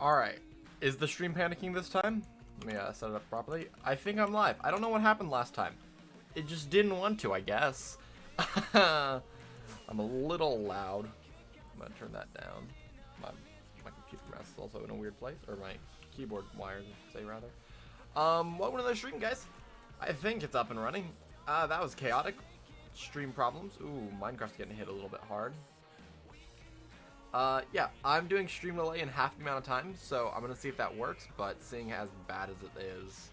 Alright. Is the stream panicking this time? Let me set it up properly. I think I'm live. I don't know what happened last time. It just didn't want to, I guess. I'm a little loud. I'm gonna turn that down. My computer mouse is also in a weird place. Or my keyboard wires, say rather. Welcome to the stream, guys. I think it's up and running. That was chaotic. Stream problems. Ooh, Minecraft's getting hit a little bit hard. Yeah, I'm doing stream delay in half the amount of time, so I'm gonna see if that works, but seeing as bad as it is,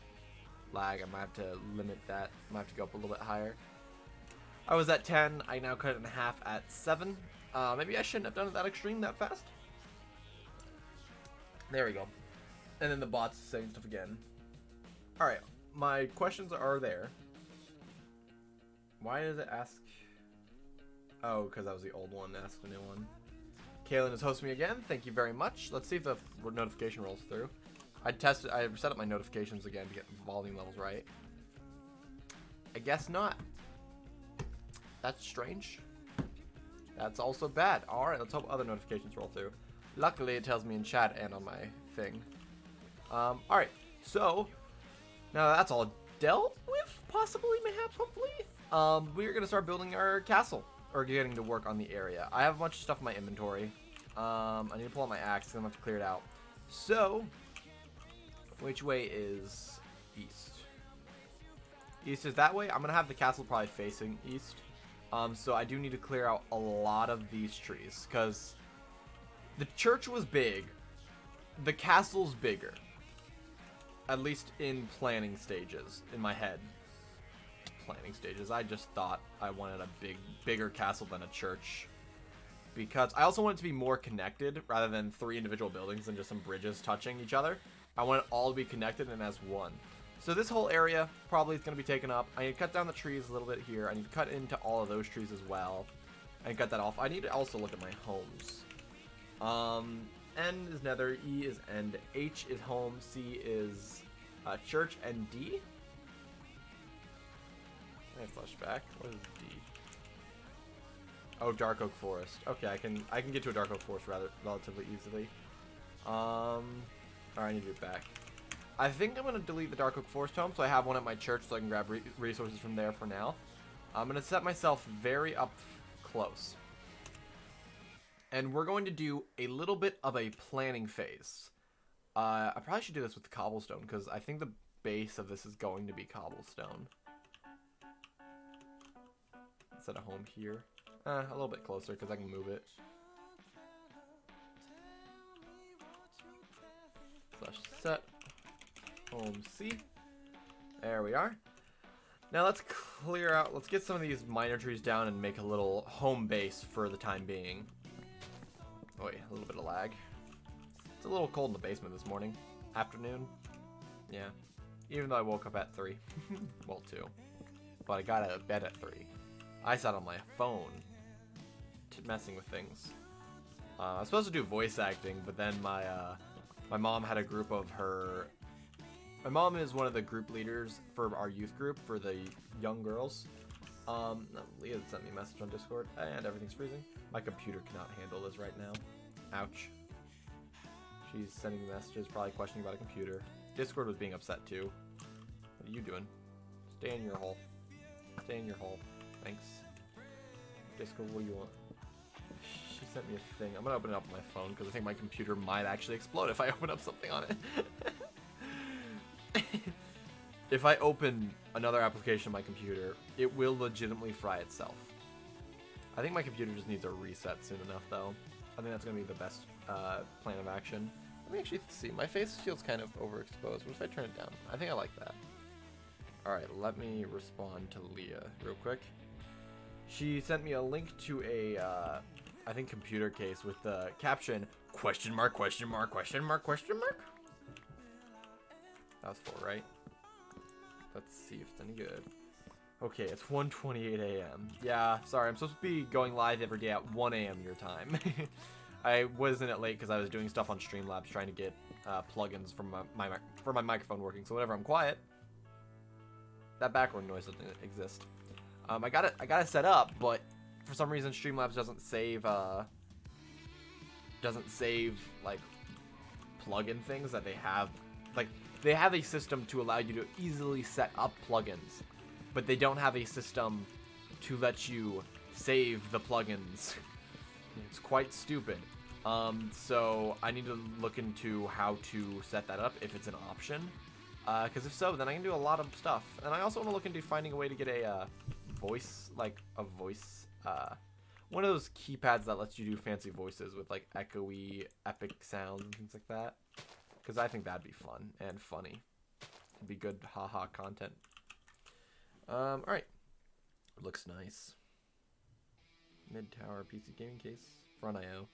lag, I might have to limit that. I might have to go up a little bit higher. I was at 10, I now cut it in half at 7. Maybe I shouldn't have done it that extreme that fast. There we go. And then the bot's saying stuff again. Alright, my questions are there. Why does it ask? Oh, because that was the old one, ask the new one. Kaylin is hosting me again. Thank you very much. Let's see if the notification rolls through. I set up my notifications again to get volume levels right. I guess not. That's strange. That's also bad. Alright, let's hope other notifications roll through. Luckily, it tells me in chat and on my thing. Alright, so now that's all dealt with, possibly, mayhaps, hopefully. We're going to start building our castle. Or getting to work on the area. I have a bunch of stuff in my inventory. I need to pull out my axe because I'm going to have to clear it out. So, which way is east? East is that way. I'm going to have the castle probably facing east. So I do need to clear out a lot of these trees. Because the church was big. The castle's bigger. At least in planning stages in my head. Planning stages. I just thought I wanted a bigger castle than a church, because I also want it to be more connected rather than 3 individual buildings and just some bridges touching each other. I want it all to be connected and as one. So this whole area probably is going to be taken up. I need to cut down the trees a little bit here. I need to cut into all of those trees as well and cut that off. I need to also look at my homes. N is nether, E is end, H is home, C is church, and D. Flashback. What is D? Oh, Dark Oak Forest. Okay, I can get to a Dark Oak Forest relatively easily. Alright, I need to get back. I think I'm gonna delete the Dark Oak Forest home, so I have one at my church, so I can grab resources from there for now. I'm gonna set myself very up close, and we're going to do a little bit of a planning phase. I probably should do this with cobblestone because I think the base of this is going to be cobblestone. Set a home here. A little bit closer because I can move it. Slash set home C. There we are. Now let's clear out. Let's get some of these minor trees down and make a little home base for the time being. Oh wait, a little bit of lag. It's a little cold in the basement this morning. Afternoon. Yeah. Even though I woke up at 3. Well, 2. But I got out of bed at 3. I sat on my phone messing with things. I was supposed to do voice acting, but then my mom had a group of her. My mom is one of the group leaders for our youth group for the young girls. Leah sent me a message on Discord, and everything's freezing. My computer cannot handle this right now. Ouch. She's sending messages, probably questioning about a computer. Discord was being upset too. What are you doing? Stay in your hole. Stay in your hole. Thanks. Discord, what do you want? She sent me a thing. I'm gonna open it up on my phone because I think my computer might actually explode if I open up something on it. If I open another application on my computer, it will legitimately fry itself. I think my computer just needs a reset soon enough, though. I think that's gonna be the best plan of action. Let me actually see. My face feels kind of overexposed. What if I turn it down? I think I like that. Alright, let me respond to Leah real quick. She sent me a link to a, I think, computer case with the caption, question mark, question mark, question mark, question mark? That was 4, right? Let's see if it's any good. Okay, it's 1:28 a.m. Yeah, sorry, I'm supposed to be going live every day at 1 a.m. your time. I wasn't at late because I was doing stuff on Streamlabs trying to get plugins from my microphone working, so whenever I'm quiet, that background noise doesn't exist. I got it set up, but for some reason Streamlabs doesn't save like plugin things that they have. Like, they have a system to allow you to easily set up plugins, but they don't have a system to let you save the plugins. It's quite stupid. So I need to look into how to set that up if it's an option. Because if so, then I can do a lot of stuff. And I also want to look into finding a way to get a voice, one of those keypads that lets you do fancy voices with like echoey, epic sounds and things like that. Because I think that'd be fun and funny. It'd be good haha content. Alright. Looks nice. Mid-tower PC gaming case. Front IO.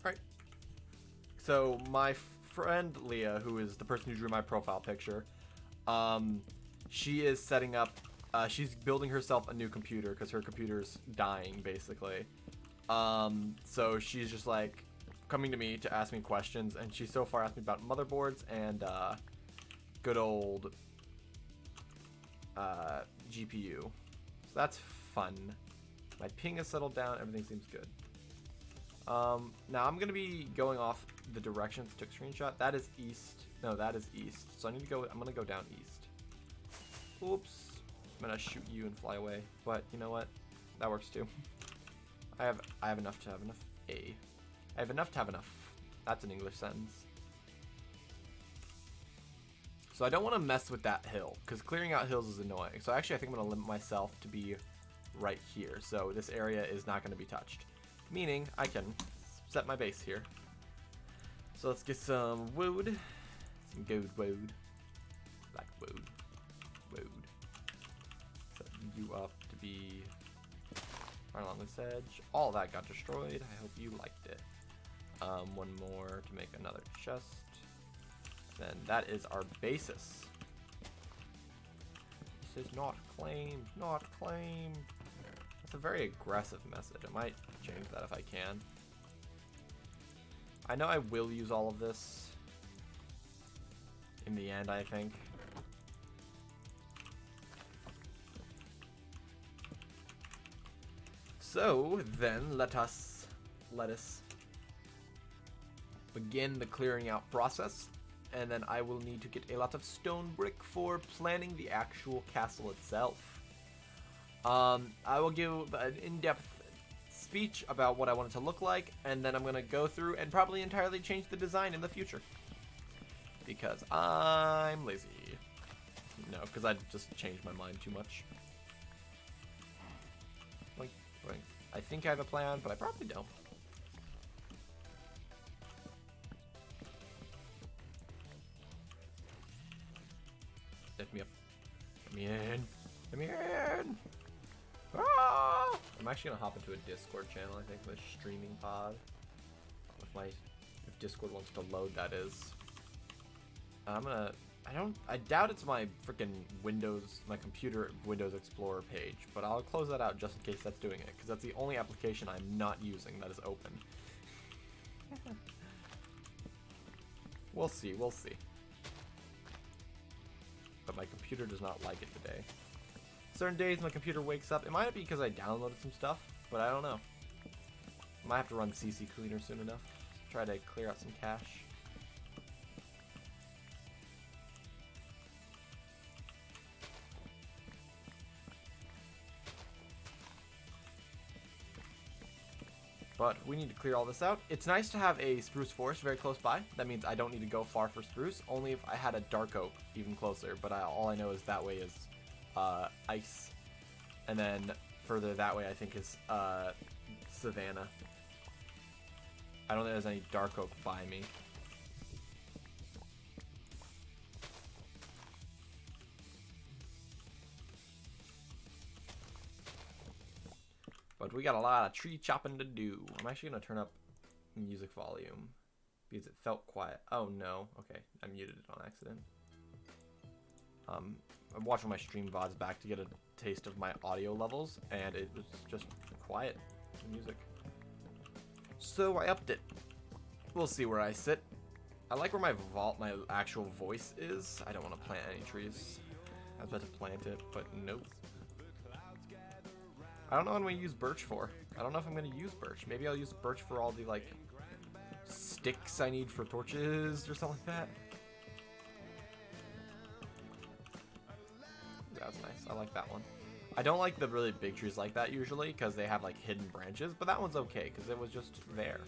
Alright. So my friend Leah, who is the person who drew my profile picture, she is setting up, she's building herself a new computer because her computer's dying, basically. So she's just like coming to me to ask me questions, and she so far asked me about motherboards and good old GPU. So that's fun. My ping has settled down, everything seems good. Now I'm gonna be going off the directions I took screenshot. That is east. No, that is east. So I need to go. I'm gonna go down east. Oops. I'm gonna shoot you and fly away. But you know what? That works too. I have enough to have enough. I have enough to have enough. That's an English sentence. So I don't want to mess with that hill because clearing out hills is annoying. So actually, I think I'm gonna limit myself to be right here. So this area is not going to be touched. Meaning I can set my base here. So let's get some wood. Some gold wood. Black wood. Wood. Set you up to be right along this edge. All that got destroyed. I hope you liked it. One more to make another chest. Then that is our basis. This is not claimed. Not claimed. That's a very aggressive message. I might change that if I can. I know I will use all of this in the end, I think. So then let us begin the clearing out process, and then I will need to get a lot of stone brick for planning the actual castle itself. I will give an in-depth speech about what I want it to look like, and then I'm going to go through and probably entirely change the design in the future. Because I'm lazy. No, because I just changed my mind too much. Like, I think I have a plan, but I probably don't. Let me up. Let me in. Let me in. Ah! I'm actually gonna hop into a Discord channel, I think, with a streaming pod. If Discord wants to load, that is. I doubt it's my freaking my computer Windows Explorer page, but I'll close that out just in case that's doing it, because that's the only application I'm not using that is open. We'll see, we'll see. But my computer does not like it today. Certain days my computer wakes up. It might be because I downloaded some stuff, but I don't know. Might have to run CC Cleaner soon enough. Try to clear out some cache. But we need to clear all this out. It's nice to have a spruce forest very close by. That means I don't need to go far for spruce. Only if I had a dark oak even closer. But all I know is that way is ice. And then further that way I think is savanna. I don't think there's any dark oak by me. But we got a lot of tree chopping to do. I'm actually going to turn up music volume because it felt quiet. Oh no. Okay, I muted it on accident. I'm watching my stream VODs back to get a taste of my audio levels, and it was just quiet music. So I upped it. We'll see where I sit. I like where my actual voice is. I don't want to plant any trees. I was about to plant it, but nope. I don't know what I'm going to use birch for. I don't know if I'm going to use birch. Maybe I'll use birch for all the, like, sticks I need for torches or something like that. That was nice. I like that one. I don't like the really big trees like that usually because they have, like, hidden branches, but that one's okay because it was just there.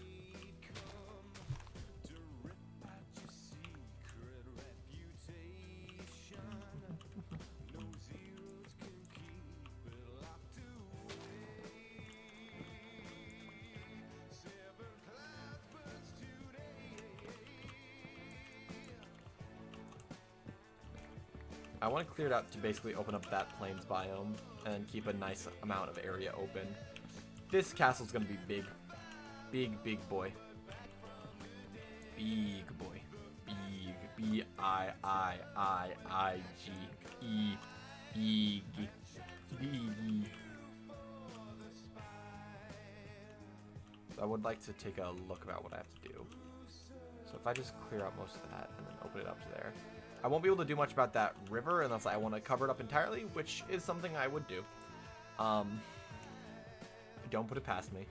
I want to clear it out to basically open up that plains biome and keep a nice amount of area open. This castle's going to be big. Big, big boy. Big boy. Big. B-I-I-I-I-G. Big. Big. So I would like to take a look about what I have to do. So if I just clear out most of that and then open it up to there. I won't be able to do much about that river unless I want to cover it up entirely, which is something I would do. Don't put it past me.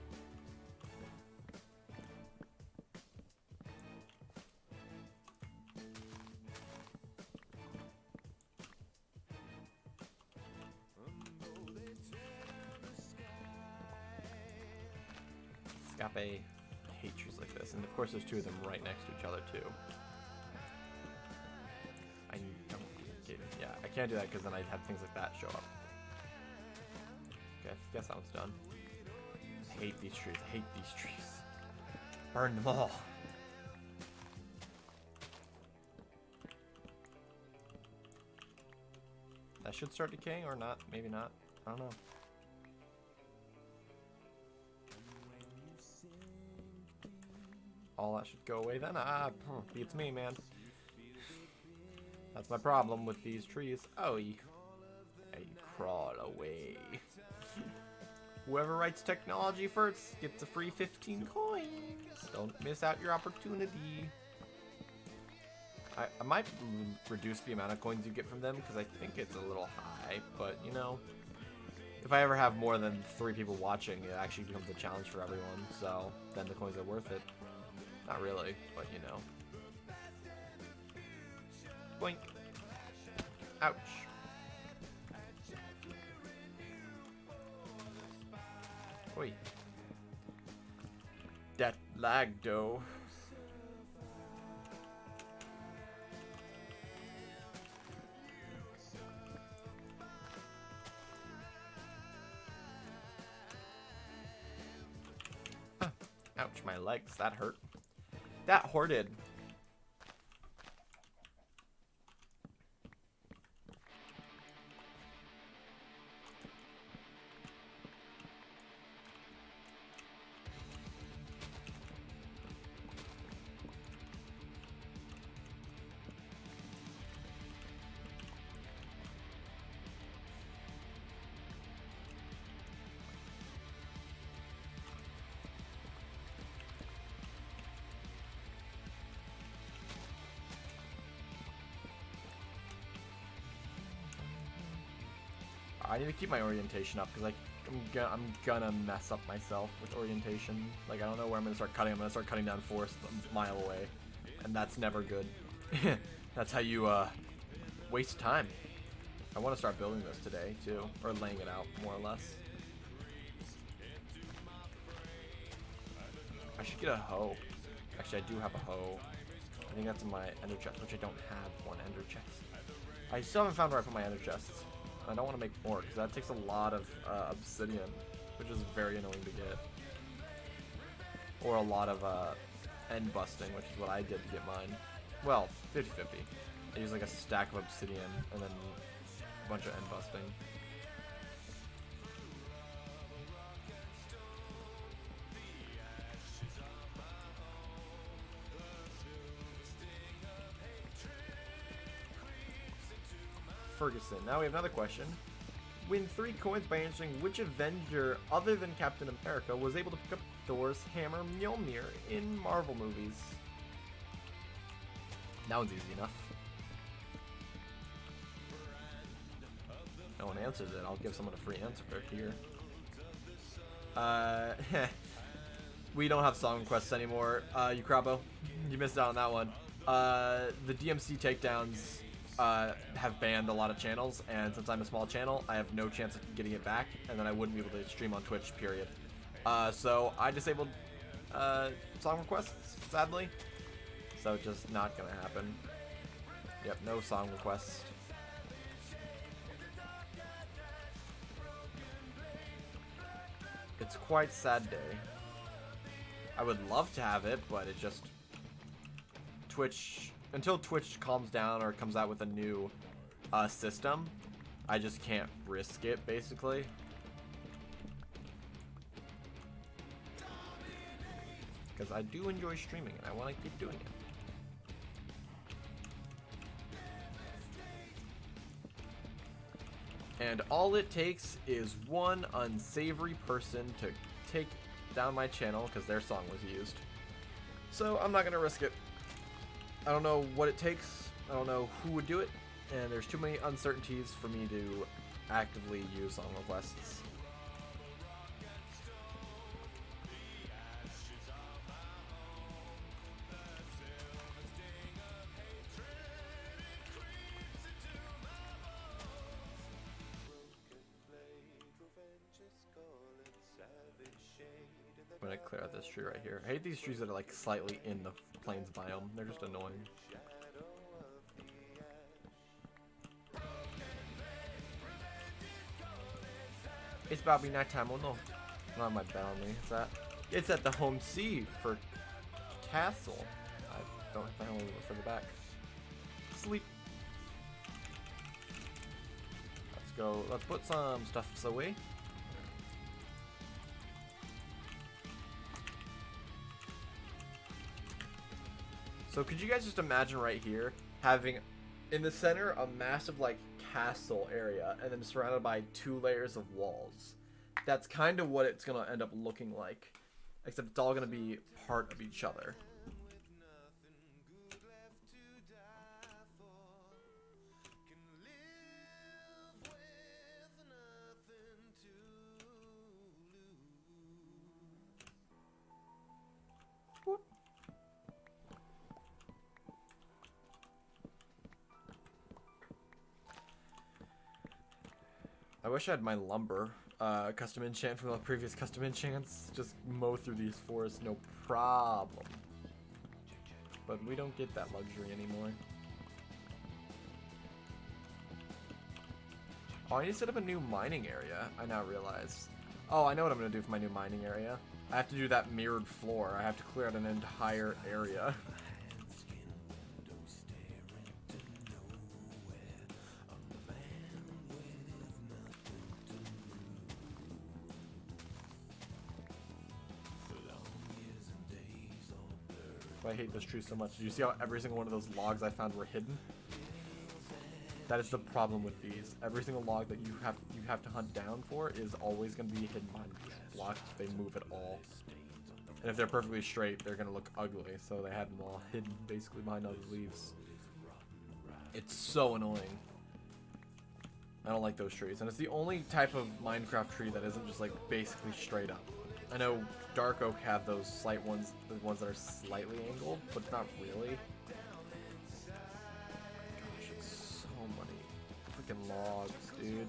Scape. I hate trees like this. And of course there's two of them right next to each other too. I don't get it. Yeah, I can't do that because then I'd have things like that show up. Okay, I guess that one's done. I hate these trees. I hate these trees. Burn them all. That should start decaying or not. Maybe not. I don't know. All that should go away then. Beats me, man. That's my problem with these trees. Oh, you crawl away. Whoever writes technology first gets a free 15 coins. Don't miss out your opportunity. I might reduce the amount of coins you get from them because I think it's a little high. But, you know, if I ever have more than 3 people watching, it actually becomes a challenge for everyone. So then the coins are worth it. Not really, but you know. Boink. Ouch. Oi. That lag though. Ouch, my legs, that hurt. That hoarded. I need to keep my orientation up because I'm gonna mess up myself with orientation. Like I don't know where I'm gonna start cutting. I'm gonna start cutting down forests a mile away, and that's never good. That's how you waste time. I want to start building this today too, or laying it out more or less. I should get a hoe. Actually, I do have a hoe. I think that's in my ender chest, which I don't have one ender chest. I still haven't found where I put my ender chests. I don't want to make more because that takes a lot of obsidian, which is very annoying to get. Or a lot of end busting, which is what I did to get mine. Well, 50-50. I used like a stack of obsidian and then a bunch of end busting. Ferguson. Now we have another question. Win 3 coins by answering which Avenger other than Captain America was able to pick up Thor's hammer Mjolnir in Marvel movies. That one's easy enough. No one answers it. I'll give someone a free answer here. We don't have song requests anymore. Ukrabo, you missed out on that one. The DMC takedowns have banned a lot of channels, and since I'm a small channel, I have no chance of getting it back, and then I wouldn't be able to stream on Twitch, period. So I disabled song requests, sadly. So just not gonna happen. Yep, no song requests. It's quite sad day. I would love to have it, but it just... Twitch... Until Twitch calms down or comes out with a new system, I just can't risk it, basically. Because I do enjoy streaming, and I want to keep doing it. And all it takes is one unsavory person to take down my channel because their song was used. So I'm not going to risk it. I don't know what it takes. I don't know who would do it. And there's too many uncertainties for me to actively use song requests. I'm gonna clear out this tree right here. I hate these trees that are like slightly in the plains biome. They're just annoying. It's about to be nighttime. Oh no. Not my bell on me. It's at the home sea for castle. I don't have my home further back. Sleep. Let's go. Let's put some stuff away. So could you guys just imagine right here having in the center a massive like castle area and then surrounded by 2 layers of walls? That's kind of what it's gonna end up looking like, except it's all gonna be part of each other. I wish I had my lumber custom enchant from the previous custom enchants. Just mow through these forests, no problem. But we don't get that luxury anymore. Oh, I need to set up a new mining area, I now realize. Oh, I know what I'm going to do for my new mining area. I have to do that mirrored floor. I have to clear out an entire area. I hate this tree so much. Did you see how every single one of those logs I found were hidden? That is the problem with these. Every single log that you have to hunt down for is always going to be hidden behind blocks if they move at all. And if they're perfectly straight, they're going to look ugly. So they had them all hidden basically behind other leaves. It's so annoying. I don't like those trees. And it's the only type of Minecraft tree that isn't just like basically straight up. I know Dark Oak have those slight ones, the ones that are slightly angled, but not really. Gosh, it's so many freaking logs, dude.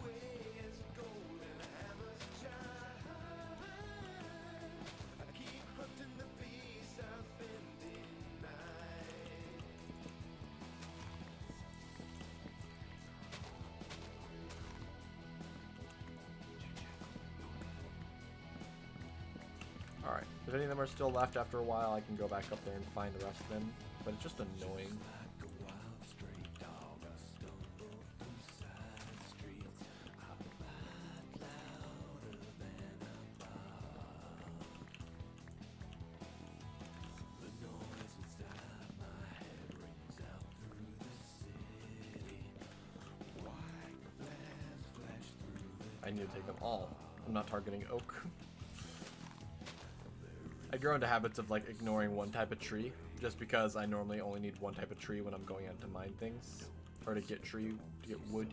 Alright, if any of them are still left after a while, I can go back up there and find the rest of them, but it's just annoying. I need to take them all. I'm not targeting oak. I grow into habits of like ignoring one type of tree just because I normally only need one type of tree when I'm going out to mine things or to get wood,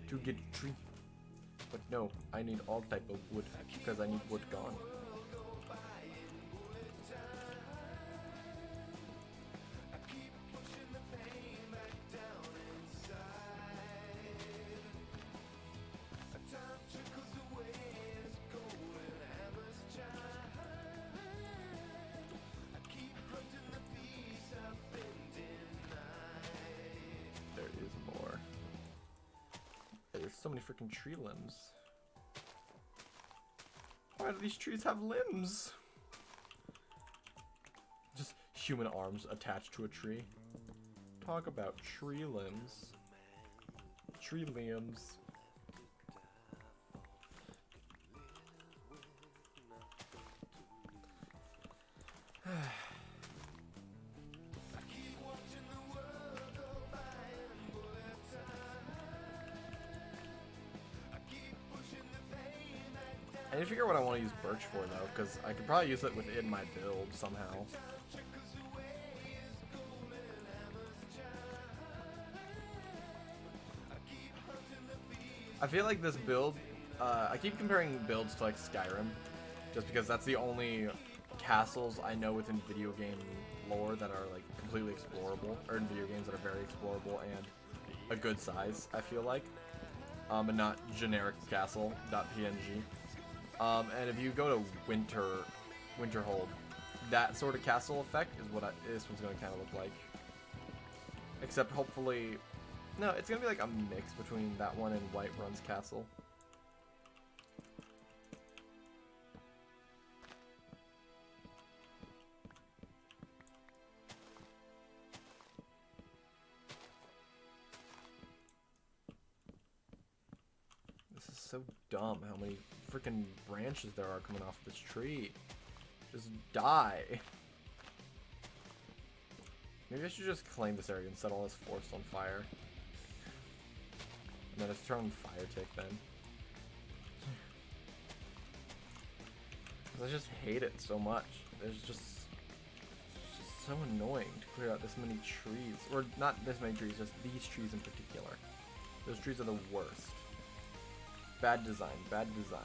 to get tree. But no, I need all type of wood because I need wood gone. So many freaking tree limbs. Why do these trees have limbs? Just human arms attached to a tree. Talk about tree limbs. Tree limbs. I need to figure out what I want to use birch for though, because I could probably use it within my build somehow. I feel like this build, I keep comparing builds to like Skyrim, just because that's the only castles I know within video game lore that are like completely explorable, or in video games that are very explorable and a good size, I feel like, and not generic castle.png. And if you go to Winterhold, that sort of castle effect is what this one's going to kind of look like. Except hopefully, no, it's going to be like a mix between that one and Whiterun's castle. This is so dumb how many freaking branches there are coming off this tree. Just die. Maybe I should just claim this area and set all this forest on fire. And then just turn on fire tick then. I just hate it so much. It's just so annoying to clear out this many trees. Or not this many trees, just these trees in particular. Those trees are the worst. Bad design, bad design.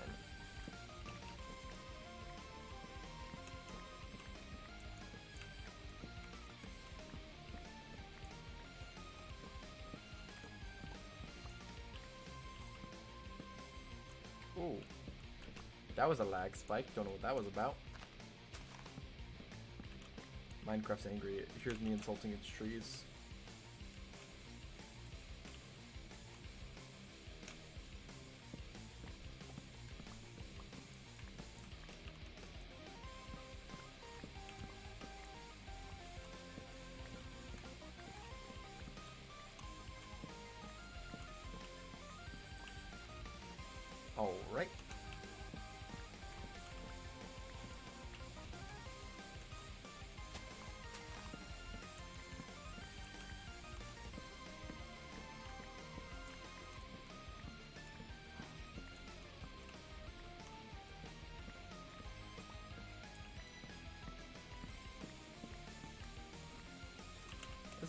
Ooh. That was a lag spike. Don't know what that was about. Minecraft's angry. It hears me insulting its trees. Alright.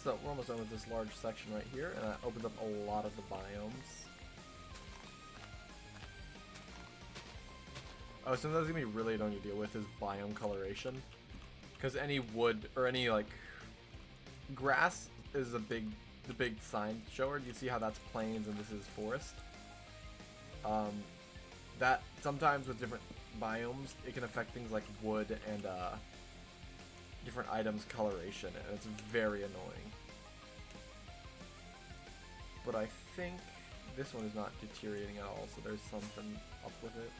So we're almost done with this large section right here, and that opens up a lot of the biomes. Oh, something that's gonna be really annoying to deal with is biome coloration, because any wood or any like grass is the big sign shower. You see how that's plains and this is forest. That sometimes with different biomes, it can affect things like wood and different items coloration, and it's very annoying. But I think this one is not deteriorating at all, so there's something up with it.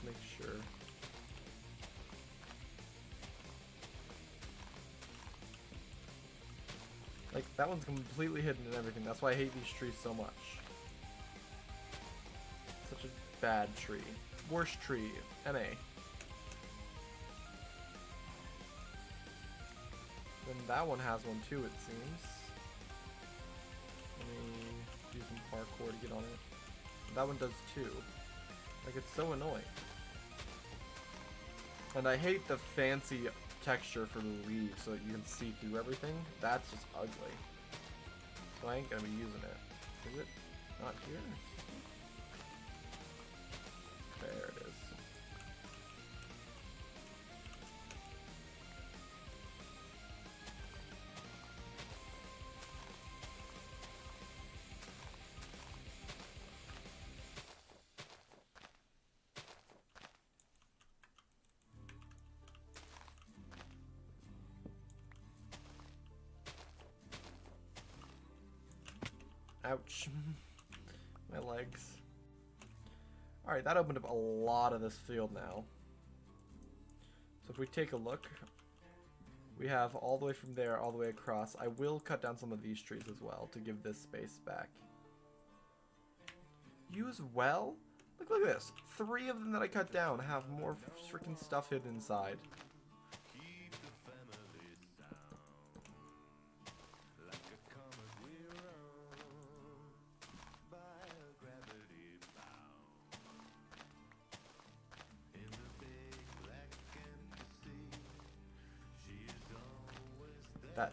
Make sure. That one's completely hidden and everything. That's why I hate these trees so much. Such a bad tree. Worst tree. NA. Then that one has one too, it seems. Let me do some parkour to get on it. That one does too. Like, it's so annoying. And I hate the fancy texture for the leaves so that you can see through everything. That's just ugly. So I ain't gonna be using it. Is it not here? There it is. Ouch. My legs. Alright, that opened up a lot of this field now. So if we take a look, we have all the way from there all the way across. I will cut down some of these trees as well to give this space back. Use well? Look at this. 3 of them that I cut down have more freaking stuff hidden inside.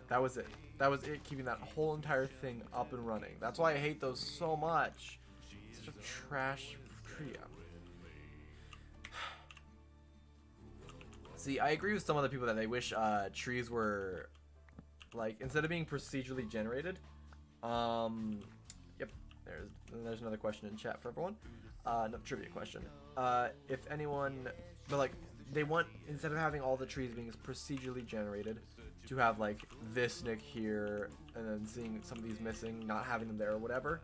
That was it. That was it, keeping that whole entire thing up and running. That's why I hate those so much. Such a trash tree. See, I agree with some other people that they wish trees were, like, instead of being procedurally generated. Yep. There's another question in chat for everyone. No trivia question. If anyone, but like, they want, instead of having all the trees being procedurally generated, to have like this nick here and then seeing some of these missing, not having them there or whatever,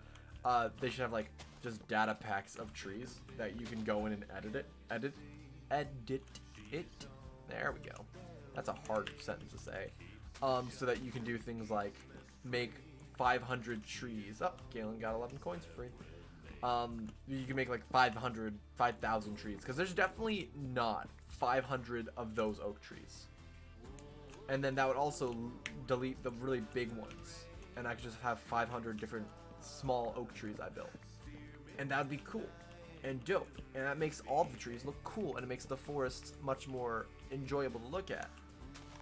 they should have like just data packs of trees that you can go in and edit it. There we go. That's a hard sentence to say. So that you can do things like make 500 trees. Oh, Galen got 11 coins for free. You can make like 5,000 trees, because there's definitely not 500 of those oak trees. And then that would also delete the really big ones, and I could just have 500 different small oak trees I built, and that would be cool and dope, and that makes all the trees look cool, and it makes the forest much more enjoyable to look at.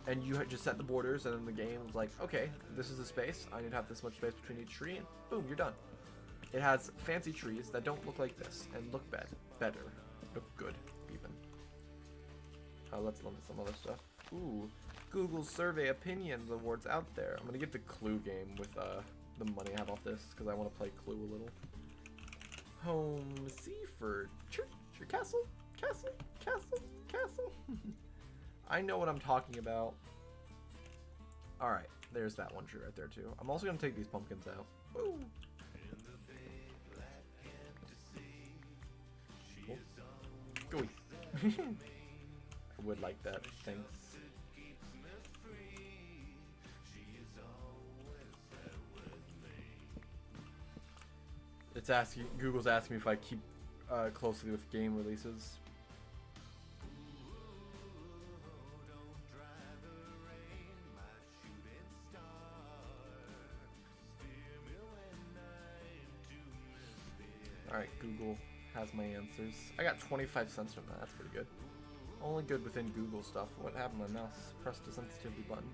And you just set the borders, and then the game is like, okay, this is the space, I need to have this much space between each tree, and boom, you're done. It has fancy trees that don't look like this and look better, look good even. Let's look at some other stuff. Ooh, Google Survey Opinions Awards out there. I'm gonna get the Clue game with the money I have off this, because I want to play Clue a little. Home Seaford Church or Castle. I know what I'm talking about. All right, there's that one tree right there too. I'm also gonna take these pumpkins out. Ooh. Gooey. I would like that. Thanks. It's asking. Google's asking me if I keep closely with game releases. Alright, Google has my answers. I got 25 cents from that. That's pretty good. Only good within Google stuff. What happened to my mouse? Pressed the sensitivity button.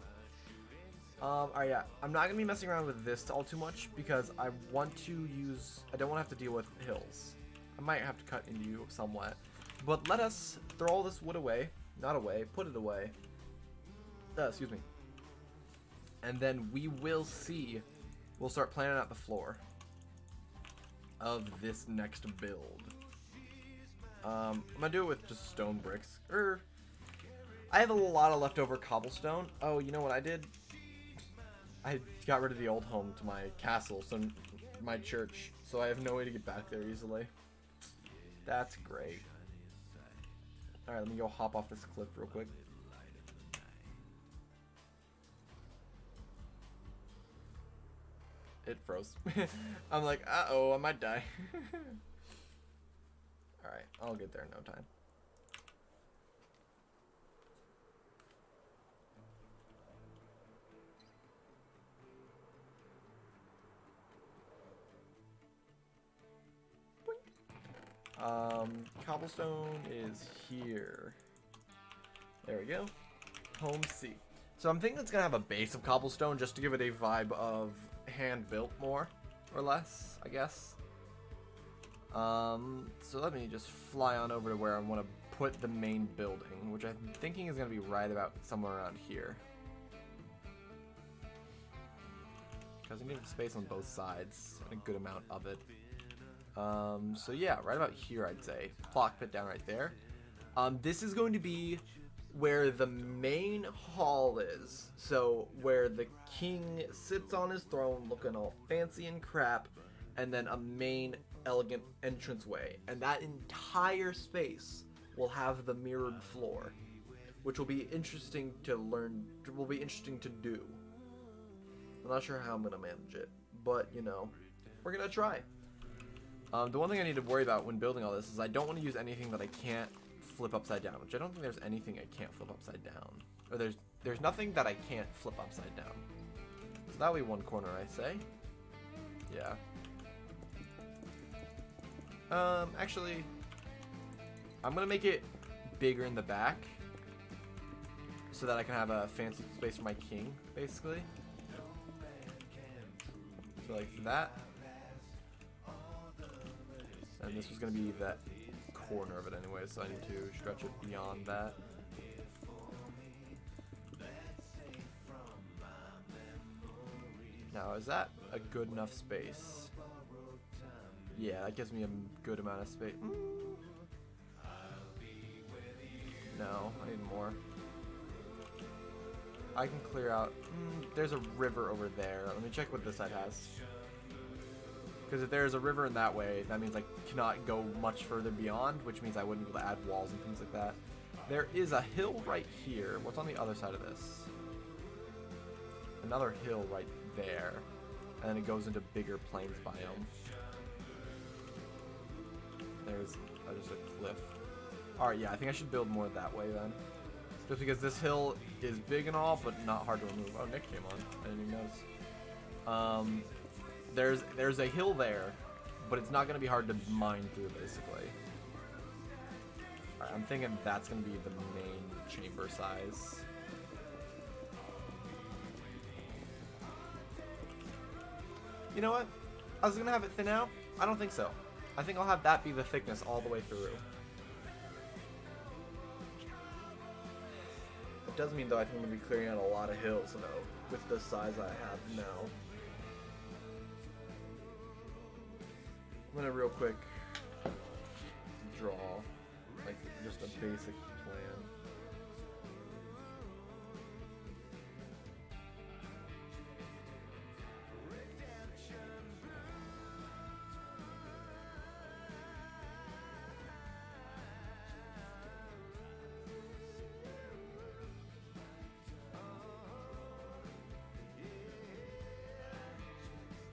Alright, yeah. I'm not going to be messing around with this all too much, because I want to use... I don't want to have to deal with hills. I might have to cut into you somewhat. But let us throw all this wood away. Not away. Put it away. Excuse me. And then we will see... We'll start planning out the floor of this next build. I'm gonna do it with just stone bricks. I have a lot of leftover cobblestone. Oh, you know what I did? I got rid of the old home to my castle, so my church, so I have no way to get back there easily. That's great. Alright, let me go hop off this cliff real quick. it froze. I'm like, uh-oh, I might die. Alright, I'll get there in no time. Cobblestone is here. There we go. Home C. So I'm thinking it's gonna have a base of cobblestone just to give it a vibe of hand-built more or less, I guess. So let me just fly on over to where I want to put the main building, which I'm thinking is gonna be right about somewhere around here. Because I need space on both sides, and a good amount of it. So yeah, right about here, I'd say. Block pit down right there. This is going to be where the main hall is. So where the king sits on his throne looking all fancy and crap, and then a main elegant entranceway. And that entire space will have the mirrored floor, which will be interesting to learn, will be interesting to do. I'm not sure how I'm going to manage it, but, you know, we're going to try. The one thing I need to worry about when building all this is I don't want to use anything that I can't flip upside down, which I don't think there's anything I can't flip upside down. Or there's nothing that I can't flip upside down. So that'll be one corner, I say. Yeah. Actually, I'm going to make it bigger in the back so that I can have a fancy space for my king, basically. So like that. And this was going to be that corner of it anyway, so I need to stretch it beyond that. Now, is that a good enough space? Yeah, that gives me a good amount of space. No, I need more. I can clear out. There's a river over there. Let me check what this side has. Because if there's a river in that way, that means I cannot go much further beyond, which means I wouldn't be able to add walls and things like that. There is a hill right here. What's on the other side of this? Another hill right there. And then it goes into bigger plains biome. There's just a cliff. Alright, yeah, I think I should build more that way then. Just because this hill is big and all, but not hard to remove. Oh, Nick came on. I didn't even notice. There's a hill there, but it's not going to be hard to mine through, basically. Alright, I'm thinking that's going to be the main chamber size. You know what? I was going to have it thin out. I don't think so. I think I'll have that be the thickness all the way through. It does mean, though, I think I'm going to be clearing out a lot of hills, though, with the size I have now. I'm gonna real quick draw like just a basic plan.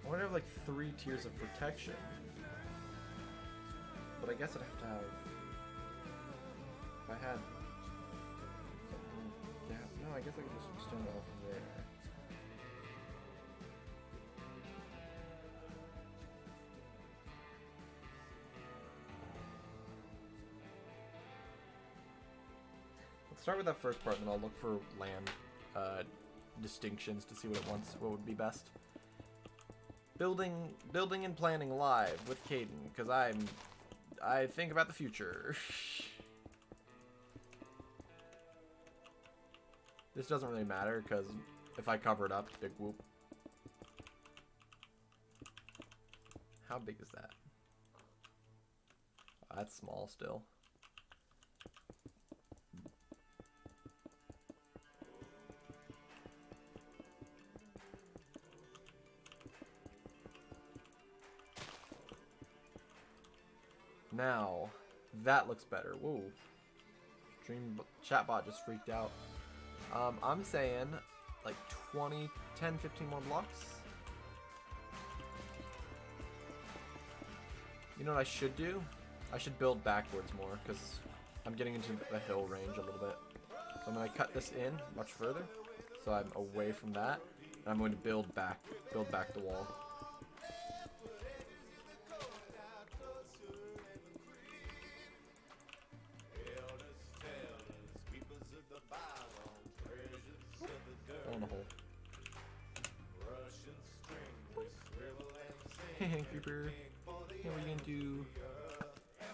I want to have like 3 tiers of protection. But I guess I'd have to have, if I had something, yeah, no, I guess I could just extend it off there. Let's start with that first part, and then I'll look for land distinctions to see what it wants, what would be best. Building and planning live with Caden, because I think about the future. This doesn't really matter, because if I cover it up, big whoop. How big is that? Oh, that's small still. Now, that looks better. Whoa. Dream chatbot just freaked out. I'm saying like 10, 15 more blocks. You know what I should do? I should build backwards more, because I'm getting into the hill range a little bit. So I'm going to cut this in much further, so I'm away from that. And I'm going to build back the wall. Fall in the hole. Hey, creeper. Hey, what are you gonna do?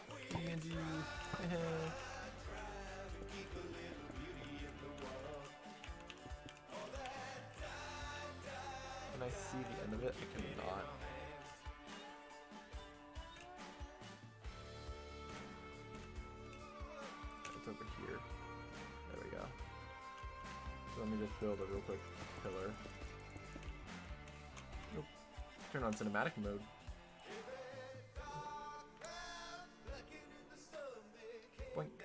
What are you gonna do? Can I see the end of it? I cannot. It's over here. There we go. So let me just build a real quick pillar. Nope. Turn on cinematic mode. Boink.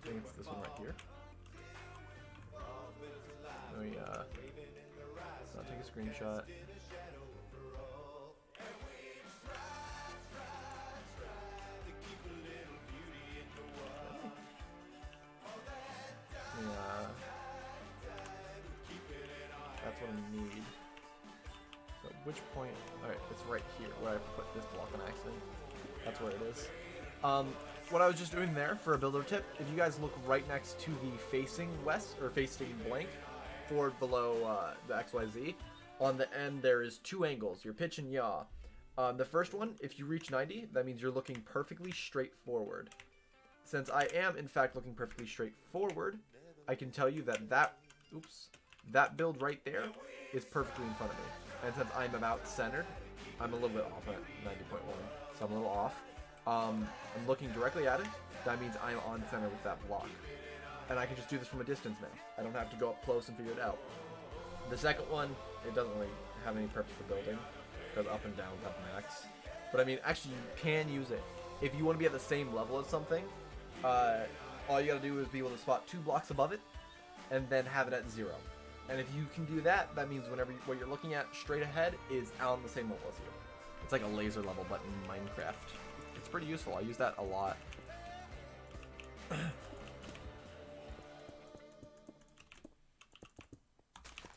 I think it's this one right here. Let me so I'll take a screenshot. That's what I need. So which point? Alright, it's right here where I put this block on accident. That's where it is. What I was just doing there for a builder tip, if you guys look right next to the facing west, or facing blank, forward below the XYZ, on the end there is two angles, your pitch and yaw. The first one, if you reach 90, that means you're looking perfectly straight forward. Since I am, in fact, looking perfectly straight forward, I can tell you that that build right there is perfectly in front of me. And since I'm about centered, I'm a little bit off at 90.1, so I'm a little off. I'm looking directly at it. That means I'm on center with that block. And I can just do this from a distance now. I don't have to go up close and figure it out. The second one, it doesn't really have any purpose for building, because up and down have max. But I mean, actually, you can use it. If you want to be at the same level as something, all you gotta do is be able to spot 2 blocks above it, and then have it at 0. And if you can do that, that means what you're looking at straight ahead is on the same level as you. It's like a laser level, but in Minecraft. It's pretty useful. I use that a lot.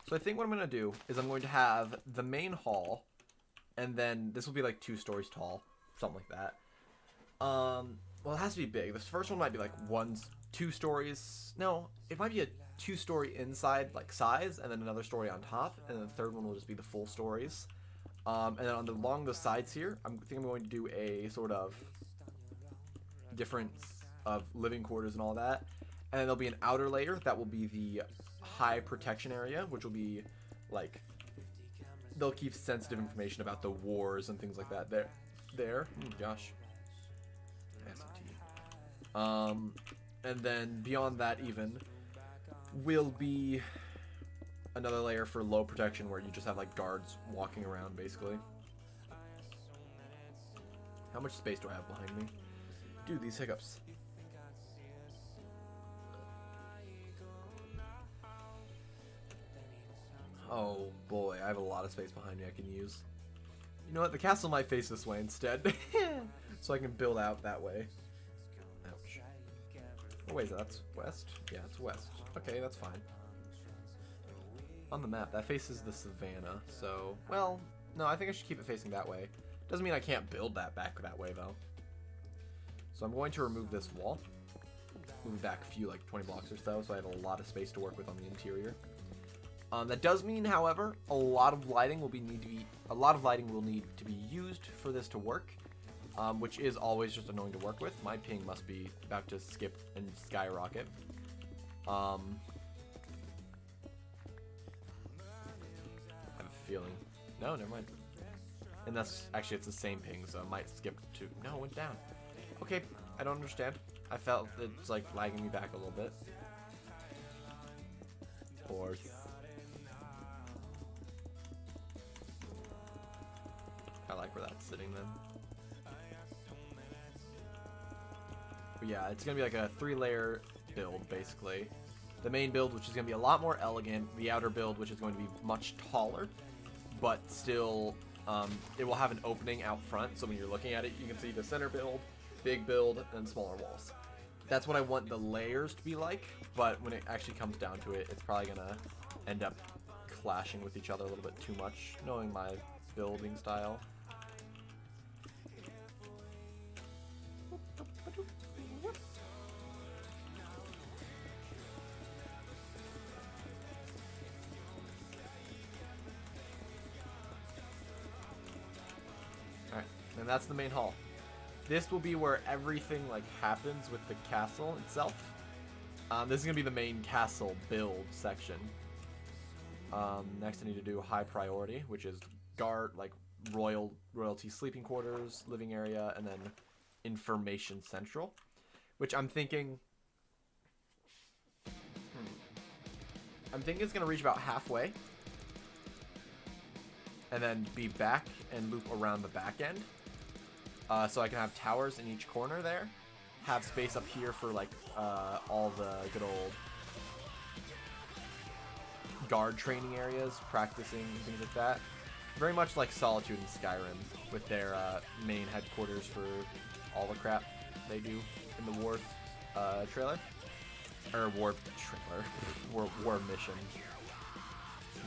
So I think what I'm going to do is I'm going to have the main hall, and then this will be like 2 stories tall, something like that. Well, it has to be big. This first one might be like 2 stories. No, it might be a 2-story inside like size, and then another story on top, and then the third one will just be the full stories. And then along the sides here, I think I'm going to do a sort of difference of living quarters and all that. And then there'll be an outer layer that will be the high protection area, which will be like, they'll keep sensitive information about the wars and things like that. There. Oh, gosh. And then beyond that even will be another layer for low protection where you just have like guards walking around basically. How much space do I have behind me? Dude, these hiccups. Oh boy, I have a lot of space behind me I can use. You know what, the castle might face this way instead. So I can build out that way. Ouch. Oh wait, that's west? Yeah, it's west. Okay, that's fine. On the map, that faces the savannah, so... Well, no, I think I should keep it facing that way. Doesn't mean I can't build that back that way, though. So I'm going to remove this wall. Move back a few, like 20 blocks or so I have a lot of space to work with on the interior. That does mean, however, a lot of lighting will need to be used for this to work, which is always just annoying to work with. My ping must be about to skip and skyrocket. I have a feeling. No, never mind. And that's actually, it's the same ping, so it might skip to. No, it went down. Okay, I don't understand. I felt it's like lagging me back a little bit. Or I like where that's sitting then. But yeah, it's going to be like a 3-layer build, basically. The main build, which is going to be a lot more elegant. The outer build, which is going to be much taller, but still, it will have an opening out front. So when you're looking at it, you can see the center build, big build, and smaller walls. That's what I want the layers to be like, but when it actually comes down to it, it's probably going to end up clashing with each other a little bit too much, knowing my building style. Alright, and that's the main hall. This will be where everything like happens with the castle itself. This is gonna be the main castle build section. Next I need to do high priority, which is guard, like royalty sleeping quarters, living area, and then information central, which I'm thinking it's gonna reach about halfway and then be back and loop around the back end. So I can have towers in each corner there, have space up here for like all the good old guard training areas, practicing and things like that. Very much like Solitude and Skyrim, with their main headquarters for all the crap they do in the war trailer. Or war trailer. war mission.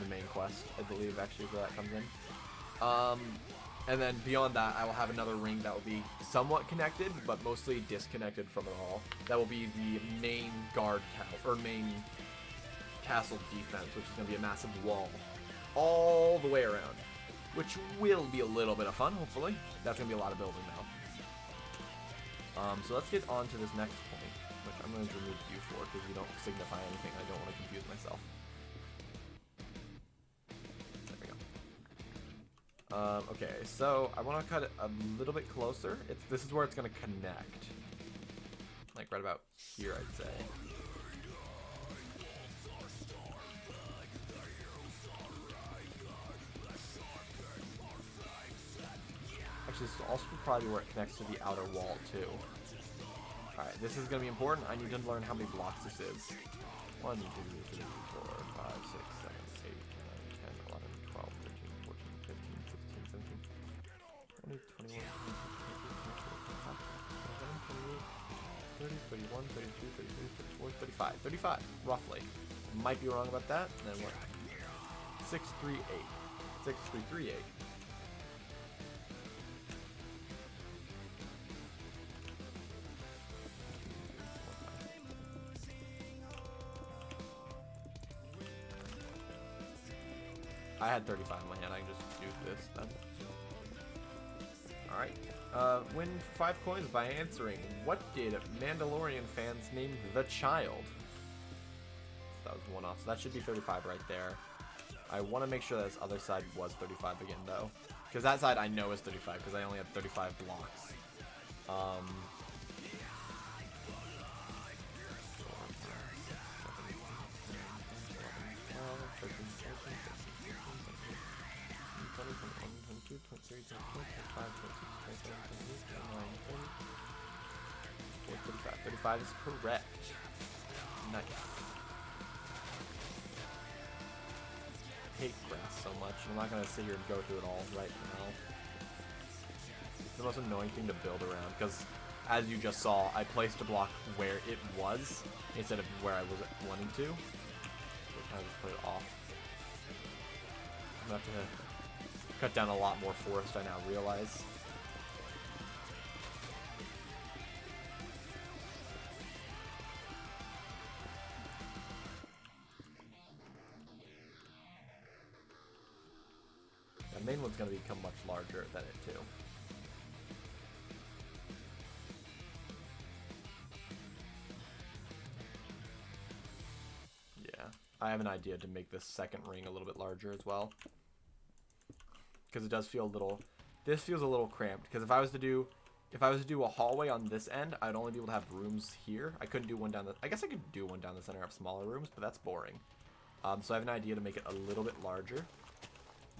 The main quest, I believe, actually, where that comes in. And then beyond that, I will have another ring that will be somewhat connected, but mostly disconnected from it all. That will be the main guard tower, or main castle defense, which is going to be a massive wall all the way around, which will be a little bit of fun, hopefully. That's going to be a lot of building now. So let's get on to this next point, which I'm going to remove you for, because you don't signify anything. I don't want to confuse myself. There we go. Okay, so I want to cut it a little bit closer. This is where it's going to connect. Like right about here, I'd say. Actually, this is also probably where it connects to the outer wall, too. Alright, this is going to be important. I need to learn how many blocks this is. 1, 2, 3, 4, 5, 6, 7, 8, 9, 10, 11, 12, 13, 14, 15, 16, 17, 20, 21, 22, 23, 24, 25, 26, 27, 28, 30, 31, 32, 33, 34, 35. 35, roughly. Might be wrong about that. And then what? 6, 3, 8. 6, 3, 3, 8. I had 35 in my hand. I can just do this then. Alright. Win 5 coins by answering. What did Mandalorian fans name the child? So that was one off. So that should be 35 right there. I want to make sure that this other side was 35 again, though. Because that side I know is 35, because I only have 35 blocks. Thirty-five is correct. Nice. I hate grass so much. I'm not gonna sit here and go through it all right now. It's the most annoying thing to build around, because as you just saw, I placed a block where it was instead of where I was wanting to. So I just put it off. I'm gonna have to cut down a lot more forest, I now realize. The main one's going to become much larger than it too. Yeah, I have an idea to make this second ring a little bit larger as well. Because it does feel a little, this feels a little cramped. Because if I was to do a hallway on this end, I'd only be able to have rooms here. I couldn't do one down the, I guess I could do one down the center, have smaller rooms, but that's boring. So I have an idea to make it a little bit larger.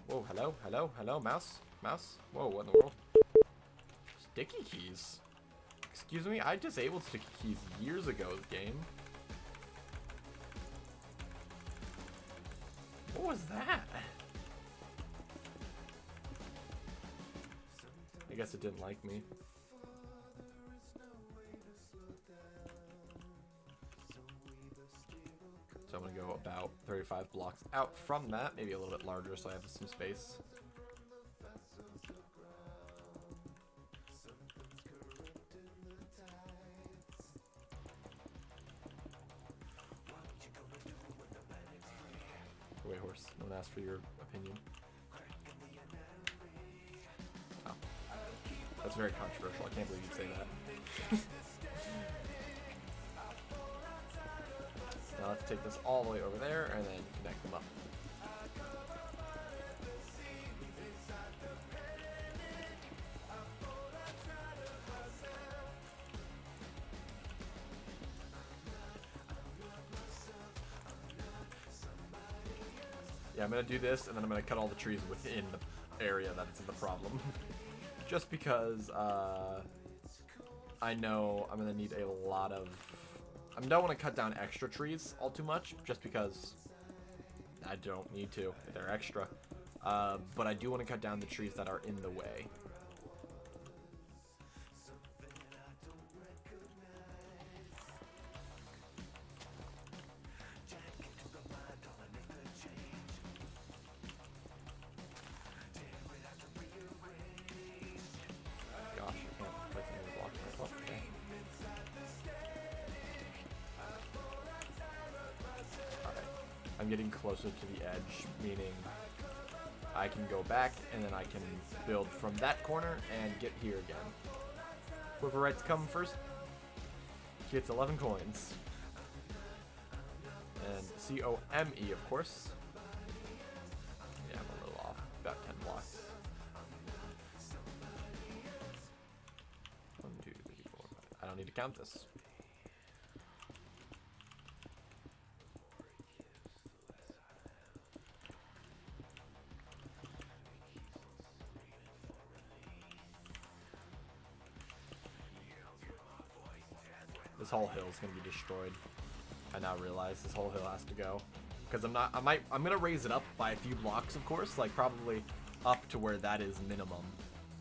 Whoa, hello, hello, hello, mouse, mouse. Whoa, what in the world? Sticky keys. Excuse me? I disabled sticky keys years ago, game. What was that? I guess it didn't like me. So I'm gonna go about 35 blocks out from that, maybe a little bit larger so I have some space. Wait, horse. No one asked for your opinion. Oh. That's very controversial. I can't believe you'd say that. Now let's take this all the way over there and then connect them up. Yeah, I'm going to do this, and then I'm going to cut all the trees within the area that's the problem. Just because I know I'm going to need a lot of... I don't want to cut down extra trees all too much, just because I don't need to. They're extra. But I do want to cut down the trees that are in the way. I'm getting closer to the edge, meaning I can go back and then I can build from that corner and get here again. Whoever writes come first gets 11 coins. And C-O-M-E, of course. Yeah, I'm a little off. About 10 blocks. 1, 2, 3, 4, 5. I don't need to count this. This whole hill is gonna be destroyed. I now realize this whole hill has to go because I'm gonna raise it up by a few blocks, of course, like probably up to where that is minimum,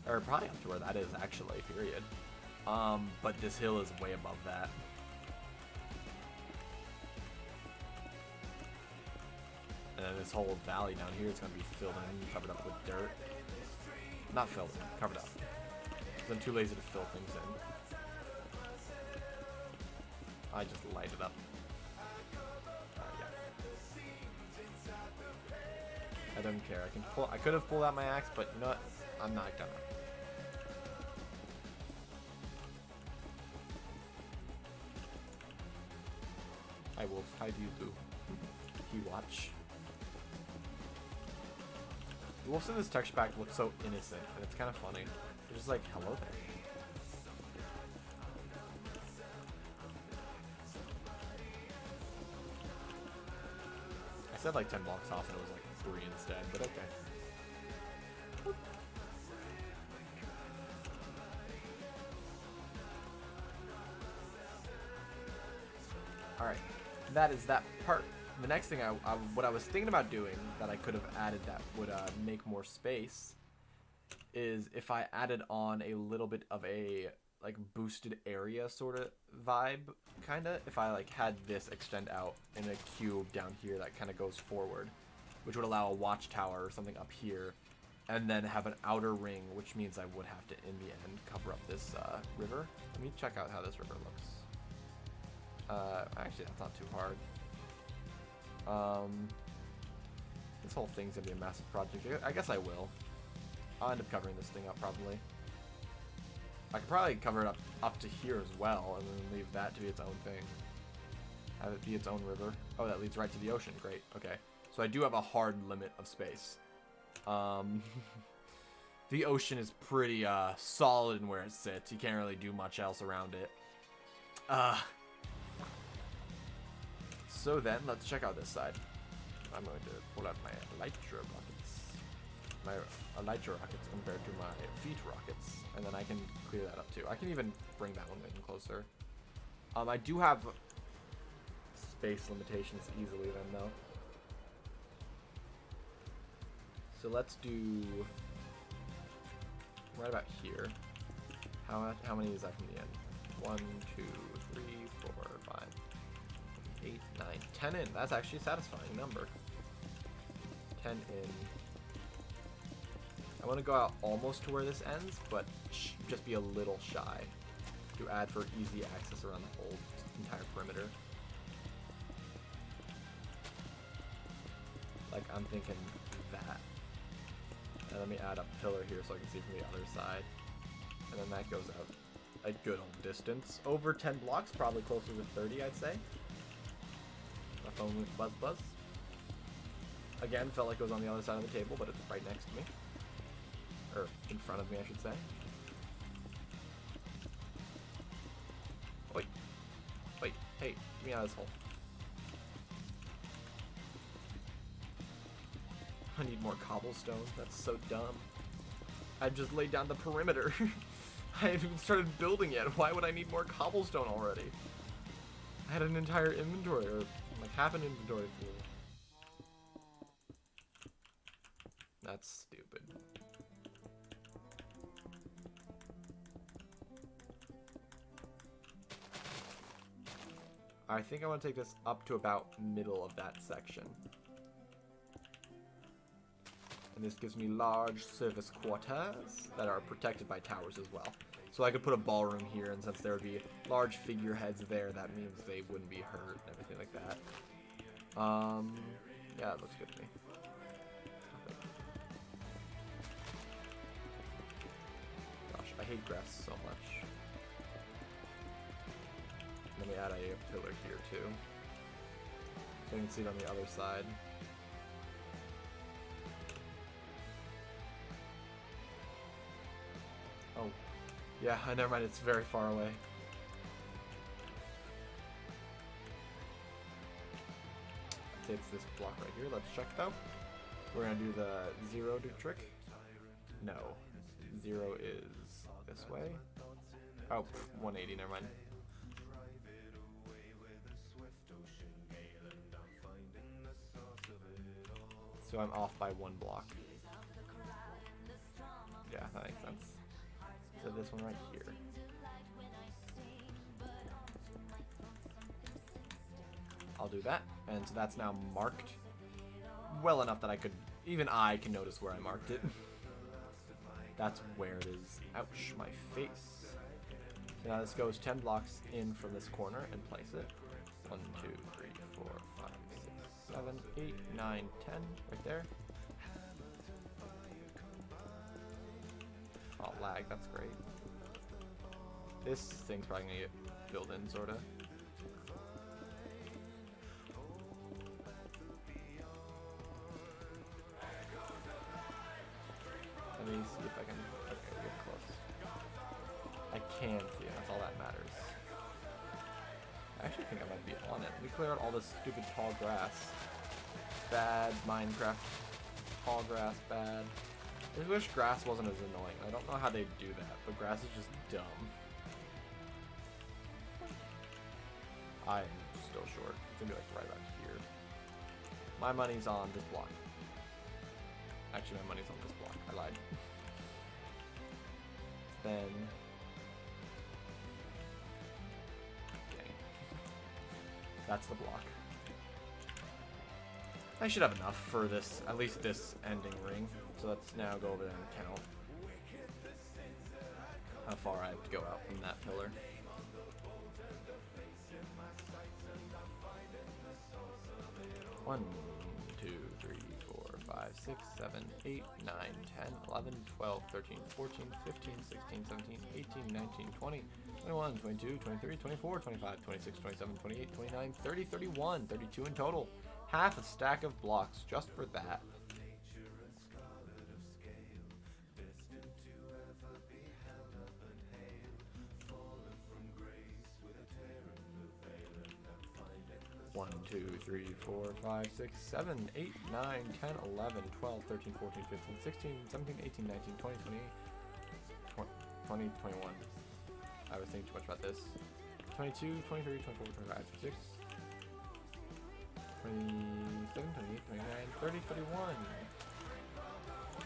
or probably up to where that is actually. Period. But this hill is way above that. And then this whole valley down here is gonna be filled in, covered up with dirt. Not filled in, covered up. Because I'm too lazy to fill things in. I just light it up. Yeah. I don't care. I could have pulled out my axe, but you know what? I'm not gonna. Hi Wolf, how do you do? You watch. The wolves in this texture pack look so innocent, and it's kind of funny. They're just like, hello there. I said like 10 blocks off and it was like 3 instead, but okay. Alright, that is that part. The next thing what I was thinking about doing that I could have added that would make more space is if I added on a little bit of a like boosted area sort of vibe, kind of. If I like had this extend out in a cube down here that kind of goes forward, which would allow a watchtower or something up here, and then have an outer ring, which means I would have to, in the end, cover up this river. Let me check out how this river looks. Actually, that's not too hard. This whole thing's gonna be a massive project. I guess I will. I'll end up covering this thing up probably. I could probably cover it up to here as well, and then leave that to be its own thing. Have it be its own river. Oh, that leads right to the ocean. Great. Okay. So I do have a hard limit of space. The ocean is pretty solid in where it sits. You can't really do much else around it. So then, let's check out this side. I'm going to pull out my Elytra buckets. my Elytra rockets compared to my feet rockets, and then I can clear that up too. I can even bring that one in closer. I do have space limitations easily then though. So let's do right about here. How many is that from the end? 1, 2, 3, 4, 5, 8, 9, 10 in. That's actually a satisfying number. 10 in. I want to go out almost to where this ends, but just be a little shy to add for easy access around the whole entire perimeter. Like, I'm thinking that. And let me add a pillar here so I can see from the other side. And then that goes out a good old distance. Over 10 blocks, probably closer to 30, I'd say. My phone with buzz buzz. Again, felt like it was on the other side of the table, but it's right next to me. Or in front of me, I should say. Wait. Wait. Hey, get me out of this hole. I need more cobblestone. That's so dumb. I've just laid down the perimeter. I haven't even started building yet. Why would I need more cobblestone already? I had an entire inventory, or like half an inventory full. That's stupid. I think I want to take this up to about middle of that section. And this gives me large service quarters that are protected by towers as well. So I could put a ballroom here, and since there would be large figureheads there, that means they wouldn't be hurt and everything like that. Yeah, it looks good to me. Gosh, I hate grass so much. Let me add a pillar here too, so you can see it on the other side. Oh, yeah, never mind, it's very far away. It's this block right here. Let's check though. We're gonna do the 0 trick. No, 0 is this way. Oh, 180, never mind. So I'm off by 1 block. Yeah, that makes sense. So this one right here. I'll do that, and so that's now marked well enough that even I can notice where I marked it. That's where it is. Ouch, my face. So now this goes 10 blocks in from this corner and place it. 1, 2, 3, 4, 5, 6, 7, 8, 9, 10, right there. Oh, lag, that's great. This thing's probably gonna get filled in, sorta. Let me see if I can. Okay, get close. I can see it. That's all that matters. I actually think I might be on it. Let me clear out all this stupid tall grass. Bad Minecraft. Tall grass, bad. I just wish grass wasn't as annoying. I don't know how they do that, but grass is just dumb. I'm still short. It's gonna be like right about here. My money's on this block. Actually, my money's on this block. I lied. Then... Dang. That's the block. I should have enough for this, at least this ending ring. So let's now go over there and count how far I have to go out from that pillar. 1, 2, 3, 4, 5, 6, 7, 8, 9, 10, 11, 12, 13, 14, 15, 16, 17, 18, 19, 20, 21, 22, 23, 24, 25, 26, 27, 28, 29, 30, 31, 32 in total. Half a stack of blocks just for that. 1, 2, 3, 4, 5, 6, 7, 8, 9, 10, 11, 12, 13, 14, 15, 16, 17, 18, 19, 20, 20, 21. I was thinking too much about this. 22, 23, 24, 25, 26, 27, 28, 29, 30, 31.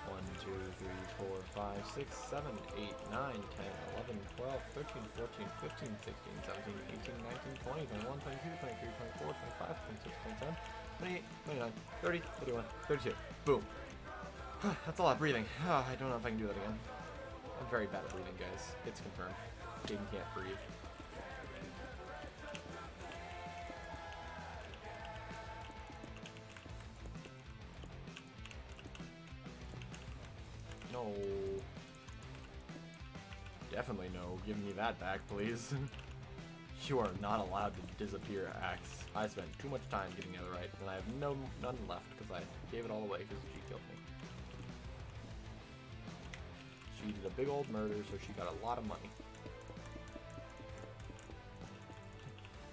1, 2, 3, 4, 5, 6, 7, 8, 9, 10, 11, 12, 13, 14, 15, 16, 17, 18, 19, 20, 21, 22, 23, 24, 25, 26, 27, 28, 29, 30, 31, 32. Boom. That's a lot of breathing. I don't know if I can do that again. I'm very bad at breathing, guys. It's confirmed. Jaden can't breathe. No. Definitely no. Give me that back, please. You are not allowed to disappear, Axe. I spent too much time getting the other right, and I have none left because I gave it all away because she killed me. She did a big old murder, so she got a lot of money.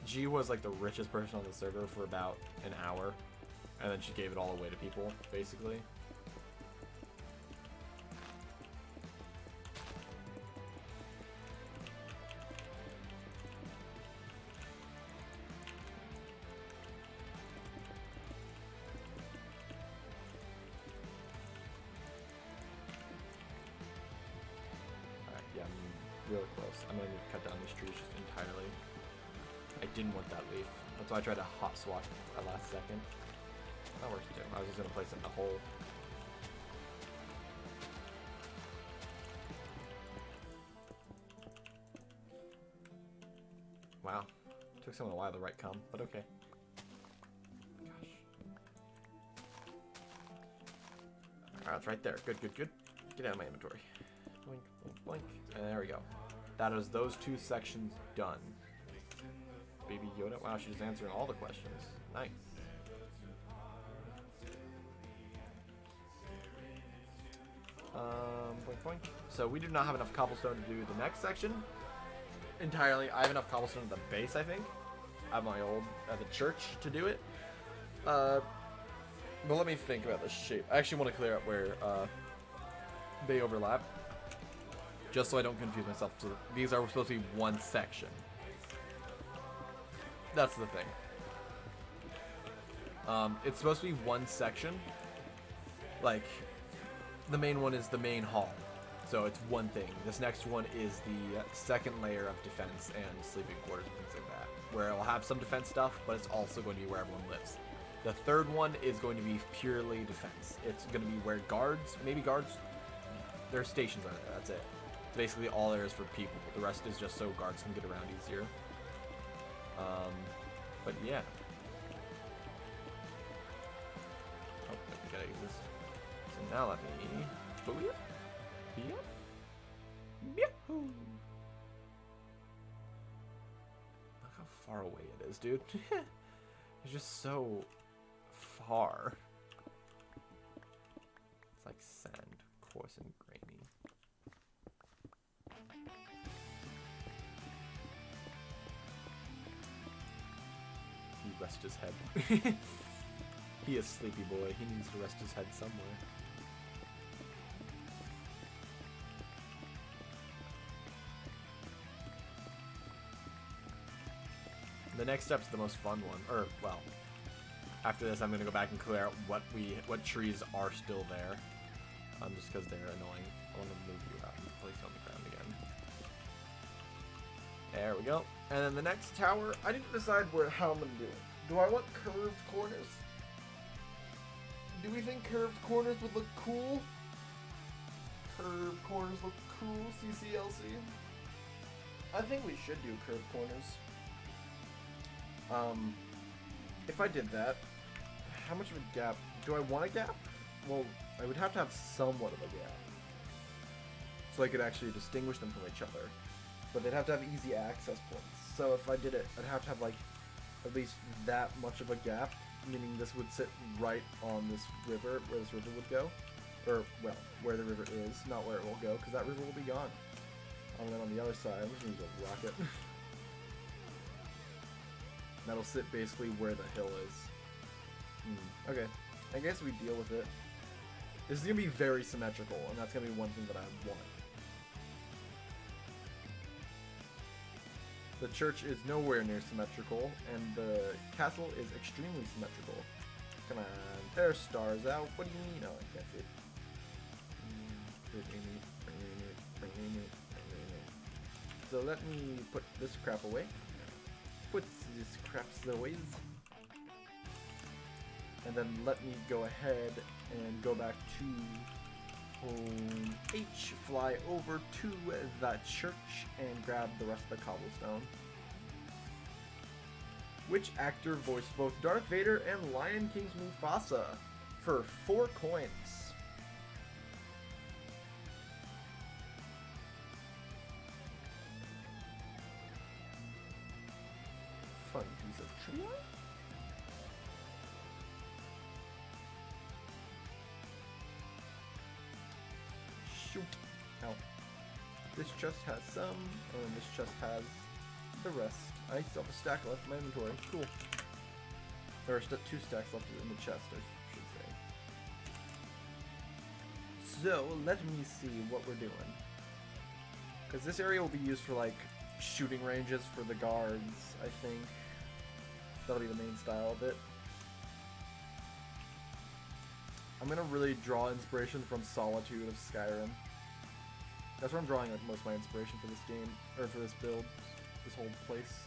G was like the richest person on the server for about an hour, and then she gave it all away to people, basically. Really close. I'm gonna need to cut down these trees just entirely. I didn't want that leaf. That's why I tried to hot swap at last second. That works too. I was just gonna place it in a hole. Wow. Took someone a while to right come, but okay. Gosh. Alright, it's right there. Good, good, good. Get out of my inventory. Blink, blink, blink. And there we go. That is those two sections done. Baby Yoda. Wow, she's answering all the questions. Nice. Boink, boink. So we do not have enough cobblestone to do the next section entirely. I have enough cobblestone at the base, I think, at my old at the church to do it. But let me think about the shape. I actually want to clear up where they overlap, just so I don't confuse myself. So these are supposed to be one section. That's the thing. It's supposed to be one section. Like, the main one is the main hall. So it's one thing. This next one is the second layer of defense and sleeping quarters and things like that, where it'll have some defense stuff, but it's also going to be where everyone lives. The third one is going to be purely defense. It's going to be where guards, maybe guards, their stations are there. That's it. It's basically all there is for people. The rest is just so guards can get around easier. But yeah. Oh, I gotta use this. So now let me. Booyah. Yep. Yahoo! Look how far away it is, dude. It's just so far. It's like sand, coarse and grainy. He rests his head. He is sleepy boy. He needs to rest his head somewhere. The next step's the most fun one. Or, well, after this I'm going to go back and clear out what trees are still there. Just because they're annoying. I want to move you out and place you on the ground again. There we go. And then the next tower, I need to decide how I'm going to do it. Do I want curved corners? Do we think curved corners would look cool? Curved corners look cool, CCLC? I think we should do curved corners. If I did that, how much of a gap? Do I want a gap? Well, I would have to have somewhat of a gap, so I could actually distinguish them from each other. But they'd have to have easy access points. So if I did it, I'd have to have like at least that much of a gap, meaning this would sit right on this river, where this river would go, or well, where the river is, not where it will go, because that river will be gone. And then on the other side, I'm just gonna use a rocket. That'll sit basically where the hill is. Okay, I guess we deal with it. This is going to be very symmetrical, and that's going to be one thing that I want. The church is nowhere near symmetrical, and the castle is extremely symmetrical. Come on, there's stars out. What do you mean? Oh, I can't see it. So let me put this crap away. Put this craps away. And then let me go ahead and go back to home H, fly over to that church and grab the rest of the cobblestone. Which actor voiced both Darth Vader and Lion King's Mufasa for 4 coins? Fun piece of trivia. Shoot. Ow. This chest has some, and this chest has the rest. I still have a stack left in my inventory. Cool. There are 2 stacks left in the chest, I should say. So, let me see what we're doing. Because this area will be used for, like, shooting ranges for the guards, I think. That'll be the main style of it. I'm gonna really draw inspiration from Solitude of Skyrim. That's where I'm drawing like most of my inspiration for this game, or for this build, this whole place.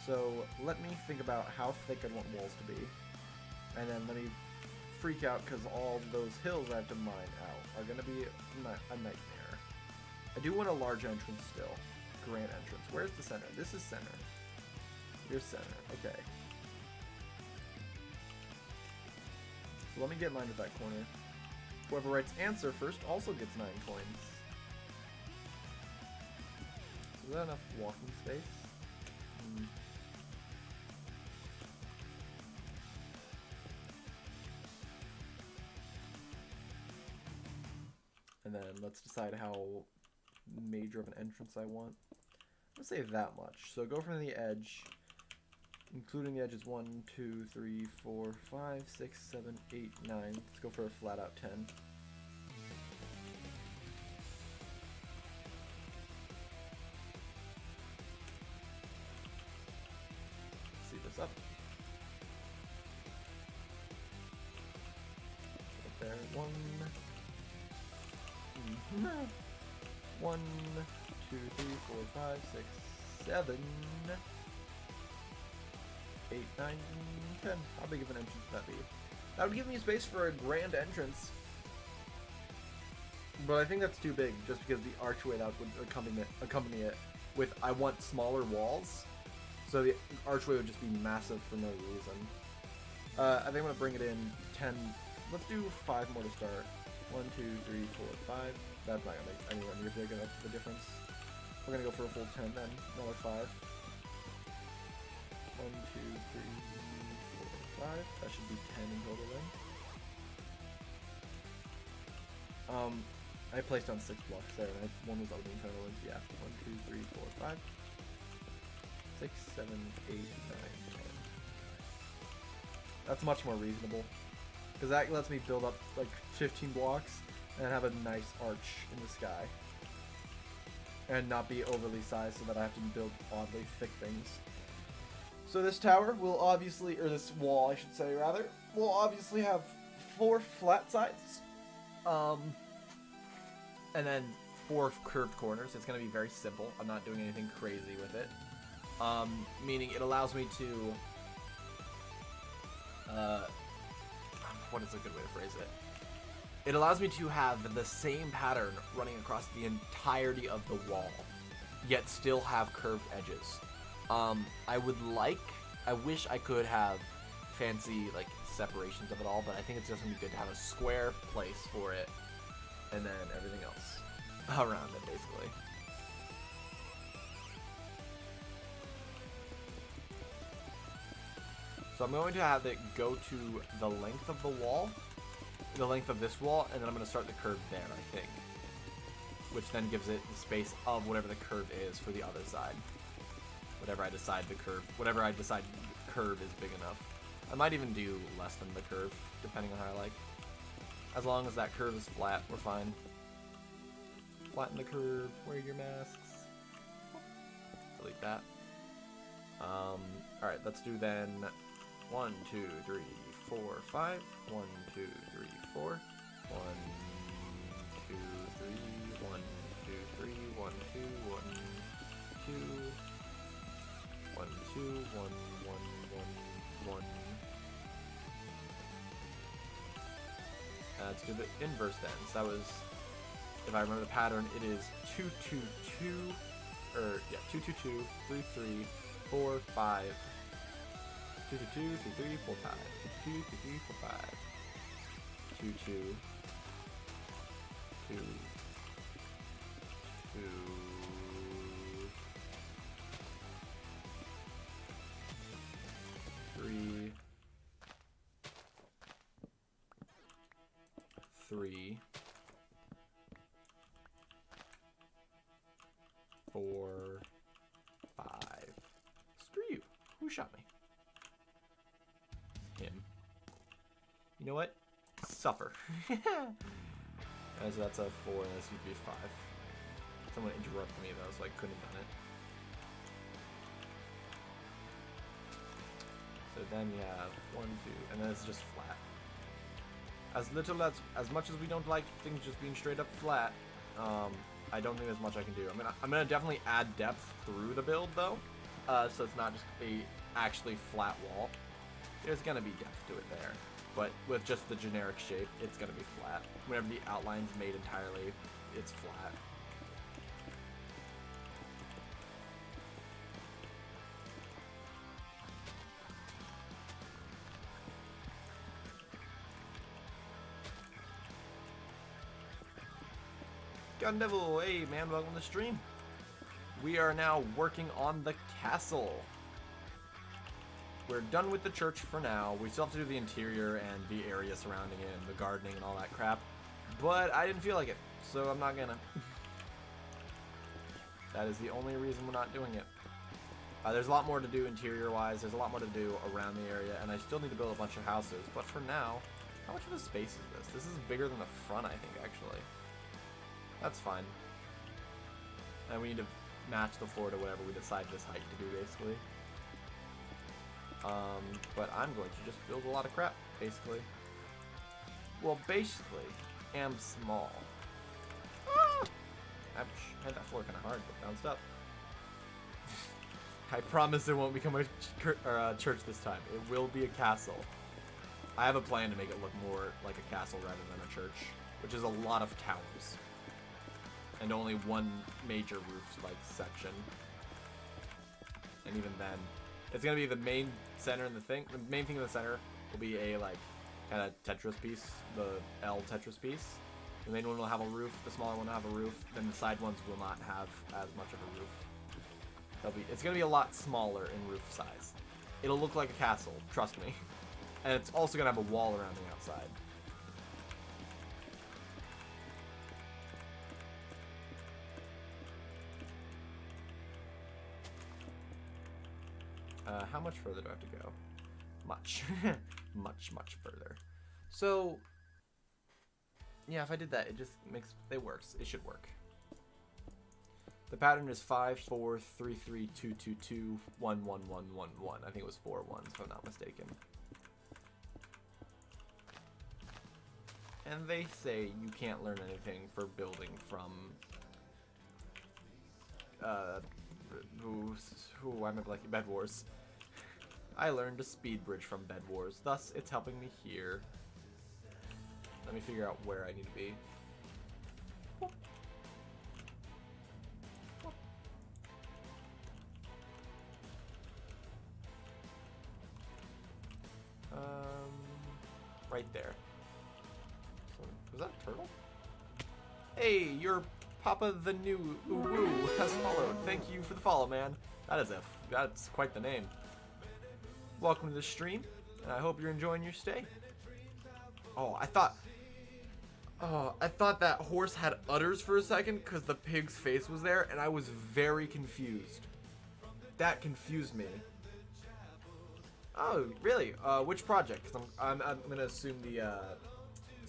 So let me think about how thick I want walls to be, and then let me freak out because all those hills I have to mine out are gonna be a nightmare. I do want a large entrance still, grand entrance. Where's the center? This is center. Here's center. Okay. So let me get in line with that corner. Whoever writes answer first also gets 9 coins. Is that enough walking space? And then let's decide how major of an entrance I want. Let's say that much. So go from the edge, including the edges 1, 2, 3, 4, 5, 6, 7, 8, 9. Let's go for a flat out 10. See this up. Right there. 1. 1, 2, 3, 4, 5, 6, 7, 8, 9, 10. How big of an entrance would that be? That would give me space for a grand entrance. But I think that's too big, just because the archway that would accompany it with, I want smaller walls. So the archway would just be massive for no reason. I think I'm going to bring it in 10. Let's do 5 more to start. 1, 2, 3, 4, 5. That's not going to make anywhere near big enough of a difference. We're going to go for a full 10 then. Another 5. 1, 2, 3, 4, 5. That should be 10 in total then. I placed on 6 blocks there, and one was opening total ones. Yeah. 1, 2, 3, 4, 5. 6, 7, 8, 9, 10. That's much more reasonable. Because that lets me build up like 15 blocks and have a nice arch in the sky. And not be overly sized so that I have to build oddly thick things. So this tower will obviously, or this wall I should say rather, will obviously have 4 flat sides. And then 4 curved corners. It's going to be very simple. I'm not doing anything crazy with it. Meaning it allows me to... what is a good way to phrase it? It allows me to have the same pattern running across the entirety of the wall, yet still have curved edges. I wish I could have fancy, like, separations of it all, but I think it's just going to be good to have a square place for it, and then everything else around it, basically. So I'm going to have it go to the length of the wall, the length of this wall, and then I'm going to start the curve there, I think. Which then gives it the space of whatever the curve is for the other side. Whatever I decide the curve is big enough. I might even do less than the curve, depending on how I like. As long as that curve is flat, we're fine. Flatten the curve, wear your masks. Delete that. Alright, let's do then 1, 2, 3, 4, 5. 1, 2, 3, 4. 1, 2, 3, 1, 2, 3, 1, 2, 1, 2. 1, 2, 1, 1, 1, 1. Let's do the inverse then. So that was, if I remember the pattern, it is 2, 2, 2, 2, 2, 2, 3, 3, 4, 5. 2, 2, 2, 3, 3, 4, 5. 2, 2, 3, 4, 5. 2, 2, 2, 2, 3, 3, 4, 5. Screw you. Who shot me? Him. You know what? Suffer. So that's a 4 and this would be 5. Someone interrupted me though, so I couldn't have done it. So then you have 1, 2, and then it's just flat. As much as we don't like things just being straight up flat, I don't think there's much I can do. I'm gonna definitely add depth through the build though, so it's not just a actually flat wall. There's gonna be depth to it there, but with just the generic shape, it's gonna be flat. Whenever the outline's made entirely, it's flat. Gun Devil, hey man, welcome to the stream. We are now working on the castle. We're done with the church for now. We still have to do the interior and the area surrounding it and the gardening and all that crap. But I didn't feel like it, so I'm not gonna. That is the only reason we're not doing it. There's a lot more to do interior-wise. There's a lot more to do around the area, and I still need to build a bunch of houses. But for now, how much of a space is this? This is bigger than the front, I think, actually. That's fine. And we need to match the floor to whatever we decide this height to do, basically. But I'm going to just build a lot of crap, basically. Well, basically, am small. Ah! Ouch. I hit that floor kind of hard, but bounced up. I promise it won't become a church this time. It will be a castle. I have a plan to make it look more like a castle rather than a church, which is a lot of towers. And only one major roof-like section. And even then, it's gonna be the main center and the main thing in the center will be a like kind of Tetris piece, the L Tetris piece. The main one will have a roof, the smaller one will have a roof, then the side ones will not have as much of a roof. It's gonna be a lot smaller in roof size. It'll look like a castle, trust me. And it's also gonna have a wall around the outside. How much further do I have to go? Much. much further. So, yeah, if I did that, it works. It should work. The pattern is 5, 4, 3, 3, 2, 2, 2, 1, 1, 1, 1, 1. I think it was 4 1s, if I'm not mistaken. And they say you can't learn anything for building from I'm blanking, Bed Wars. I learned a speed bridge from Bed Wars, thus it's helping me here. Let me figure out where I need to be. Right there. So, was that a turtle? Hey, your Papa the New Uwu has followed. Thank you for the follow, man. That's quite the name. Welcome to the stream, and I hope you're enjoying your stay. Oh, I thought that horse had udders for a second because the pig's face was there, and I was very confused. That confused me. Oh, really? Which project? Because I'm gonna assume the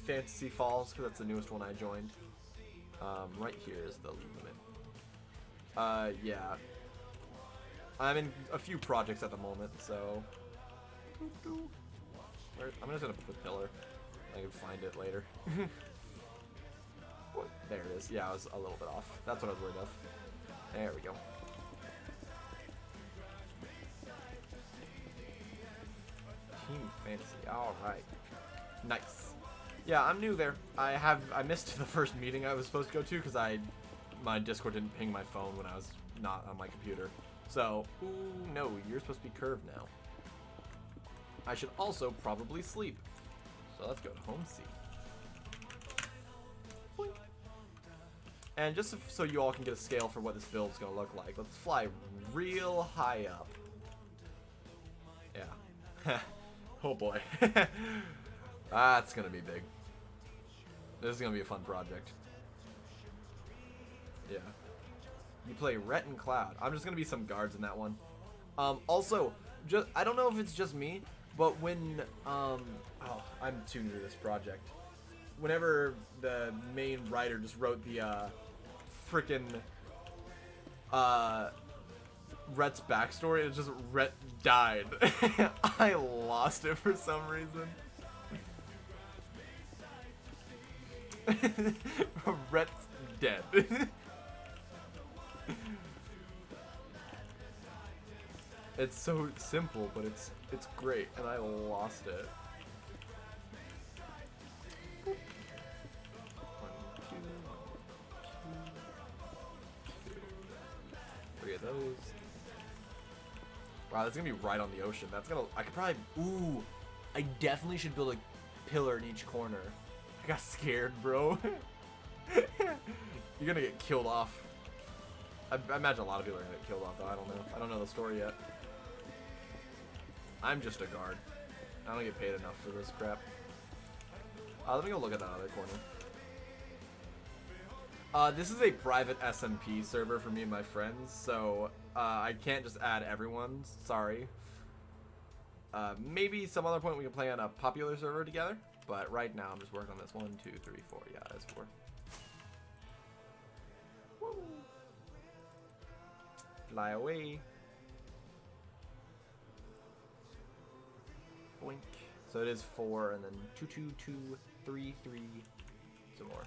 Fantasy Falls, because that's the newest one I joined. Right here is the limit. Yeah. I'm in a few projects at the moment, so. I'm just gonna put the pillar. I can find it later. There it is. Yeah, I was a little bit off. That's what I was worried of. There we go. Team Fantasy. All right. Nice. Yeah, I'm new there. I missed the first meeting I was supposed to go to because my Discord didn't ping my phone when I was not on my computer. So, ooh, no, you're supposed to be curved now. I should also probably sleep. So let's go to home seat. Boink. And just so you all can get a scale for what this build is going to look like, let's fly real high up. Yeah. Oh boy. That's going to be big. This is going to be a fun project. Yeah. You play Rhett and Cloud. I'm just going to be some guards in that one. Also, I don't know if it's just me, but when, oh, I'm too new to this project. Whenever the main writer just wrote the, frickin', Rhett's backstory, it's just Rhett died. I lost it for some reason. Rhett's dead. It's so simple, but it's great, and I lost it. 1, 2, 3 of those. Wow, that's gonna be right on the ocean. I could probably, ooh, I definitely should build a pillar in each corner. I got scared, bro. You're gonna get killed off. I imagine a lot of people are gonna get killed off, though. I don't know. I don't know the story yet. I'm just a guard. I don't get paid enough for this crap. Let me go look at that other corner. This is a private SMP server for me and my friends, so I can't just add everyone. Sorry. Maybe some other point we can play on a popular server together, but right now I'm just working on this. 1, 2, 3, 4. Yeah, that's 4. Woo. Fly away. Boink. So it is 4, and then 2, 2, 2, 3, 3. Some more.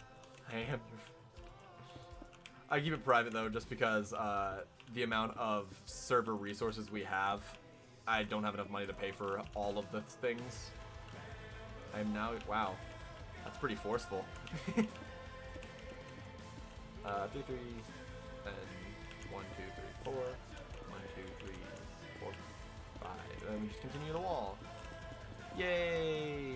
I keep it private though, just because the amount of server resources we have, I don't have enough money to pay for all of the things. I'm now, wow, that's pretty forceful. 3, 3, and 1, 2, 3, 4. 1, 2, 3, 4, 5. And then we just continue the wall. Yay!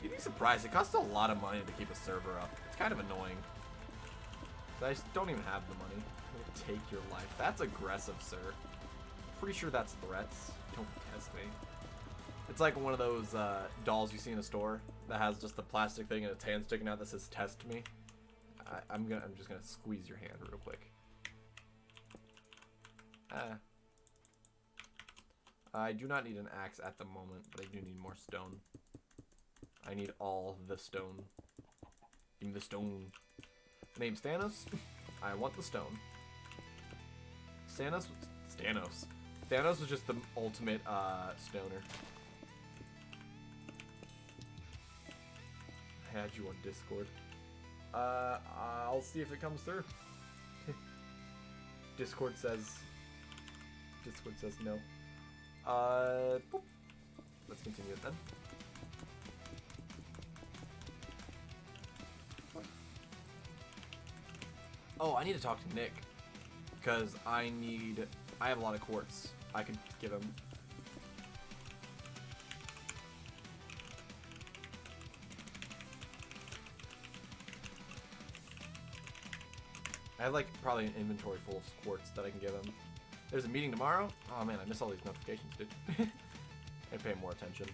You'd be surprised. It costs a lot of money to keep a server up. It's kind of annoying. I just don't even have the money. It'll take your life. That's aggressive, sir. Pretty sure that's threats. Don't test me. It's like one of those dolls you see in a store that has just the plastic thing and its hand sticking out that says "Test me." I'm just gonna squeeze your hand real quick. I do not need an axe at the moment, but I do need more stone. I need all the stone. Give me the stone. Name's Thanos. I want the stone. Thanos was just the ultimate stoner. I had you on Discord. I'll see if it comes through. Discord says no. Boop. Let's continue it then. Oh, I need to talk to Nick, because I have a lot of quartz I could give him. I have like probably an inventory full of quartz that I can give him. There's a meeting tomorrow? Oh man, I miss all these notifications, dude. I pay more attention.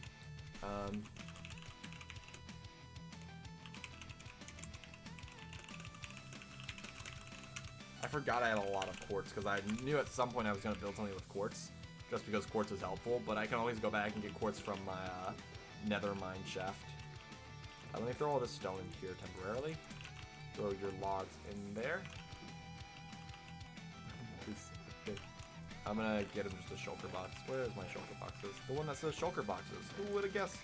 forgot I had a lot of quartz, because I knew at some point I was going to build something with quartz, just because quartz is helpful, but I can always go back and get quartz from my nether mine shaft. Let me throw all this stone in here temporarily. Throw your logs in there. I'm gonna get him just a shulker box. Where is my shulker boxes? The one that says shulker boxes. Who would have guessed?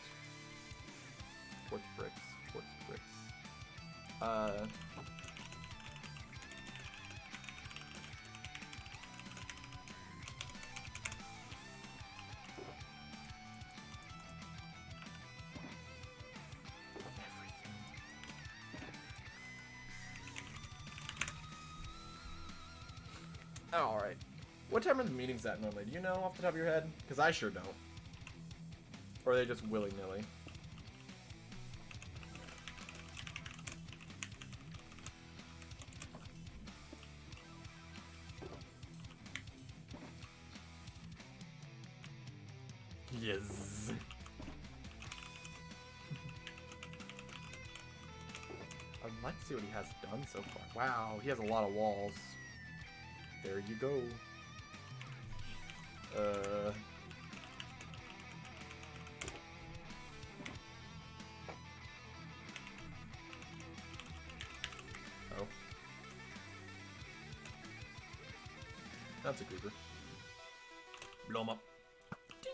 Quartz bricks. Quartz bricks. Alright. What time are the meetings at normally? Do you know off the top of your head? Because I sure don't. Or are they just willy-nilly? Yes. I'd like to see what he has done so far. Wow, he has a lot of walls. There you go. Oh. That's a creeper. Blow him up. Ding.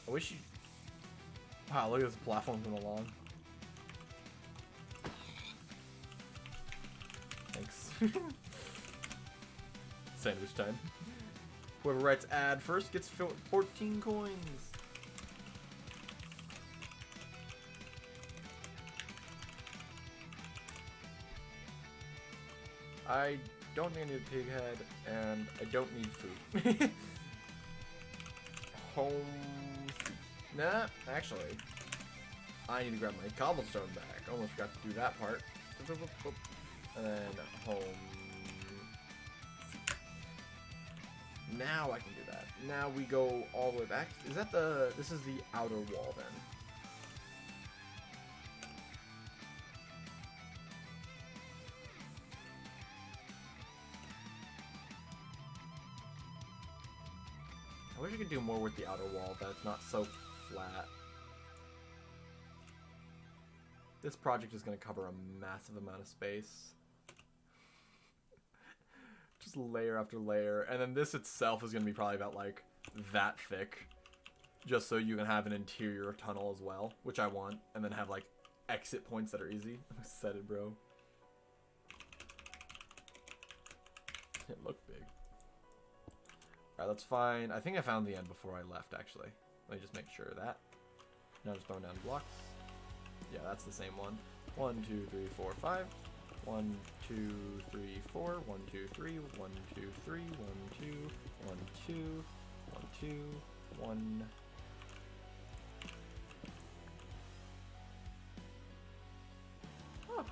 I wish you... Wow, look at this platform from along. Thanks. Sandwich time. Whoever writes ad first gets 14 coins. I don't think I need a pig head, and I don't need food. Home... Nah, actually. I need to grab my cobblestone back. Almost forgot to do that part. And then home... Now I can do that. Now we go all the way back. Is that the... This is the outer wall, then. I wish I could do more with the outer wall, that it's not so flat. This project is going to cover a massive amount of space. Just layer after layer. And then this itself is going to be probably about, like, that thick. Just so you can have an interior tunnel as well, which I want. And then have, like, exit points that are easy. I'm excited, bro. It looked big. Alright, that's fine. I think I found the end before I left, actually. Let me just make sure of that. Now just throwing down blocks. Yeah, that's the same one. 1, 2, 3, 4, 5. 1, 2, 3, 4. 1, 2, 3. 1, 2, 3. 1, 2. 1, 2. 1, 2. 1. Oh.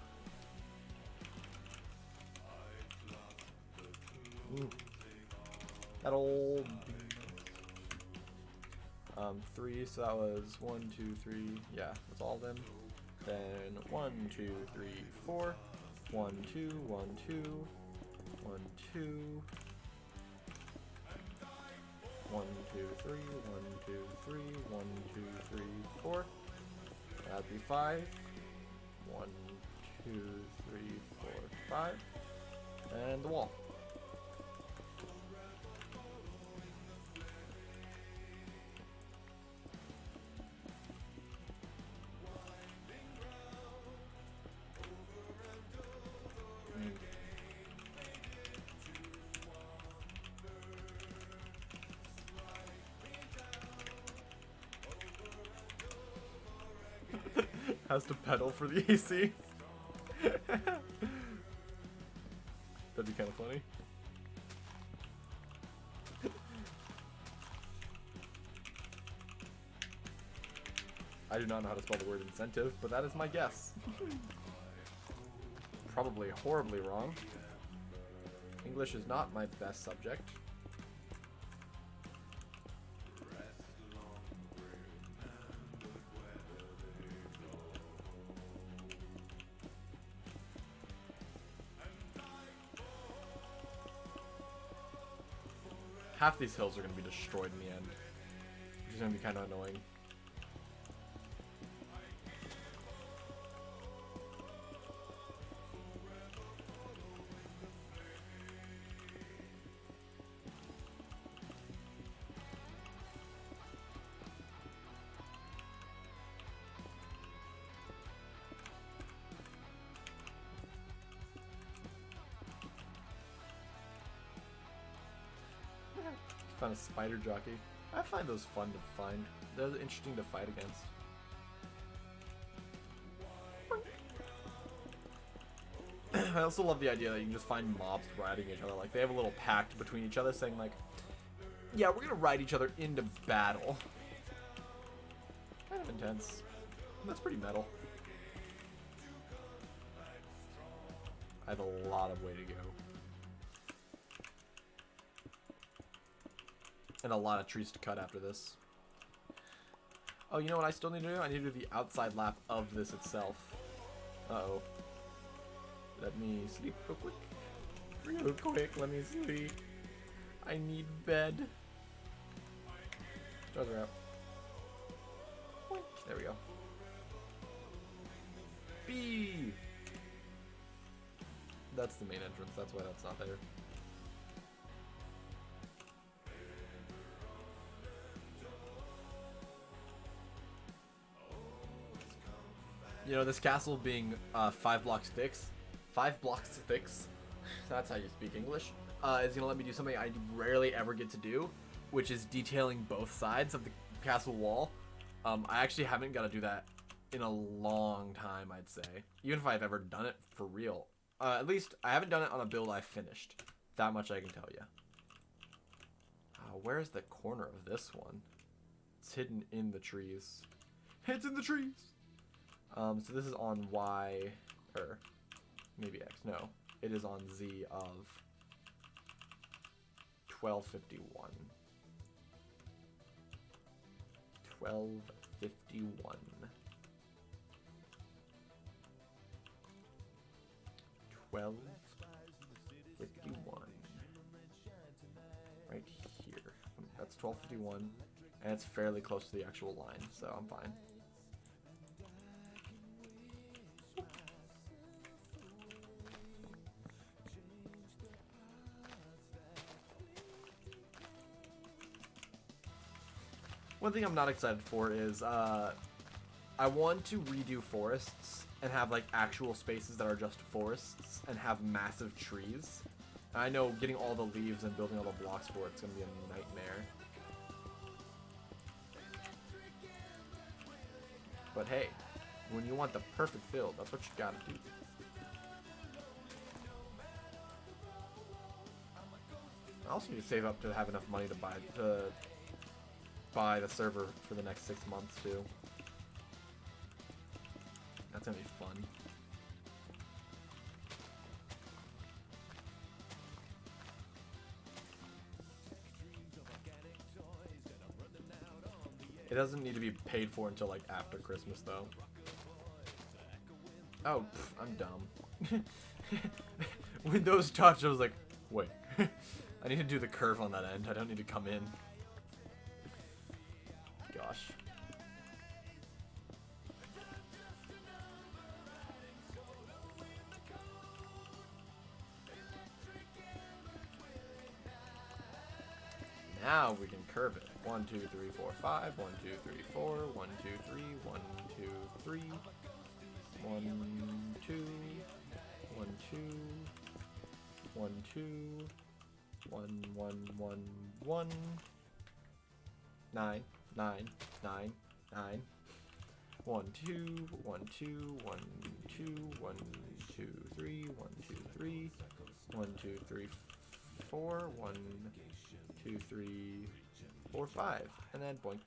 Ooh. That old 3, so that was 1, 2, 3, yeah, that's all of them. Then 1, 2, 3, 4, 1, 2, 1, 2, 1, 2, 1, 2, 3, 1, 2, 3, 1, 2, 3, 4. That'd be 5. 1, 2, 3, 4, 5. And the wall. Has to pedal for the AC. That'd be kind of funny. I do not know how to spell the word incentive, but that is my guess. Probably horribly wrong. English is not my best subject. half these hills are going to be destroyed in the end, which is going to be kind of annoying. Found a spider jockey. I find those fun to find. They're interesting to fight against. I also love the idea that you can just find mobs riding each other. Like, they have a little pact between each other saying, like, yeah, we're gonna ride each other into battle. Kind of intense. That's pretty metal. I have a lot of way to go. And a lot of trees to cut after this. Oh, you know what I still need to do? I need to do the outside lap of this itself. Uh-oh. Let me sleep real quick. Real quick, let me sleep. I need bed. Those are out. There we go. B! That's the main entrance. That's why that's not there. You know, this castle being 5 blocks thick, that's how you speak English, is gonna let me do something I rarely ever get to do, which is detailing both sides of the castle wall. I actually haven't got to do that in a long time, I'd say. Even if I've ever done it for real. At least, I haven't done it on a build I finished. That much I can tell you. Where's the corner of this one? It's hidden in the trees. It's in the trees! So this is on Y, or maybe X, no. It is on Z of 1251. 1251. 1251. Right here. That's 1251. And it's fairly close to the actual line, so I'm fine. One thing I'm not excited for is, I want to redo forests and have, like, actual spaces that are just forests and have massive trees. I know getting all the leaves and building all the blocks for it's going to be a nightmare. But hey, when you want the perfect build, that's what you gotta do. I also need to save up to have enough money to buy the server for the next 6 months too. That's gonna be fun. It doesn't need to be paid for until like after Christmas though. Oh, I'm dumb. When those touched, I was like, wait. I need to do the curve on that end. I don't need to come in. Gosh. Now we can curve it. 1, 2, 3, 4, 5. 1, 2, 3, 4. 1, 2, 3. 1, 2, 3. 1, 2. 1, 2. 1, 2. 1, 1, 1, 1. 9, 9, 9, 9. 1, 2, 1, 2, 1, 2, 1, 2, 3, 1, 2, 3. 1, 2, 3, 4. 1, 2, 3, 4, 5. And then boink.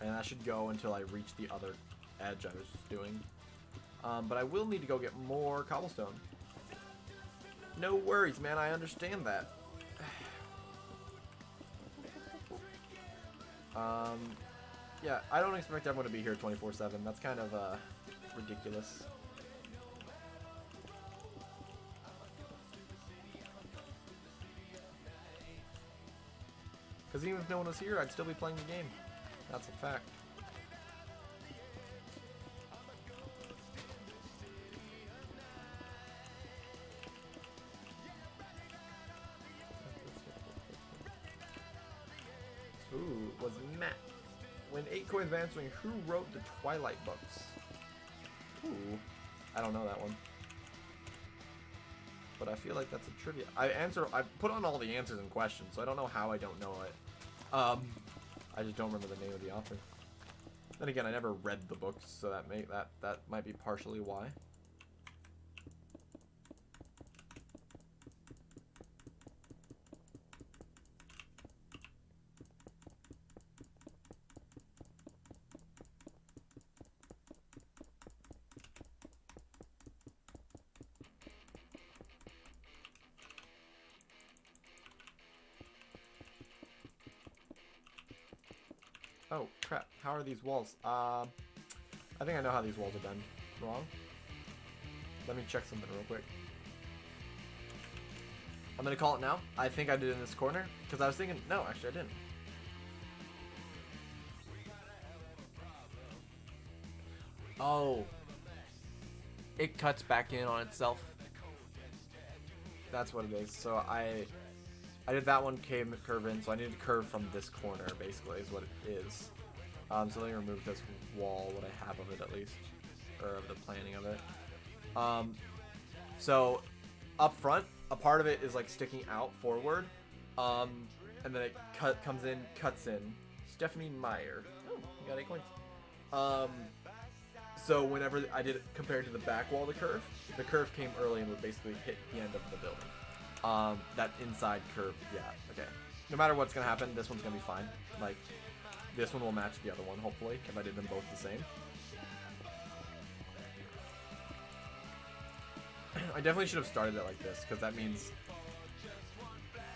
And that should go until I reach the other edge I was doing. But I will need to go get more cobblestone. No worries, man. I understand that. Yeah, I don't expect everyone to be here 24/7. That's kind of ridiculous. Because even if no one was here, I'd still be playing the game. That's a fact. Ooh, was Matt. When 8 coins were answering, who wrote the Twilight books? Ooh, I don't know that one. But I feel like that's a trivia. I put on all the answers and questions, so I don't know how I don't know it. I just don't remember the name of the author. Then again, I never read the books, so that might be partially why. Oh, crap. How are these walls? I think I know how these walls are done. Wrong? Let me check something real quick. I'm gonna call it now. I think I did it in this corner, because I was thinking... No, actually I didn't. Oh. It cuts back in on itself. That's what it is. So I did that one curve in, so I need to curve from this corner, basically, is what it is. So let me remove this wall, what I have of it at least, or of the planning of it. So up front, a part of it is like sticking out forward, and then it cuts in. Stephanie Meyer. Oh, you got 8 coins. So whenever I did it compared to the back wall of the curve came early and would basically hit the end of the building. That inside curve, yeah, okay. No matter what's gonna happen, this one's gonna be fine. Like, this one will match the other one, hopefully, if I did them both the same. I definitely should have started it like this, because that means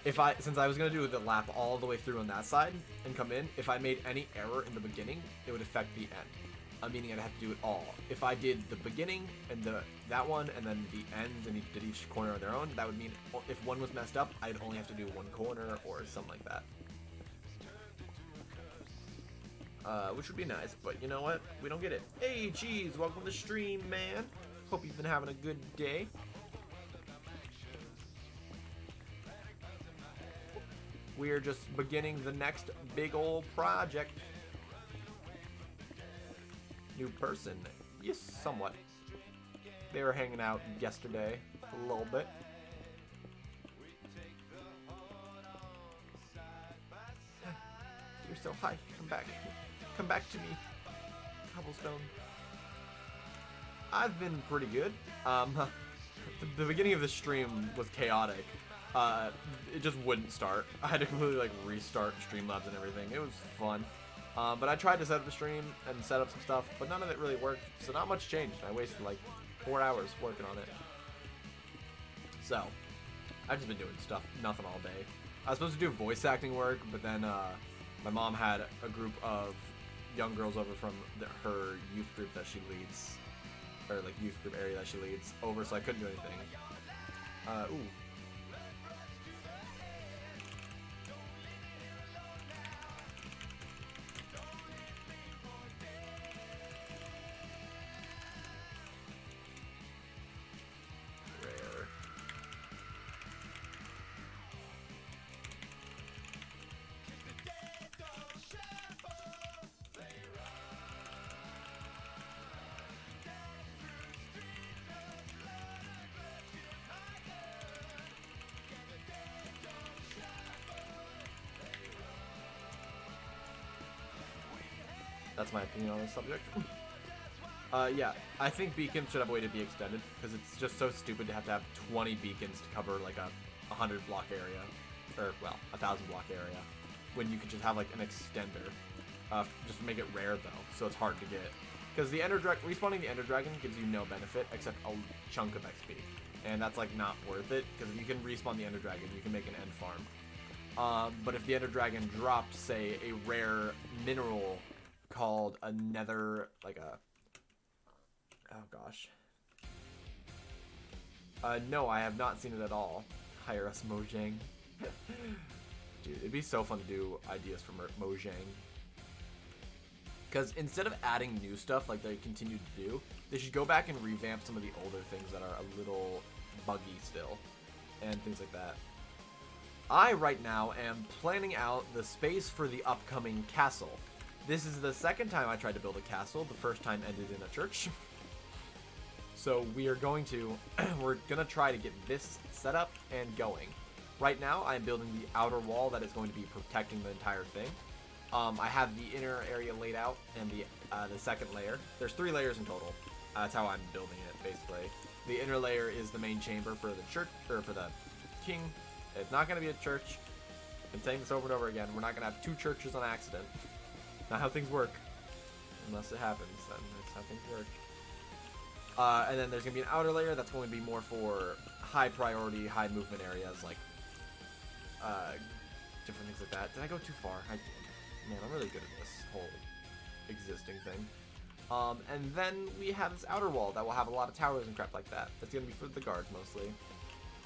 since I was gonna do the lap all the way through on that side and come in, if I made any error in the beginning, it would affect the end. Meaning I'd have to do it all. If I did the beginning and that one and then the ends and did each corner on their own, that would mean if one was messed up, I'd only have to do one corner or something like that. Which would be nice, but you know what? We don't get it. Hey, geez, welcome to the stream, man. Hope you've been having a good day. We're just beginning the next big old project. New person. Yes, somewhat. They were hanging out yesterday a little bit. You're so high. Come back. Come back to me. Cobblestone. I've been pretty good. The beginning of the stream was chaotic. It just wouldn't start. I had to completely like restart Streamlabs and everything. It was fun. But I tried to set up the stream and set up some stuff, but none of it really worked, so not much changed. I wasted like 4 hours working on it. So, I've just been doing stuff, nothing all day. I was supposed to do voice acting work, but then my mom had a group of young girls over from her youth group that she leads, or like youth group area that she leads, over, so I couldn't do anything. Ooh. That's my opinion on this subject. Yeah, I think beacons should have a way to be extended, because it's just so stupid to have 20 beacons to cover like a 100 block area, or well, 1,000 block area, when you could just have like an extender, just to make it rare though, so it's hard to get. Because the respawning the Ender Dragon gives you no benefit except a chunk of XP, and that's like not worth it, because if you can respawn the Ender Dragon, you can make an end farm. But if the Ender Dragon dropped, say, a rare mineral called a nether, like a, oh gosh. No, I have not seen it at all. Hire us, Mojang. Dude, it'd be so fun to do ideas for Mojang. Because instead of adding new stuff like they continue to do, they should go back and revamp some of the older things that are a little buggy still. And things like that. I, right now, am planning out the space for the upcoming castle. This is the second time I tried to build a castle. The first time ended in a church. So we are going to, we're going to try to get this set up and going. Right now, I'm building the outer wall that is going to be protecting the entire thing. I have the inner area laid out and the second layer. There's 3 layers in total. That's how I'm building it, basically. The inner layer is the main chamber for the church, or for the king. It's not going to be a church. I've been saying this over and over again. We're not going to have 2 churches on accident. Not how things work. Unless it happens, then that's how things work. And then there's going to be an outer layer that's going to be more for high priority, high movement areas, like different things like that. Did I go too far? I did. Man, I'm really good at this whole existing thing. And then we have this outer wall that will have a lot of towers and crap like that. That's going to be for the guards mostly.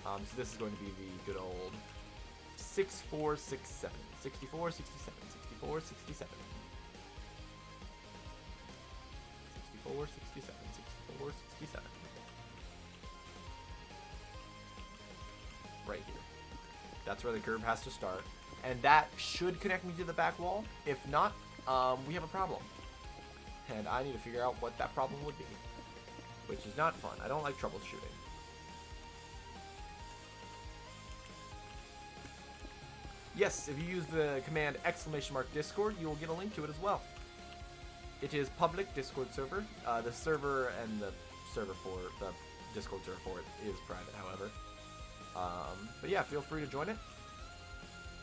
So this is going to be the good old 6467, 64, 67, 64, 67. 64, 67, 64, 67. Right here. That's where the curve has to start. And that should connect me to the back wall. If not, we have a problem. And I need to figure out what that problem would be. Which is not fun. I don't like troubleshooting. Yes, if you use the command !Discord, you will get a link to it as well. It is public Discord server. The server and the server for the Discord server for it is private, however. But yeah, feel free to join it.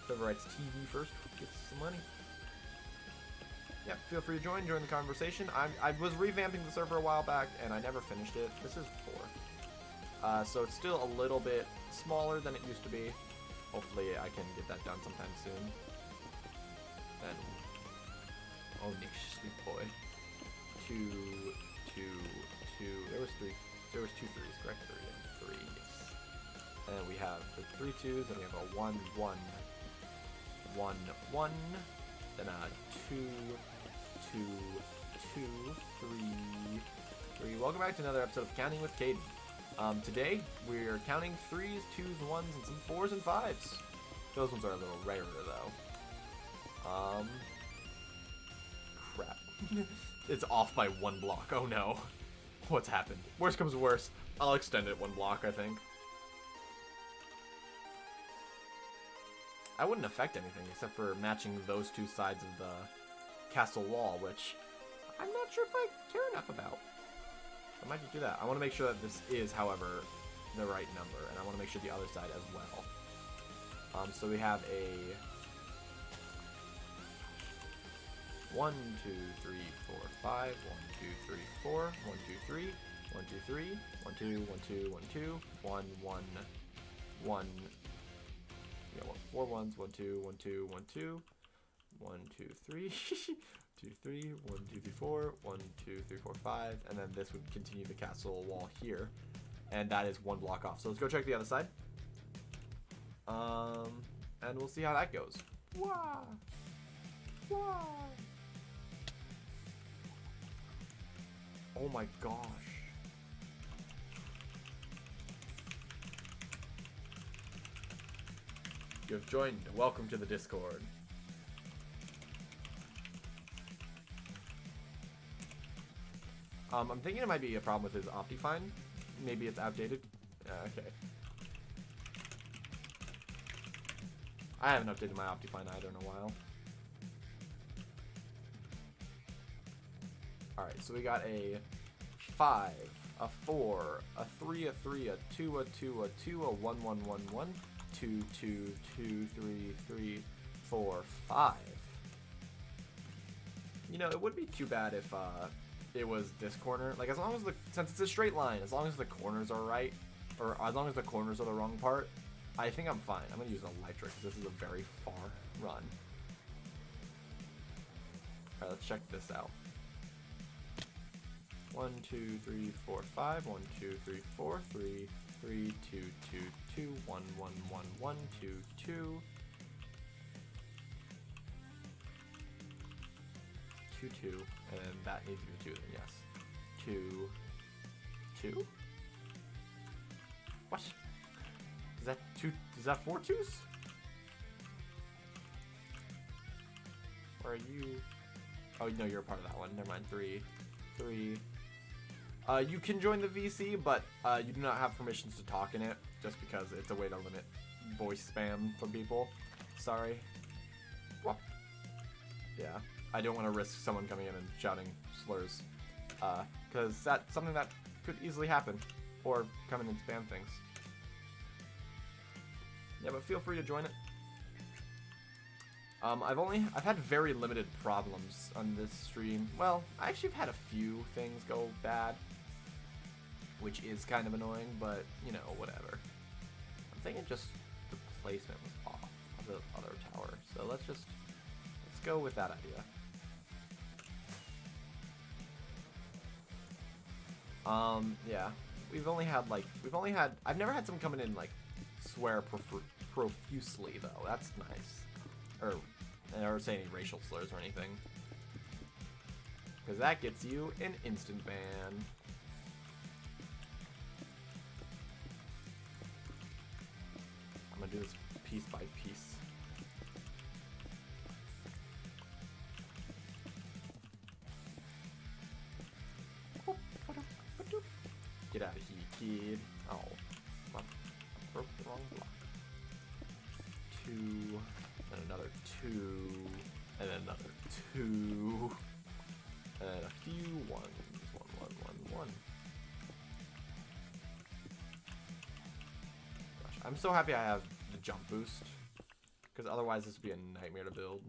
Whoever writes TV first gets some money. Yeah, feel free to join the conversation. I was revamping the server a while back, and I never finished it. This is 4. So it's still a little bit smaller than it used to be. Hopefully I can get that done sometime soon. And oh, Nick, sweet boy. 2, 2, 2. There was 3. There was 2 3s, correct? 3 and 3. Yes. And we have the 3 2s, and we have a 1 1 1 1. Then a 2 2 2 3 3. Welcome back to another episode of Counting with Caden. Today, we're counting 3s, 2s, 1s, and some 4s and 5s. Those ones are a little rarer, though. Crap. It's off by 1 block. Oh, no. What's happened? Worst comes to worst. I'll extend it 1 block, I think. I wouldn't affect anything except for matching those 2 sides of the castle wall, which I'm not sure if I care enough about. I might just do that. I want to make sure that this is, however, the right number, and I want to make sure the other side as well. So we have a 1 2 3 4 5 1 2 3 4 1 2 3 1 2 3 1 2 1 2 1 2 1 1 1. Yeah, 4 1s 1 2 1 2 1 2 1 2 3 2 3 1 2 3 4 1 2 3 4 5, and then this would continue the castle wall here, and that is 1 block off. So let's go check the other side. And we'll see how that goes. Wow. Wow. Oh my gosh. You have joined. Welcome to the Discord. I'm thinking it might be a problem with his Optifine. Maybe it's outdated. Okay. I haven't updated my Optifine either in a while. Alright, so we got a 5, a 4, a 3, a 3, a 2, a 2, a 2, a 1, 1, 1, 1, 2, 2, 2, 3, 3, 4, 5. You know, it would be too bad if it was this corner. Like, as long as since it's a straight line, as long as the corners are right, or as long as the corners are the wrong part, I think I'm fine. I'm gonna use an electric because this is a very far run. Alright, let's check this out. 1 2 3 4 5 1 2 3 4 3 3 2 2 2 1 1 1 1 2 2 2, 2, and then that needs to be 2. Then yes, 2, 2. What? Is that 2? Is that 4 2s? Or are you? Oh no, you're a part of that one. Never mind. 3, 3. You can join the VC, but you do not have permissions to talk in it, just because it's a way to limit voice spam from people. Sorry. What? Yeah, I don't want to risk someone coming in and shouting slurs, because that's something that could easily happen, or come in and spam things. Yeah, but feel free to join it. I've had very limited problems on this stream. Well, I actually have had a few things go bad, which is kind of annoying, but, you know, whatever. I'm thinking just the placement was off of the other tower, so let's go with that idea. Yeah, I've never had someone coming in, like, swear profusely, though. That's nice. Or say any racial slurs or anything. Because that gets you an instant ban. I'm gonna do this piece by piece. Get out of here, kid. Oh, I broke the wrong block. 2, and another 2, and then another 2, and a few 1s. 1, 1, 1, 1. Gosh, I'm so happy I have the jump boost, because otherwise this would be a nightmare to build.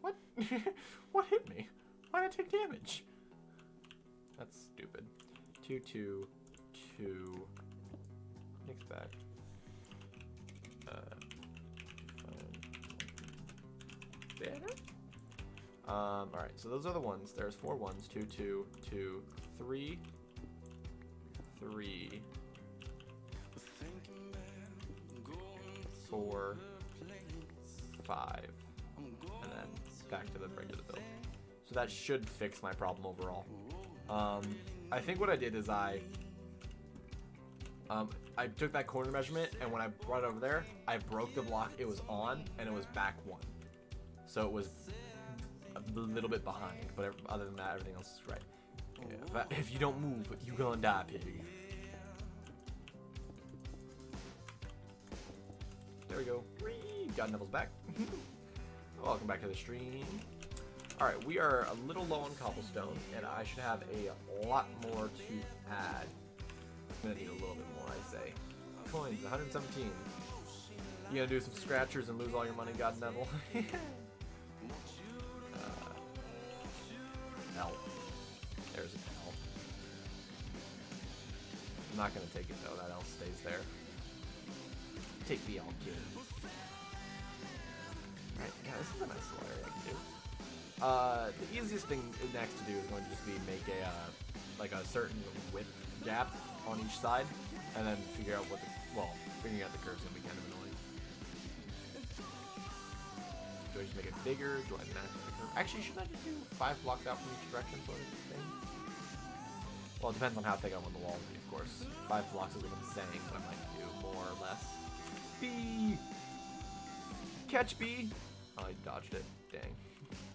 What? What hit me? Why did I take damage? That's stupid. 2, 2, 2. Next back. Better? Alright, so those are the ones. There's 4 1s. 2, 2, 2, 3, 3, 4, 5, and then back to the regular build. So that should fix my problem overall. I think what I did is I took that corner measurement, and when I brought it over there, I broke the block it was on, and it was back 1. So it was a little bit behind, but other than that, everything else is right. Yeah, but if you don't move, you gonna die, pig. There we go. Whee! Got Neville's back. Welcome back to the stream. Alright, we are a little low on cobblestone, and I should have a lot more to add. I'm gonna need a little bit more, I say. Coins, 117. You gonna do some scratchers and lose all your money, God Neville? L. There's an L. I'm not gonna take it though, that L stays there. Take the L, kid. Alright, yeah, this is a nice little area I can do. The easiest thing next to do is going to just be make a, like a certain width gap on each side, and then figure out figuring out the curve's gonna be kind of annoying. Do I just make it bigger? Do I match the curve? Actually, should I just do 5 blocks out from each direction sort of thing? Well, it depends on how thick I want the wall to be, of course. 5 blocks is what I'm saying, but I might do more or less. B! Catch B! Oh, I dodged it. Dang.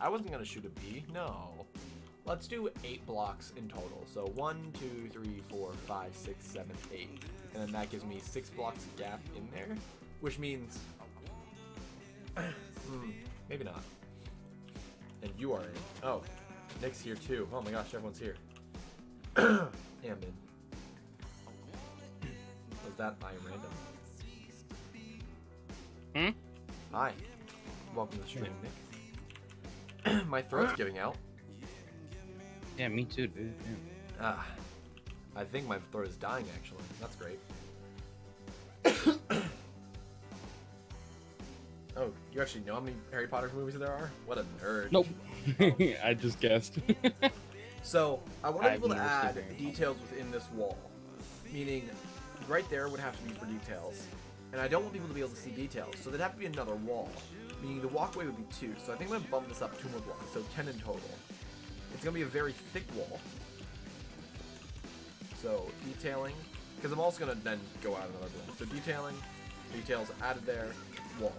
I wasn't gonna shoot a B. No. Let's do 8 blocks in total. So 1, 2, 3, 4, 5, 6, 7, 8. And then that gives me 6 blocks gap in there, which means... maybe not. And you are in. Oh, Nick's here too. Oh my gosh, everyone's here. Yeah, man. Was that I am random? Hi. Welcome to the stream, Nick. My throat's giving out. Yeah, me too, dude. Yeah. I think my throat is dying, actually. That's great. Oh, you actually know how many Harry Potter movies there are? What a nerd. Nope. I just guessed. So, I want to be able to add details within this wall. Meaning, right there would have to be for details. And I don't want people to be able to see details, so there'd have to be another wall. meaning the walkway would be 2. So I think I'm gonna bump this up 2 more blocks, so 10 in total. It's gonna be a very thick wall. So detailing, because I'm also gonna then go out another block. So detailing, details added there, wall,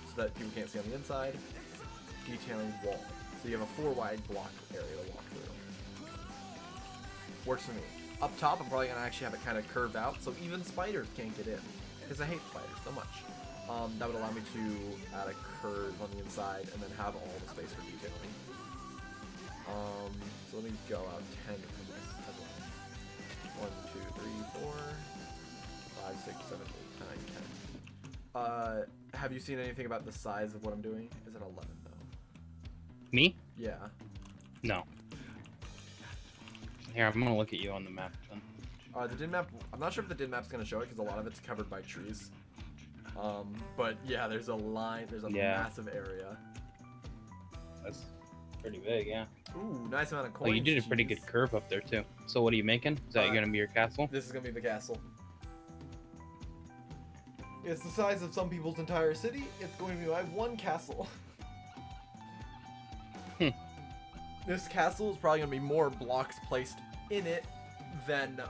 so that people can't see on the inside. Detailing wall, so you have a 4 wide block area to walk through. Works for me. Up top, I'm probably gonna actually have it kind of curved out, so even spiders can't get in, because I hate spiders so much. That would allow me to add a curve on the inside and then have all the space for detailing. So let me go out 10 from this. 1, 2, 3, 4, 5, 6, 7, 8, 9, 10. Have you seen anything about the size of what I'm doing? Is it 11 though? Me? Yeah. No. Here, I'm gonna look at you on the map then. The din map, I'm not sure if the din map's gonna show it because a lot of it's covered by trees. But yeah, there's a line, there's a massive area. That's pretty big, yeah. Ooh, nice amount of coins. Oh, you did a pretty good curve up there too. So what are you making? Is that gonna be your castle? This is gonna be the castle. It's the size of some people's entire city. It's going to be my one castle. This castle is probably gonna be more blocks placed in it than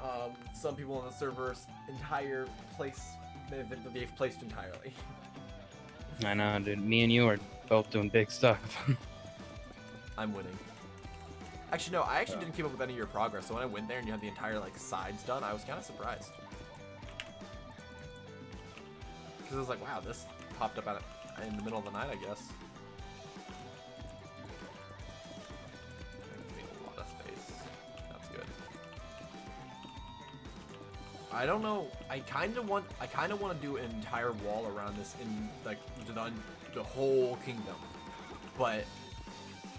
some people on the server's entire place that they've placed entirely. I know, dude. Me and you are both doing big stuff. I'm winning. Actually, no, I actually didn't keep up with any of your progress, so when I went there and you had the entire, like, sides done, I was kind of surprised. Because I was like, wow, this popped up in the middle of the night, I guess. There's a lot of space. That's good. I don't know. I kind of want to do an entire wall around this in, like, the whole kingdom. But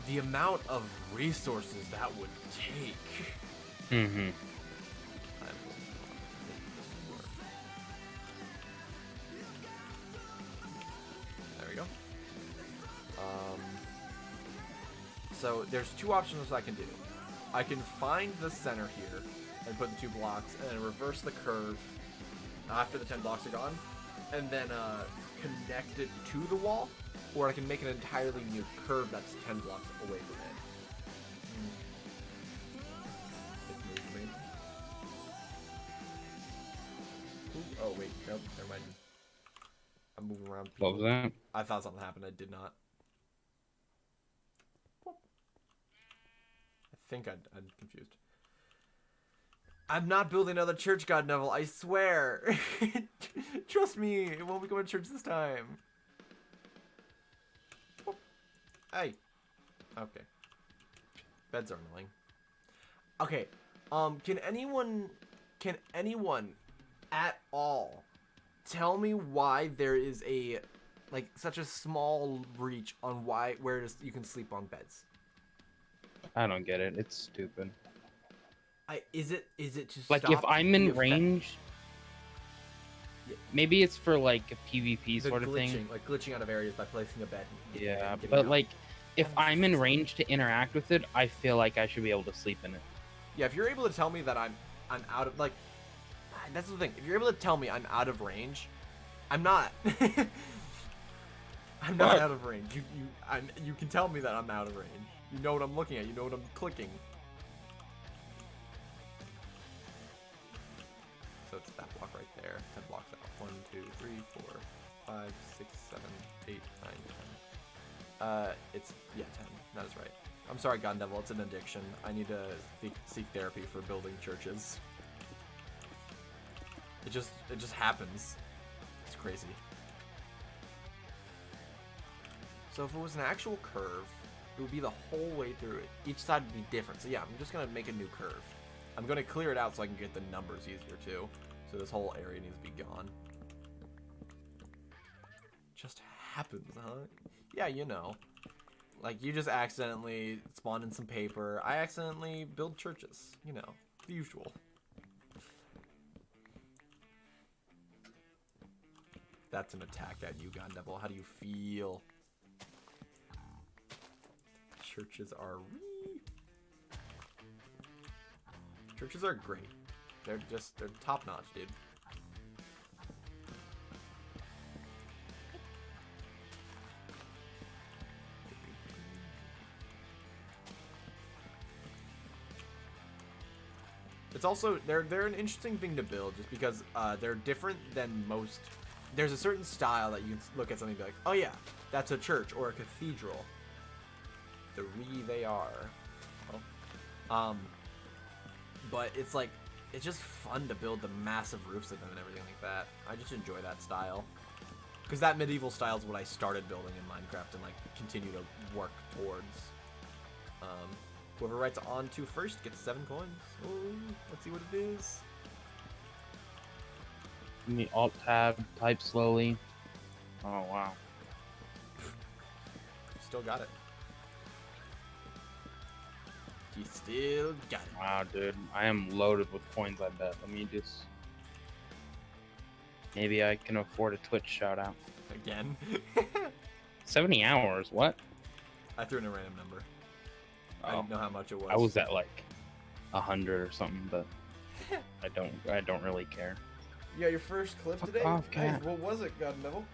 the amount of resources that would take. Mm-hmm. There we go. So there's 2 options I can do. I can find the center here and put the 2 blocks and then reverse the curve after the 10 blocks are gone and then connect it to the wall. Or I can make an entirely new curve that's 10 blocks away from it. It moves me. Ooh, oh, wait. Nope, never mind. I'm moving around people. What was that? I thought something happened. I did not. I think I'm confused. I'm not building another church, God Neville. I swear. Trust me. It won't be going to church this time. Hey. Okay. Beds are annoying. Okay. Can anyone at all tell me why there is such a small reach on where you can sleep on beds? I don't get it. It's stupid. Is it to like stop if I'm in the range? Yeah. Maybe it's for like a PvP sort of glitching, thing. like glitching out of areas by placing a bed. Yeah, but like if I'm in range to interact with it, I feel like I should be able to sleep in it. Yeah, if you're able to tell me that I'm out of that's the thing. If you're able to tell me I'm out of range, I'm not. I'm not out of range. You can tell me that I'm out of range. You know what I'm looking at. You know what I'm clicking. So it's that block right there. 10 blocks out. 1, 2, 3, 4, 5, 6, 7, 8, 9, 10. It's 10. That is right. I'm sorry, God Devil. It's an addiction. I need to seek therapy for building churches. It just happens. It's crazy. So if it was an actual curve, it would be the whole way through it. Each side would be different. So yeah, I'm just gonna make a new curve. I'm gonna clear it out so I can get the numbers easier too. So this whole area needs to be gone. Just happens, huh? Yeah, you know. Like, you just accidentally spawn in some paper. I accidentally build churches. You know, the usual. That's an attack at you, God Devil. How do you feel? Churches are Churches are great. They're top notch, dude. It's also they're an interesting thing to build just because they're different than most. There's a certain style that you can look at something and be like, oh yeah, that's a church or a cathedral. They are. Well, but it's like it's just fun to build the massive roofs of them and everything like that. I just enjoy that style because that medieval style is what I started building in Minecraft and like continue to work towards. Whoever writes on to first gets 7 coins. Ooh, let's see what it is. Let me alt tab, type slowly. Oh wow. Still got it. He still got it. Wow, dude. I am loaded with coins, I bet. Let me just... Maybe I can afford a Twitch shout out. Again? 70 hours? What? I threw in a random number. I Oh, didn't know how much it was. I was at like 100 or something, but I don't really care. You got your first clip Fuck today? off, cat. What was it, God Neville?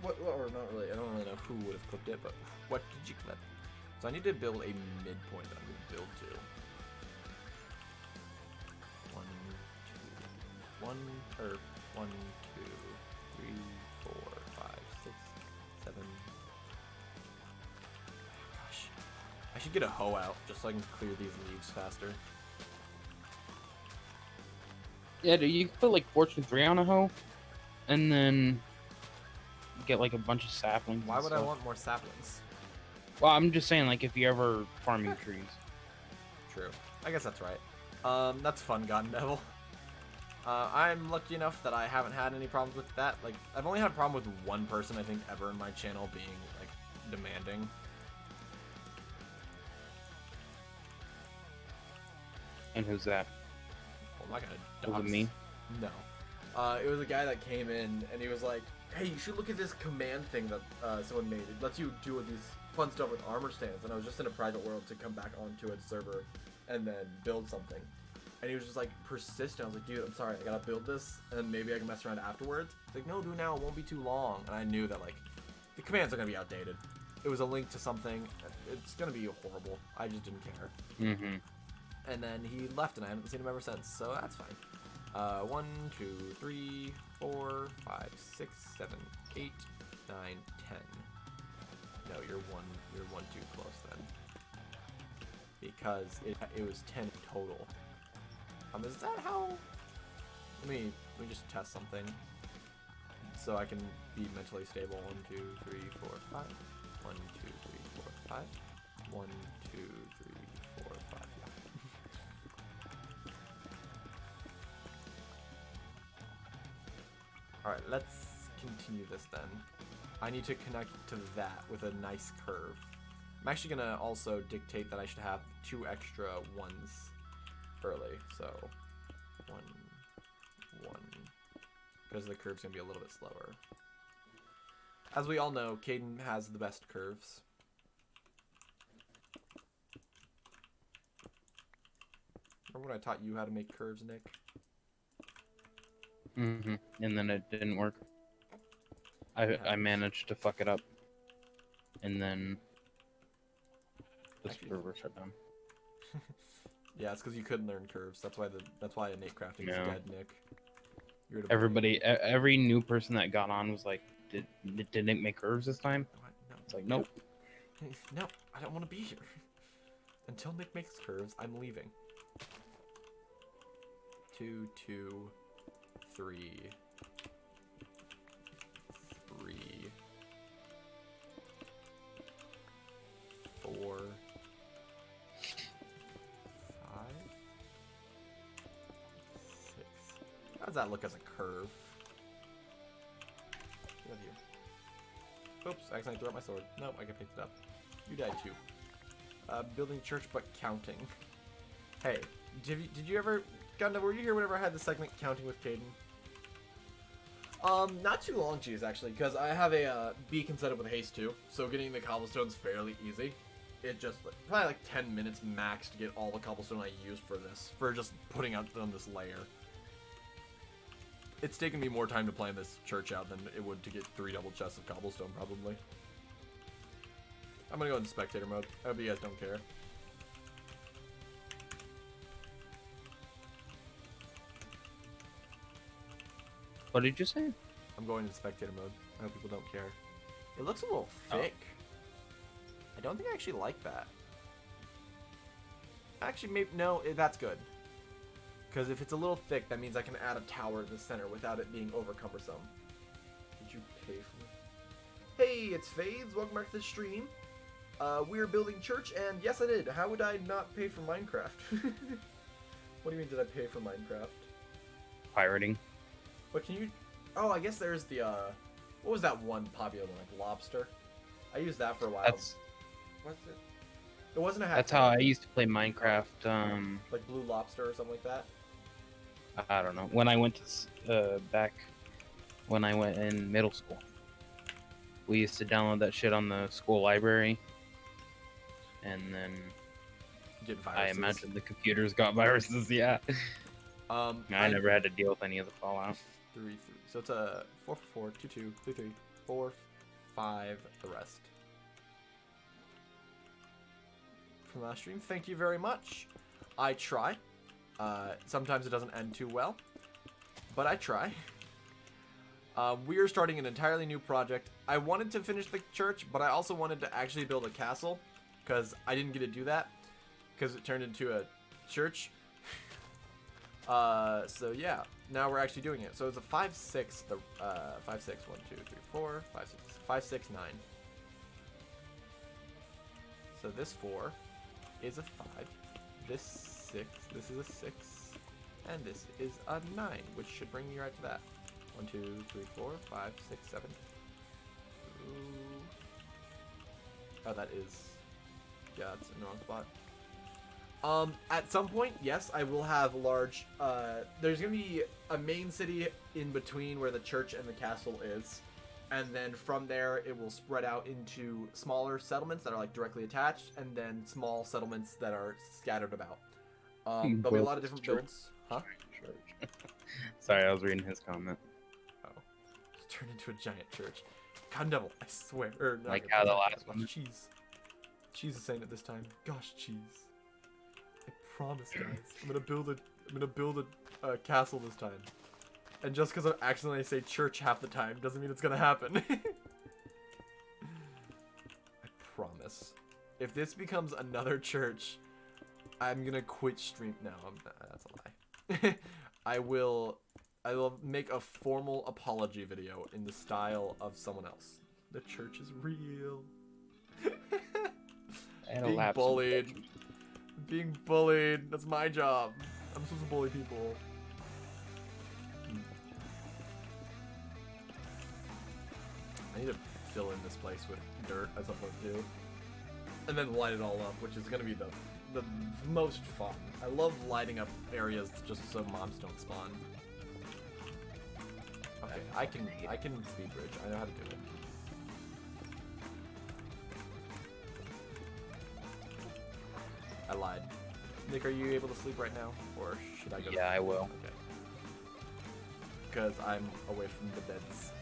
What, or not really, I don't really know who would have clipped it, but what did you clip? So I need to build a midpoint that I'm going to build to. 1, 2, 3, 4, 5, 6, 7. Gosh. I should get a hoe out just so I can clear these leaves faster. Yeah, dude, you can put like Fortune 3 on a hoe, and then get like a bunch of saplings. Why and would I stuff. want more saplings? Well, I'm just saying, like, if you ever farming trees. True. I guess that's right. That's fun, God Neville. I'm lucky enough that I haven't had any problems with that. Like, I've only had a problem with one person, I think, ever in my channel being, like, demanding. And who's that? Well, I'm not gonna Was dox. it me? No. It was a guy that came in, and he was like, hey, you should look at this command thing that someone made. It lets you do these fun stuff with armor stands. And I was just in a private world to come back onto a server and then build something. And he was just like persistent. I was like, dude, I'm sorry, I gotta build this, and maybe I can mess around afterwards. He's like, no, do now, it won't be too long. And I knew that, like, the commands are gonna be outdated. It was a link to something. It's gonna be horrible. I just didn't care. Mm-hmm. And then he left, and I haven't seen him ever since, so that's fine. 1, 2, 3, 4, 5, 6, 7, 8, 9, 10. No, you're one too close then. Because it was 10 total. Is that how? Let me just test something. So I can be mentally stable. 1, 2, 3, 4, 5. 1, 2, 3, 4, 5. 1, 2, 3, 4, 5. Yeah. Alright, let's continue this then. I need to connect to that with a nice curve. I'm actually gonna also dictate that I should have 2 extra ones early, so 1, 1, because the curve's gonna be a little bit slower. As we all know, Caden has the best curves. Remember when I taught you how to make curves, Nick? Mm-hmm. And then it didn't work. I managed to fuck it up. And then the server shut down. Yeah, it's because you couldn't learn curves. That's why innate crafting is dead, Nick. You're Every new person that got on was like, did Nick make curves this time? What? No. It's like, nope. No, I don't want to be here. Until Nick makes curves, I'm leaving. 2, 2, 3, 3, 4, 5. How does that look as a curve? Get out of here. Oops, I accidentally threw out my sword. Nope, I can pick it up. You died too. Building church but counting. Hey, did you ever... Gundam, were you here whenever I had the segment counting with Caden? Not too long, geez, actually, because I have a beacon set up with haste too, so getting the cobblestone's fairly easy. It just, probably like 10 minutes max to get all the cobblestone I used for this, for just putting out on this layer. It's taken me more time to plan this church out than it would to get 3 double chests of cobblestone, probably. I'm gonna go in spectator mode. I hope you guys don't care. What did you say? I'm going into spectator mode. I hope people don't care. It looks a little Oh. thick. I don't think I actually like that. Actually, maybe no. That's good. Because if it's a little thick, that means I can add a tower in the center without it being over cumbersome. Did you pay for it? Hey, it's Fades. Welcome back to the stream. We're building church, and yes, I did. How would I not pay for Minecraft? What do you mean, did I pay for Minecraft? Pirating. But can you... Oh, I guess there's the, what was that one popular one, like Lobster? I used that for a while. That's What's it? It wasn't a hack. that's how I used to play Minecraft. Like Blue Lobster or something like that? I don't know. When I went to back when I went in middle school, we used to download that shit on the school library, and then Get I viruses. imagine the computers got viruses. Yeah, I I never had to deal with any of the Fallout. 3-3. So it's a 4-4, 2-2, 3-3, 4-5, the rest. From last stream, thank you very much. I try. Sometimes it doesn't end too well, but I try. We are starting an entirely new project. I wanted to finish the church, but I also wanted to actually build a castle, because I didn't get to do that, because it turned into a church. So yeah, now we're actually doing it. So it's a 5-6, 5-6, 1, 2, 3, 4, 5, 6, 5, 6, 9. So this 4 is a 5, this 6, this is a 6, and this is a 9, which should bring me right to that. 1, 2, 3, 4, 5, 6, 7. Ooh. Oh, that is... Yeah, it's in the wrong spot. At some point, yes, I will have large, there's gonna be a main city in between where the church and the castle is, and then from there, it will spread out into smaller settlements that are, like, directly attached, and then small settlements that are scattered about. There'll be a lot of different builds. Huh? Sorry, I was reading his comment. Oh. Just turned into a giant church. God Devil, I swear. Or, not Like it, how the not last God, one. Cheese. Cheese is saying it this time. Gosh, cheese. I promise, guys. I'm gonna build a castle this time. And just because I accidentally say church half the time doesn't mean it's gonna happen. I promise. If this becomes another church, I'm gonna quit stream. No, that's a lie. I will make a formal apology video in the style of someone else. The church is real. Being bullied. Being bullied. That's my job. I'm supposed to bully people. I need to fill in this place with dirt at some point too. And then light it all up, which is gonna be the most fun. I love lighting up areas just so mobs don't spawn. Okay, I can speed bridge. I know how to do it. I lied. Nick, are you able to sleep right now? Or should I go? Yeah, I will. Okay. Because I'm away from the beds.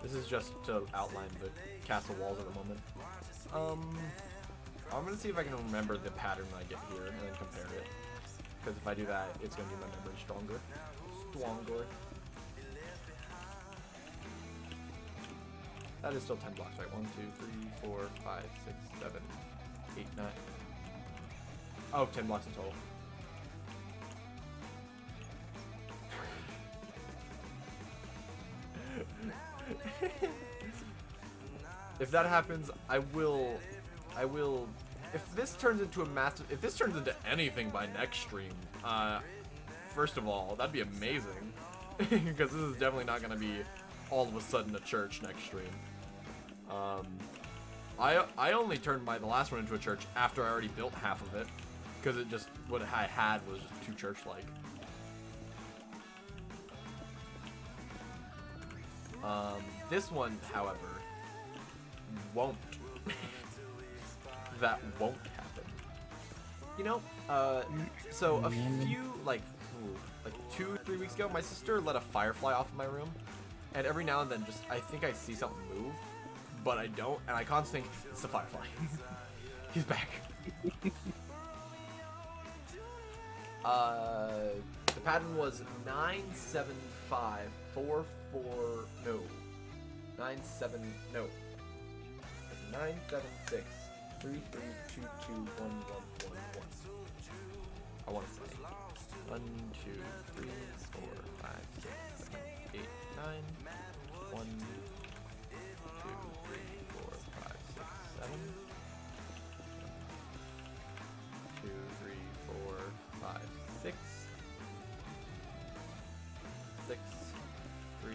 This is just to outline the castle walls at the moment. I'm gonna see if I can remember the pattern I get here and then compare it. Because if I do that, it's gonna be my memory stronger. That is still 10 blocks, right? 1, 2, 3, 4, 5, 6, 7, 8, 9. Oh, 10 blocks in total. If that happens, I will, if this turns into a massive, if this turns into anything by next stream, first of all, that'd be amazing, because this is definitely not going to be all of a sudden a church next stream. I only turned the last one into a church after I already built half of it, because it just, what I had was just too church-like. This one, however, won't. That won't happen. You know, so a few, like 2-3 weeks ago, my sister let a firefly off in my room, and every now and then, just, I think I see something move, but I don't, and I constantly think it's the Firefly. He's back. The pattern was 97544. No, 976 33221111. I want to say 1, 2, 3, 4, 5, 6, 7, 8, 9. 1, 2, 3, 4, 5, 6, 7. 2, 3, 4, 5, 6. 6, 3,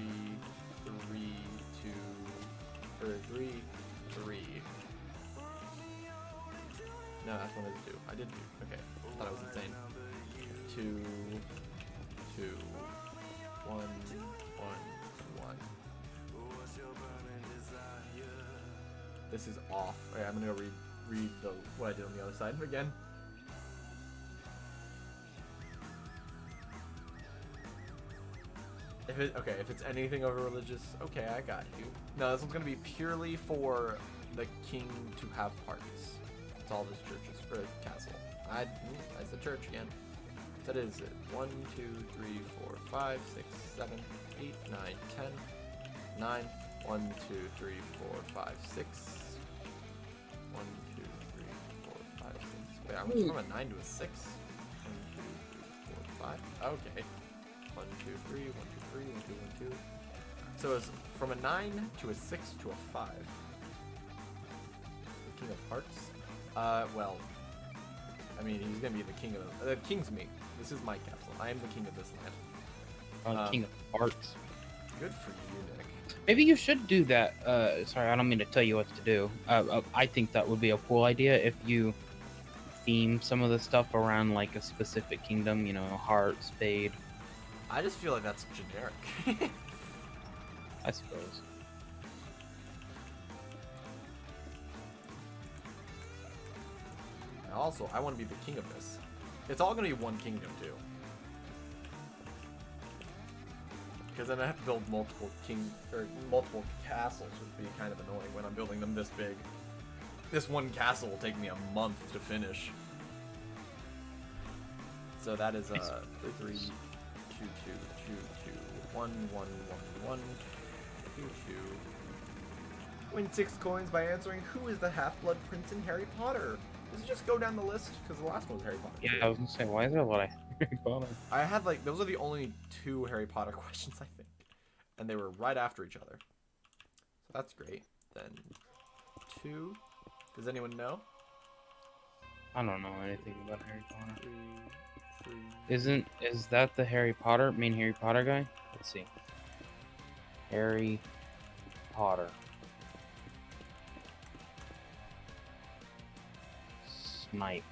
3, 2, or 3, 3. No, that's what I did do. I did do. Okay. I thought I was insane. 2, 2, 1, 1, 1. This is off. Okay, I'm gonna go read what I did on the other side again. If it's anything over religious, okay, I got you. No, this one's gonna be purely for the king to have parts. That's all this church is, or castle. That's the church again. So that is it. 1, 2, 3, 4, 5, 6, 7, 8, 9, 10, 9. 1, 2, 3, 4, 5, 6. 1, 2, 3, 4, 5, 6. Wait, I went from a 9 to a 6. 1, 2, 3, 4, 5. Okay. 1, 2, 3, 1, 2, 3, 1, 2, 1, 2. So it's from a 9 to a 6 to a 5. The King of Hearts. Well, I mean, he's gonna be the king of the king's me. This is my castle. I am the king of this land. King of Hearts. Good for you, Nick. Maybe you should do that. Sorry, I don't mean to tell you what to do. I think that would be a cool idea if you theme some of the stuff around like a specific kingdom. You know, heart, spade. I just feel like that's generic. I suppose. Also, I want to be the king of this. It's all going to be one kingdom, too. Because then I have to build multiple castles, which would be kind of annoying when I'm building them this big. This one castle will take me a month to finish. So that is 3, 3, 2, 2, 2, 2, 1, 1, 1, 1, 2, 2. Win 6 coins by answering who is the half-blood prince in Harry Potter. Does it just go down the list? Because the last one was Harry Potter. Yeah, I was gonna say, why is there a lot of Harry Potter? I had like, those are the only 2 Harry Potter questions, I think. And they were right after each other. So that's great. Then 2. Does anyone know? I don't know anything about Harry Potter. 3, 3. Is that the main Harry Potter guy? Let's see. Harry Potter. Snipe.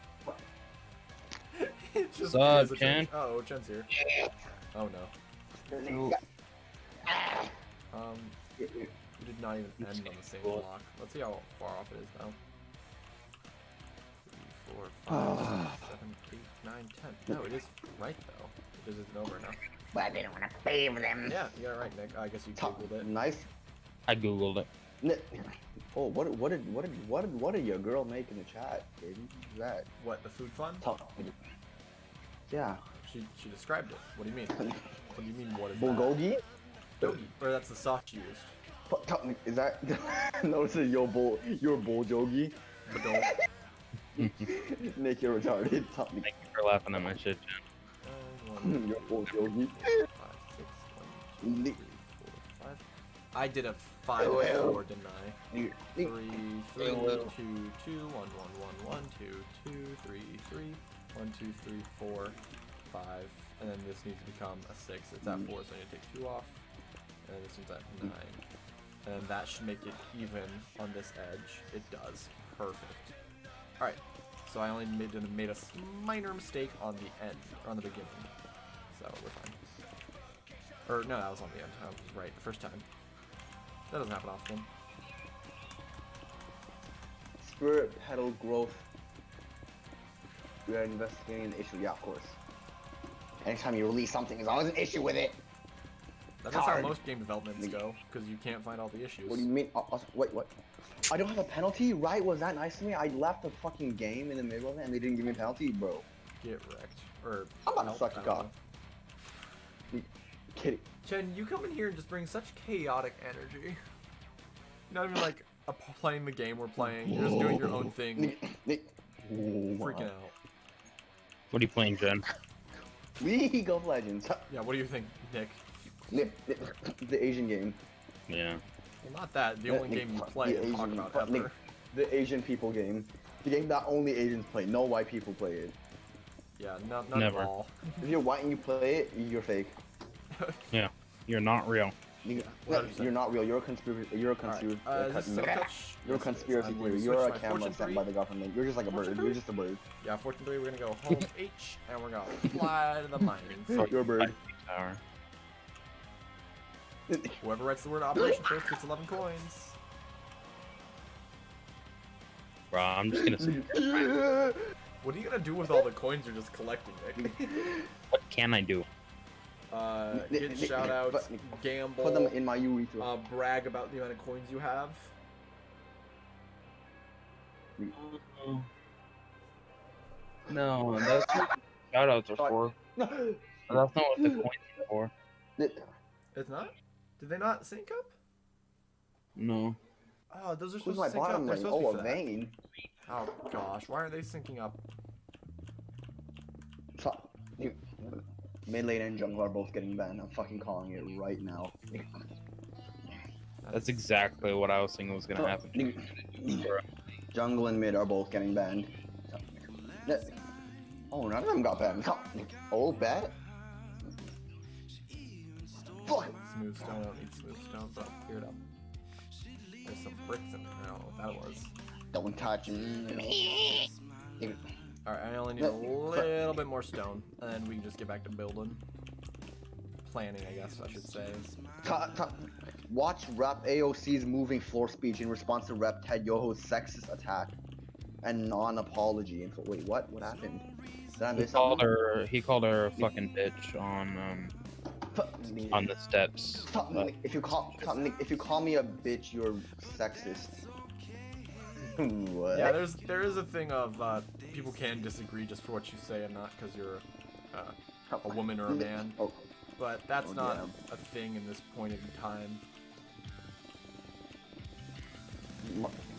Just Sup, because of Chen? Oh, Chen's here. Oh no. We did not even end on the same block. Let's see how far off it is now. 3, 4, 5, 6, 7, 8, 9, 10. No, it is right though. It isn't over now. But I didn't want to pay for them. Yeah, you got it right, Nick. I guess you googled it. Nice. I googled it. Oh, what did your girl make in the chat, baby? What's that? What, the food fund? Yeah. She described it. What do you mean? What do you mean? What is Bulgogi? that? Bulgogi. Or that's the sauce she used. Is that? No, this is your bulgogi. Badol. Nick, you're retarded. Tell me. Thank you for laughing at my shit, Jen. Your bulgogi. 5, 6, 1, 2, 3, 4, 5. I did a 5 and 4, didn't I? 3, 3, 2, 2, 1, 1, 1, 1, 2, 2, 3, 3, 1, 2, 3, 4, 5, and then this needs to become a 6. It's at 4, so I need to take 2 off. And then this one's at 9. And then that should make it even on this edge. It does. Perfect. Alright, so I only made a minor mistake on the end, or on the beginning. So we're fine. Or, no, that was on the end. I was right the first time. That doesn't happen often. Spirit petal growth. We are investigating the issue. Yeah, of course. Anytime you release something, there's always an issue with it. That's how Card. most game developments go, because you can't find all the issues. What do you mean? Wait, what? I don't have a penalty, right? Was that nice to me? I left the fucking game in the middle of it and they didn't give me a penalty, bro. Get wrecked. Or I'm about to help, suck I your don't cock. know. Kidding. Chen, you come in here and just bring such chaotic energy. You're not even like playing the game we're playing. You're just doing your own thing, freaking out. What are you playing, Jen? League of Legends. Yeah, what do you think, Nick? The Asian game. Yeah. Well, not that. The only game you play and talk about ever. The Asian people game. The game that only Asians play. No white people play it. Yeah, not Never. at all. If you're white and you play it, you're fake. Yeah. You're not real. You're not real. You're a conspiracy. You're a conspiracy. You're a conspiracy theory. You're a camera sent by the government. You're just like a bird. You're just a bird. Yeah, Fortune 3, we're gonna go home H, and we're gonna fly to the mines. You're a bird. Tower. Whoever writes the word operation first gets 11 coins. Bro, I'm just gonna say, What are you gonna do with all the coins you're just collecting, Nick? what can I do? Get shoutouts, gamble, Put them in my urethra. brag about the amount of coins you have. No, that's what shoutouts are for. That's not what the coins are for. It's not? Did they not sync up? No. Oh, those are Who's supposed my to sync up. bottom They're lane? supposed to Oh, be a for that. vein. Oh gosh, why are they syncing up? Mid lane and jungle are both getting banned. I'm fucking calling it right now. That's exactly what I was thinking was gonna happen. Jungle and mid are both getting banned. Oh, none of them got banned. Oh, bad. Fuck. Smooth stone, I don't need smooth stone, but I'll clear it up. There's some bricks in there, I don't know what that was. Don't touch me. Alright, I only need a little bit more stone, and then we can just get back to building. Planning, I guess I should say. Watch Rep AOC's moving floor speech in response to Rep Ted Yoho's sexist attack and non-apology. Wait, what? What happened? Did I miss something? He called her a fucking bitch on the steps. If you call me a bitch, you're sexist. What? Yeah, there is a thing of people can disagree just for what you say and not because you're a woman or a man. Oh, But that's not damn. a thing in this point in time.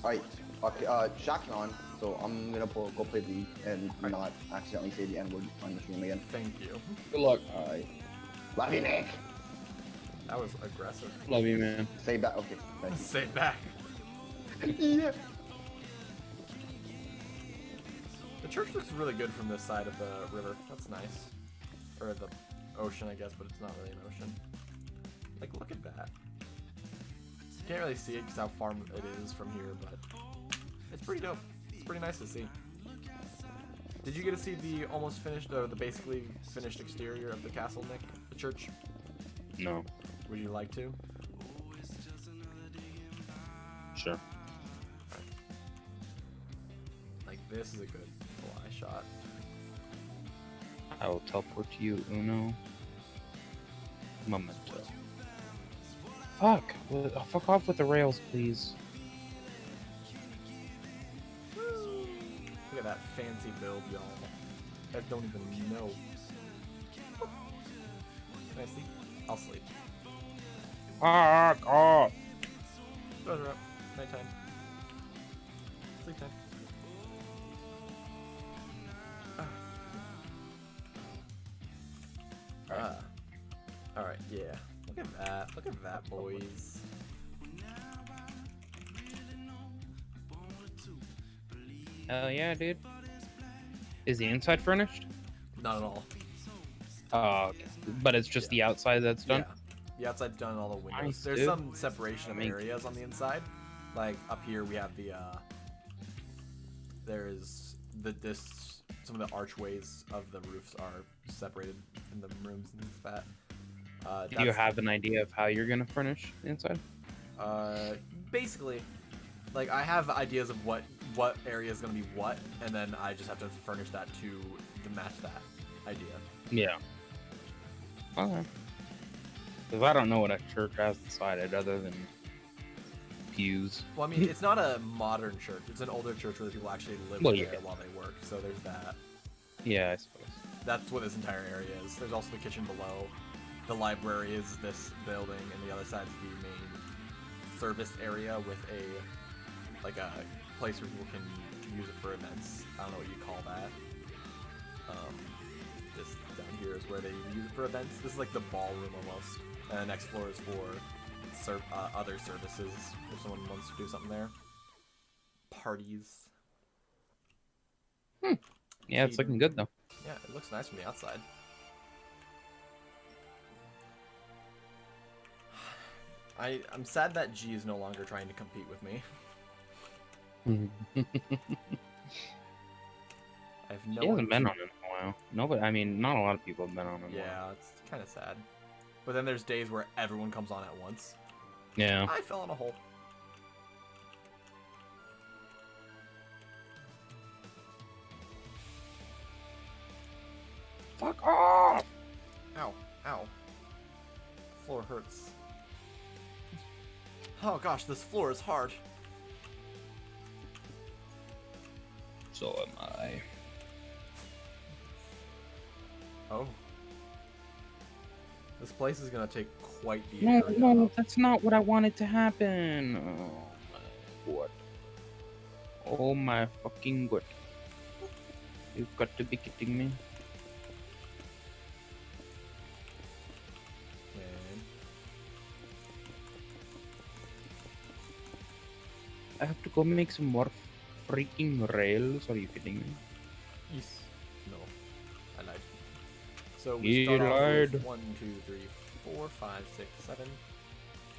Alright, okay, Shaq's on, so I'm gonna go play League and not accidentally say the N-word on the stream again. Thank you. Good luck. Alright. Love you, Nick! That was aggressive. Love you, man. Say back, okay, thank you. Say it back. Yeah. The church looks really good from this side of the river. That's nice. Or the ocean, I guess, but it's not really an ocean. Like, look at that. You can't really see it because how far it is from here, but it's pretty dope. It's pretty nice to see. Did you get to see the almost finished, or the basically finished exterior of the castle, Nick? The church? No. Would you like to? Sure. Like, this is a good fly shot. I will teleport to you, Uno. Memento. Fuck! Fuck off with the rails, please. Look at that fancy build, y'all. I don't even know. Can I sleep? I'll sleep. Fuck off! Those are up. Nighttime. Sleep time. Alright, yeah. Look at that. Look at that, boys. Hell yeah, dude. Is the inside furnished? Not at all. Okay. But it's just the outside that's done? Yeah. The outside's done in all the windows. Nice, There's dude. some separation of I mean- areas on the inside. Like up here we have the there's some of the archways of the roofs are separated in the rooms and things like that. Do you have an idea of how you're gonna furnish the inside? Basically, like I have ideas of what area is gonna be what, and then I just have to furnish that to match that idea. Yeah. Okay. Because I don't know what a church has inside it other than pews. Well, I mean, it's not a modern church. It's an older church where the people actually live Well, there yeah. while they work. So there's that. Yeah, I suppose. That's what this entire area is. There's also the kitchen below. The library is this building, and the other side's the main service area with a place where people can use it for events. I don't know what you call that. This down here is where they use it for events. This is like the ballroom almost. And the next floor is for other services if someone wants to do something there. Parties. Yeah, it's looking good though. Yeah, it looks nice from the outside. I'm sad that G is no longer trying to compete with me. I have no He hasn't been idea. on it in a while. Nobody, I mean, not a lot of people have been on it. In a while. Yeah, it's kind of sad. But then there's days where everyone comes on at once. Yeah. I fell in a hole. Fuck off! Ow, ow. Floor hurts. Oh gosh, this floor is hard. So am I. Oh. This place is gonna take quite the No, area no, up. that's not what I wanted to happen. Oh my god. Oh my fucking god. You've got to be kidding me. Okay. I have to go make some more freaking rails. Are you kidding me? Yes. No. I lied. So we You start off with lied. 1, 2, 3, 4, 5, 6, 7,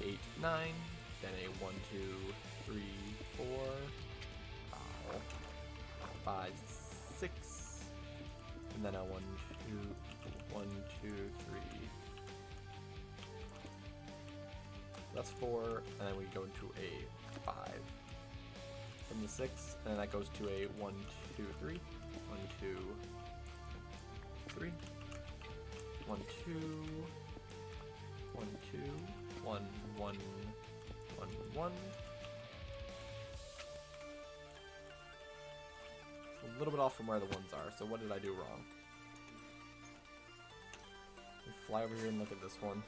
8, 9. Then a 1, 2, 3, 4, 5, 6. And then a 1, 2, 1, 2, 3. That's 4. And then we go into a 5. From the 6. And then that goes to a 1, 2, 3. 1, 2, 3. 1, 2, 1, 2, 1, 1, 1, 1. It's a little bit off from where the ones are, so what did I do wrong? We fly over here and look at this one.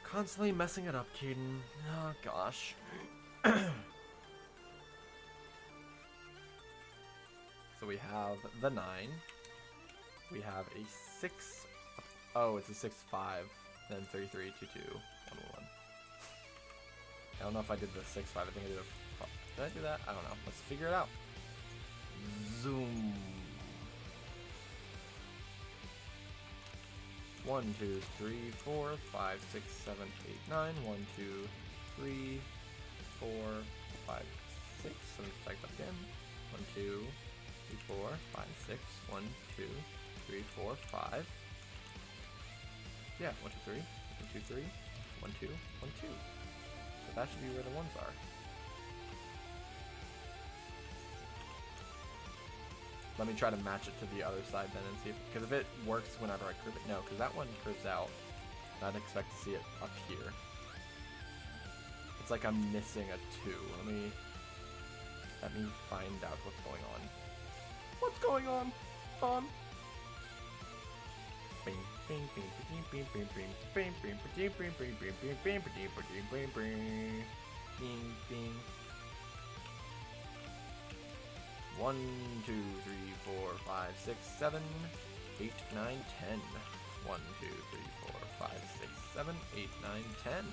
Constantly messing it up, Caden. Oh gosh. So we have the 9. We have a 6. Oh, it's a 6, 5. Then 3, 3, 2, 2, 1, 1. I don't know if I did the 6, 5. I think I did a. Did I do that? I don't know. Let's figure it out. Zoom. 1, 2, 3, 4, 5, 6, 7, 8, 9. 1, 2, 3, 4, 5, 6. Let me check that again. 1, 2, 3, 4, 5, 6. 1, 2, 3, 4, 5. Yeah, 1, 2, 3. 1, 2, 3. 1, 2, 1, 2. So that should be where the ones are. Let me try to match it to the other side then and see if, because if it works whenever I curve it, no, because that one curves out. I'd expect to see it up here. It's like I'm missing a 2. Let me find out what's going on. What's going on? Bing, bing, bing, bing, bing, bing, bing, bing, bing, bing, bing, bing, bing, bing, bing, bing, bing, bing, bing, bing. 1, 2, 3, 4, 5, 6, 7, 8, 9, 10. 1, 2, 3, 4, 5, 6, 7, 8, 9, 10. And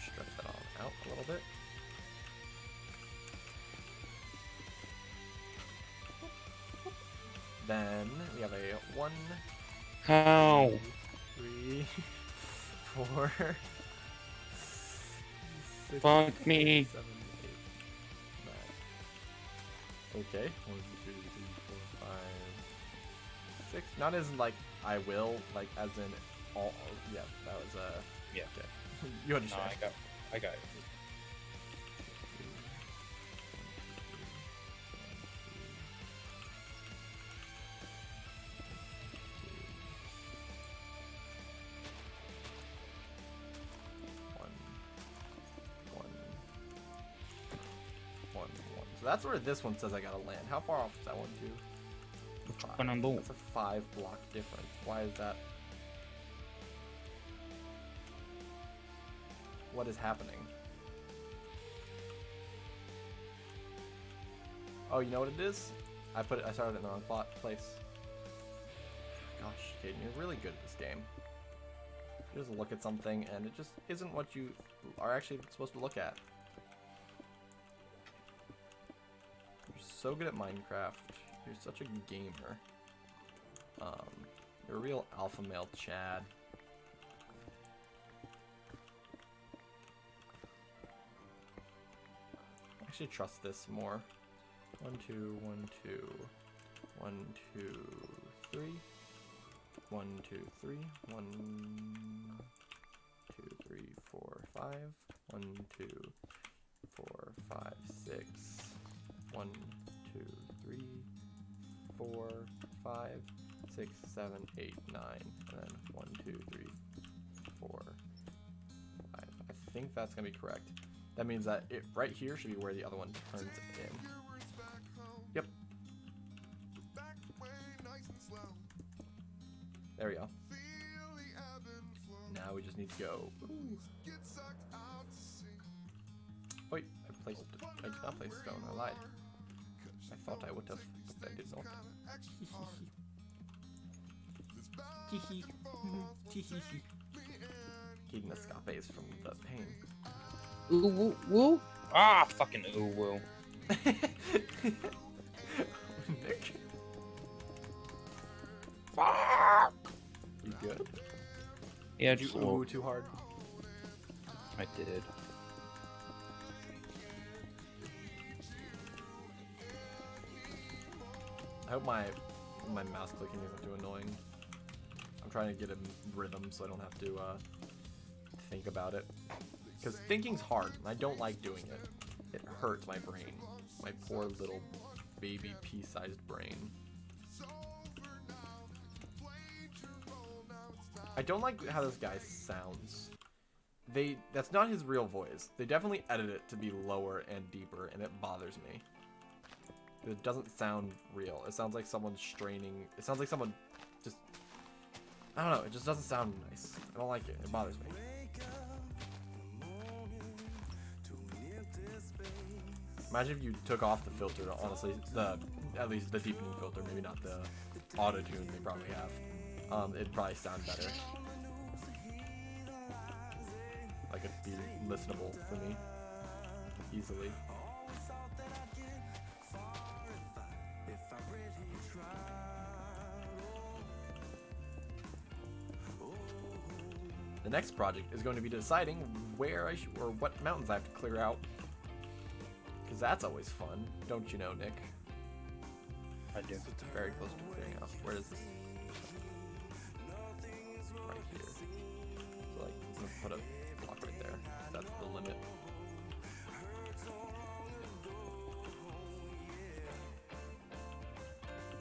stretch that all out a little bit. Then we have a 1, How? 3, 4, 6, Fuck me. 7, 8, 9. Okay. 1, 2, 3, 4, 5, 6. Not as in like I will, like as in all. Yeah, that was Yeah. Okay. You No, understand? I got it. So that's where this one says I gotta land. How far off is that one to? That's a 5 block difference. Why is that? What is happening? Oh, you know what it is? I started it in the wrong place. Gosh, Caden, you're really good at this game. You just look at something and it just isn't what you are actually supposed to look at. You're so good at Minecraft. You're such a gamer. You're a real alpha male Chad. I actually trust this more. 1, 2, 1, 2, 1, 2, 3. 1, 2, 3. 1, 2, 3, 4, 5. 1, 2, 4, 5, 6. 1, 2, 3, 4, 5, 6, 7, 8, 9. And then 1, 2, 3, 4, 5. I think that's gonna be correct. That means that it right here should be where the other one turns in. Yep. There we go. Now we just need to go. Ooh. Wait, I did not place stone. I lied. I thought I would have, but I did not. Keeping escapes from the pain. Ooh woo woo. Ah, fucking ooh woo. Nick, Fuck. you good? Yeah, Did just you ooh too hard? I did. I hope my mouse clicking isn't too annoying. I'm trying to get a rhythm so I don't have to think about it. Because thinking's hard, and I don't like doing it. It hurts my brain. My poor little baby pea-sized brain. I don't like how this guy sounds. That's not his real voice. They definitely edit it to be lower and deeper, and it bothers me. It doesn't sound real. It sounds like someone's straining. It sounds like someone just... I don't know. It just doesn't sound nice. I don't like it. It bothers me. Imagine if you took off the filter, honestly. At least the deepening filter. Maybe not the auto-tune they probably have. It'd probably sound better. Like it'd be listenable for me. Easily. The next project is going to be deciding where or what mountains I have to clear out. Because that's always fun, don't you know, Nick? I do. It's very close to clearing out. Where is this? Right here. So like, I'm gonna put a block right there. That's the limit.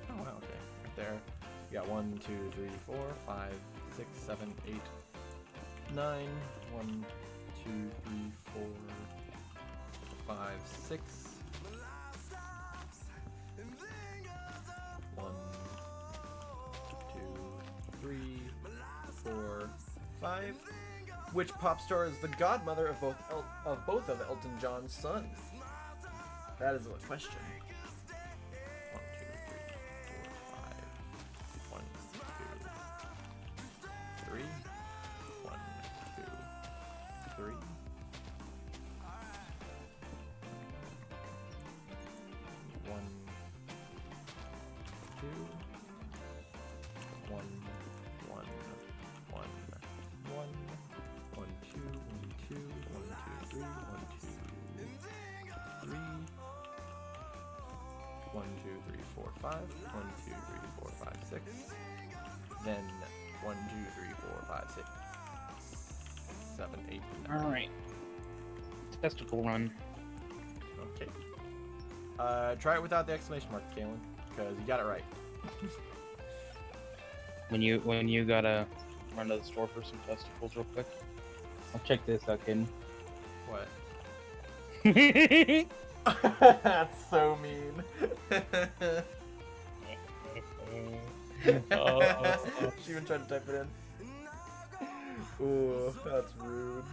Oh wow, okay. Right there. We got 1, 2, 3, 4, 5, 6, 7, 8, 9. 1, 2, 3, 4, 5, 6. 1, 2, 3, 4, 5. Which pop star is the godmother of both of Elton John's sons? That is a question. 1, 2, 3, 4, 5. 1, 2, 3. 1, 2, 3. 1, 2. 1, 1, 1, 1. 1, 2, 1, 2, 1, 2, 3, 1, 2, 3. 1, 2, 3, 4, 5. 1, 2, 3, 4, 5, 6. Then 1, 2, 3, 4, 5, 6, 7, 8, 9. Alright. Testicle run. Okay. Try it without the exclamation mark, Kalen, because you got it right. When you gotta run to the store for some testicles real quick. I'll check this out, kid. What? That's so mean. Oh. She even tried to type it in. Ooh, that's rude.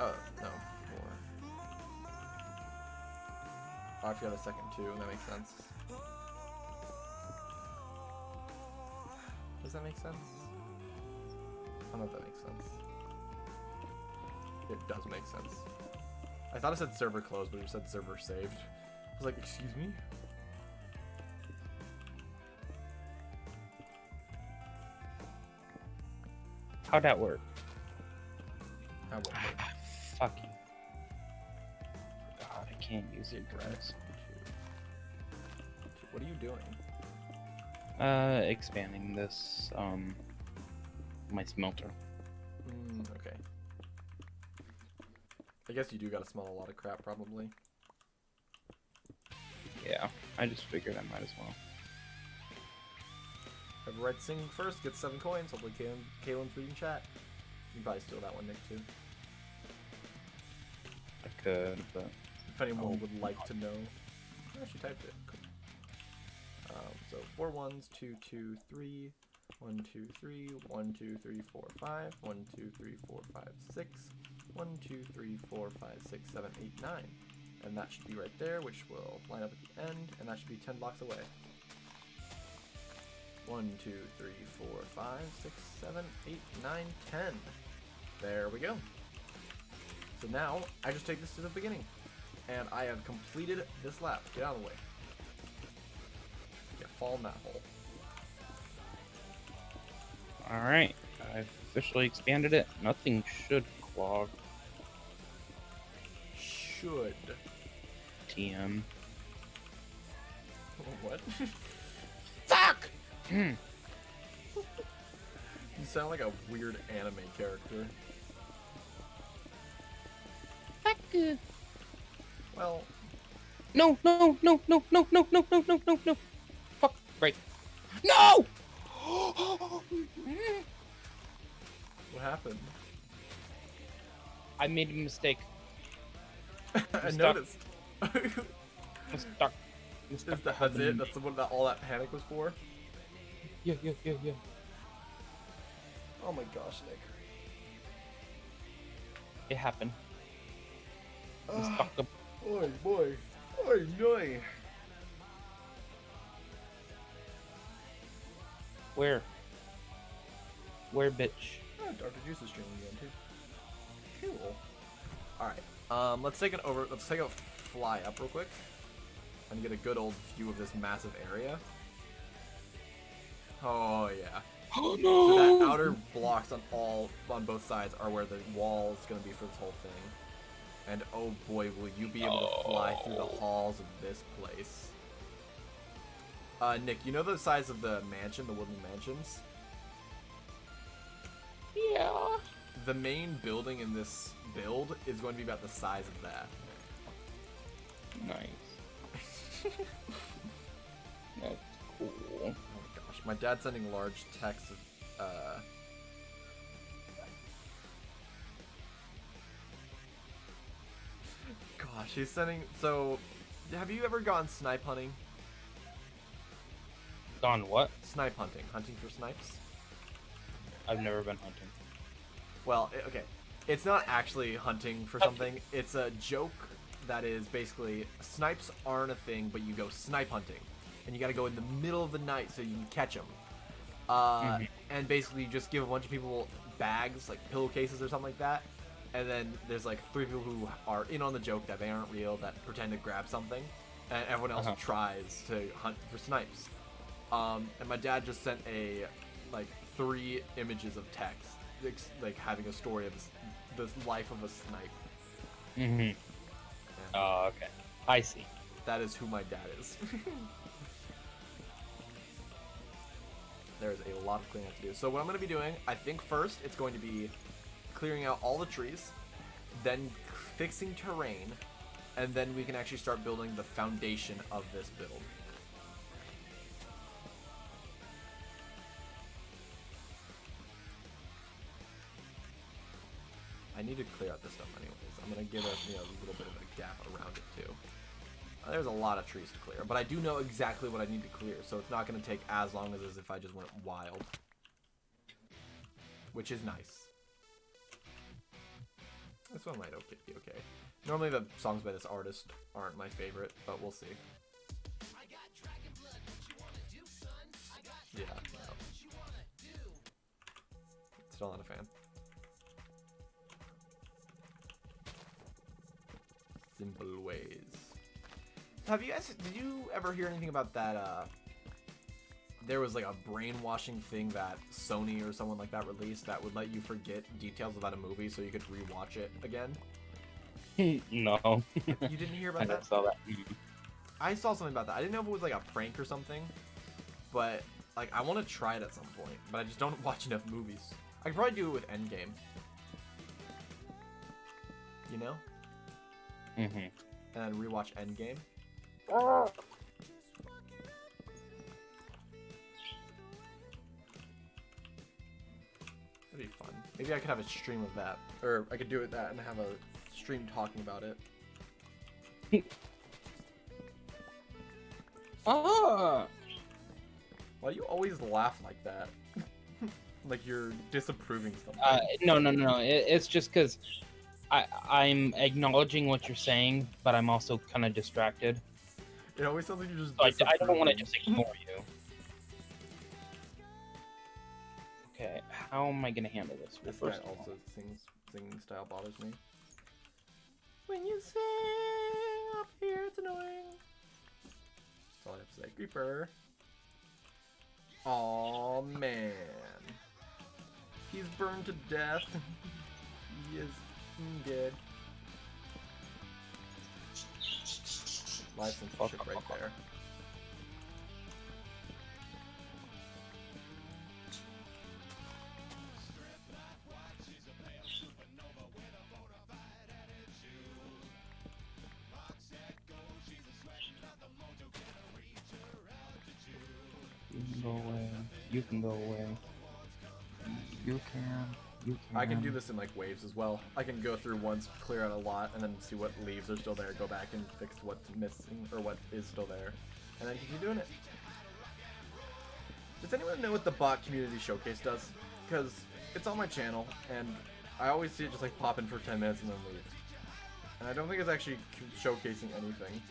Oh, no. 4. Oh, I forgot a second too. That makes sense. Does that make sense? I don't know if that makes sense. It does make sense. I thought it said server closed, but it said server saved. I was like, excuse me? How'd that work? How about Fuck you. God, I can't use it, guys. What are you doing? Expanding this, my smelter. Okay. I guess you do gotta smell a lot of crap, probably. Yeah, I just figured I might as well. Whoever writes sing first gets 7 coins. Hopefully Kaylin's reading chat. You can probably steal that one, Nick, too. I could, but... If anyone would like to know. Oh, she typed it. Cool. So 4 ones, 2, 2, 3, 1, 2, 3, 1, 2, 3, 4, 5, 1, 2, 3, 4, 5, 6, 1, 2, 3, 4, 5, 6, 7, 8, 9. And that should be right there, which will line up at the end, and that should be 10 blocks away. 1, 2, 3, 4, 5, 6, 7, 8, 9, 10. There we go. So now, I just take this to the beginning. And I have completed this lap. Get out of the way. Yeah, fall in that hole. Alright, I've officially expanded it. Nothing should clog. Should. TM. What? Fuck! You sound like a weird anime character. Fuck you. Well, No, no, no, no, no, no, no, no, no, no, no. Fuck, right. No! what happened? I made a mistake. I stuck. noticed. I'm stuck. I'm stuck. That's it? That's what all that panic was for? Yeah. Oh my gosh, Nick. It happened. I'm stuck up. Oi, boy. Oi, noy. Where? Where, bitch? Oh, Dr. Juice is streaming again, too. Cool. Alright, let's take a fly up real quick. And get a good old view of this massive area. Oh, yeah. Oh So that outer blocks on both sides are where the wall is going to be for this whole thing. And oh boy, will you be able to fly through the halls of this place. Nick, you know the size of the mansion, the wooden mansions? Yeah. The main building in this build is going to be about the size of that. Nice. That's cool. Oh my gosh, my dad's sending large texts of, Gosh, he's sending, so, have you ever gone snipe hunting? Gone what? Snipe hunting, hunting for snipes? I've never been hunting. Well, okay, it's not actually hunting for something, it's a joke that is basically, snipes aren't a thing, but you go snipe hunting. And you gotta go in the middle of the night so you can catch them. And basically you just give a bunch of people bags, like pillowcases or something like that. And then there's like 3 people who are in on the joke that they aren't real, that pretend to grab something. And everyone else tries to hunt for snipes. And my dad just sent like 3 images of text, like having a story of the life of a snipe. Mm-hmm. Oh, okay. I see. That is who my dad is. There's a lot of cleaning up to do. So what I'm going to be doing, I think first it's going to be clearing out all the trees, then fixing terrain, and then we can actually start building the foundation of this build. I need to clear out this stuff anyways. I'm gonna give it a little bit of a gap around it too. There's a lot of trees to clear, but I do know exactly what I need to clear, so it's not gonna take as long as if I just went wild, which is nice. This one might be okay. Normally the songs by this artist aren't my favorite, but we'll see. Yeah, no. Still not a fan. Simple ways. Did you ever hear anything about that, there was like a brainwashing thing that Sony or someone like that released that would let you forget details about a movie so you could rewatch it again? No. You didn't hear about I that? saw that. I saw something about that. I didn't know if it was like a prank or something, but like I want to try it at some point, but I just don't watch enough movies. I could probably do it with Endgame. You know? Mm-hmm. And then rewatch Endgame. That'd be fun. Maybe I could have a stream of that. Or I could do it that and have a stream talking about it. Ah! Why do you always laugh like that? Like you're disapproving something. No. It's just because I'm acknowledging what you're saying, but I'm also kind of distracted. It always sounds like you're just So I don't want to disapproving. just ignore you. Okay, how am I gonna handle this? Well, This first guy of all, also singing style bothers me. When you sing up here, it's annoying. That's all I have to say. Creeper. Aw, man. He's burned to death. He is dead. Live censorship right there. you can go away. You can go away. You can. You can. I can do this in like waves as well. I can go through once, clear out a lot, and then see what leaves are still there, go back and fix what's missing or what is still there, and then continue doing it. Does anyone know what the bot community showcase does? Because it's on my channel, and I always see it just like pop in for 10 minutes and then leave. And I don't think it's actually showcasing anything.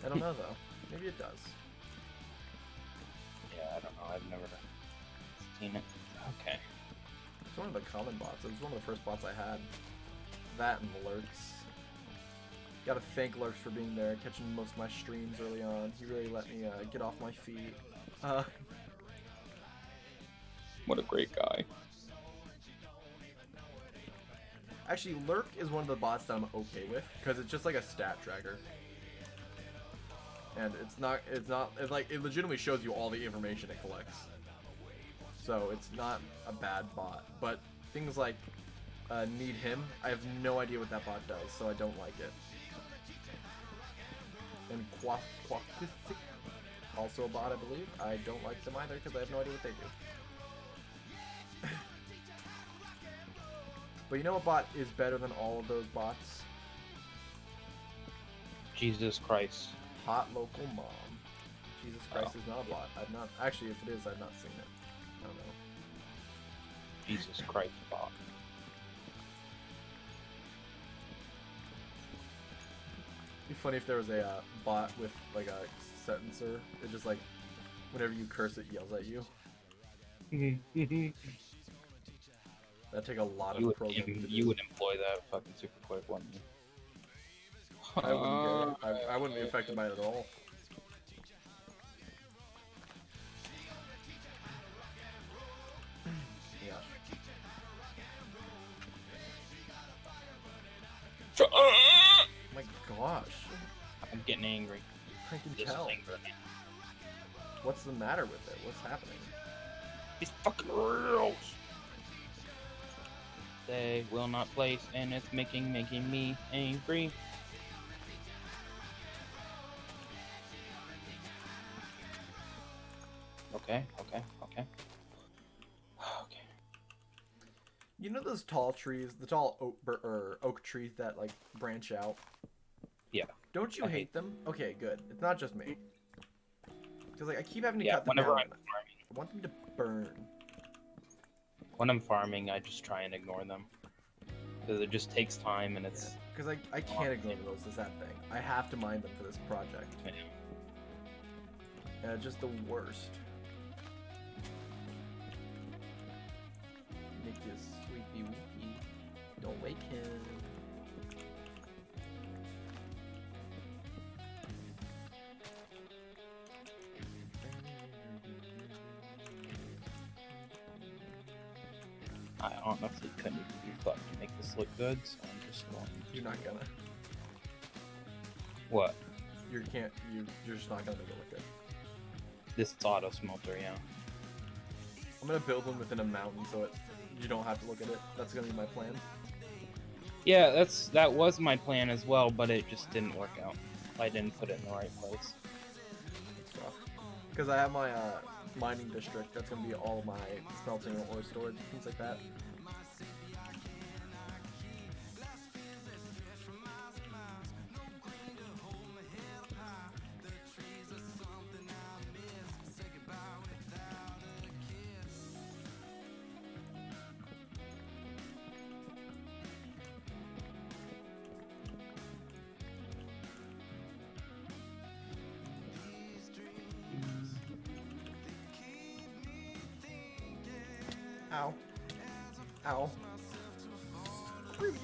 I don't know though. Maybe it does. Yeah, I don't know. I've never seen it. Okay. It's one of the common bots. It was one of the first bots I had. That and Lurks. Gotta thank Lurks for being there, catching most of my streams early on. He really let me get off my feet. What a great guy. Actually, Lurk is one of the bots that I'm okay with, because it's just like a stat tracker. And it legitimately shows you all the information it collects. So it's not a bad bot. But things like Need Him, I have no idea what that bot does, so I don't like it. And Quackistic, also a bot, I believe. I don't like them either, because I have no idea what they do. But you know what bot is better than all of those bots? Jesus Christ. Hot Local Mom. Jesus Christ is not a bot. I've not actually. If it is, I've not seen it. I don't know. Jesus Christ, Bob. It'd be funny if there was a bot with like a sentencer. It just like whenever you curse, it yells at you. That'd take a lot of programming to do. You would employ that fucking super quick, wouldn't you? I wouldn't care. I wouldn't be affected by it at all. Yeah. Oh my gosh. I'm getting angry. I can Just tell. angry. What's the matter with it? What's happening? These fucking rules. They will not place, and it's making me angry. Okay. You know those tall trees, the tall oak trees that like branch out? Yeah. Don't you I hate hate them? Okay, good. It's not just me. Because like I keep having to Yeah, cut them whenever down. I'm farming, I want them to burn. when I'm farming, I just try and ignore them because it just takes time and it's Because I can't ignore those. Is that thing? I have to mine them for this project. yeah. And it's just the worst. Make you sleepy weepy. Don't wake him. I honestly couldn't even be fucked to make this look good, so I'm just going. You're not gonna. What? You're just not gonna make it look good. This auto smelter, yeah. I'm gonna build one within a mountain so you don't have to look at it. That's gonna be my plan. Yeah, that was my plan as well, but it just didn't work out. I didn't put it in the right place. It's rough. Because I have my mining district. That's gonna be all my smelting and ore storage, things like that. Ow. Ow. Screw you.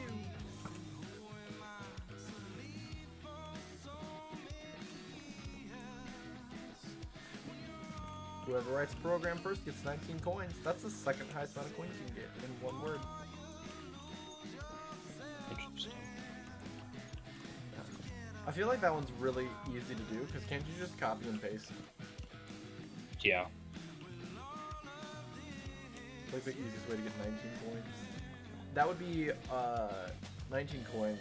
Whoever writes the program first gets 19 coins. That's the second highest amount of coins you can get in one word. Interesting. I feel like that one's really easy to do, because can't you just copy and paste? Yeah. Like the easiest way to get 19 coins. That would be, 19 coins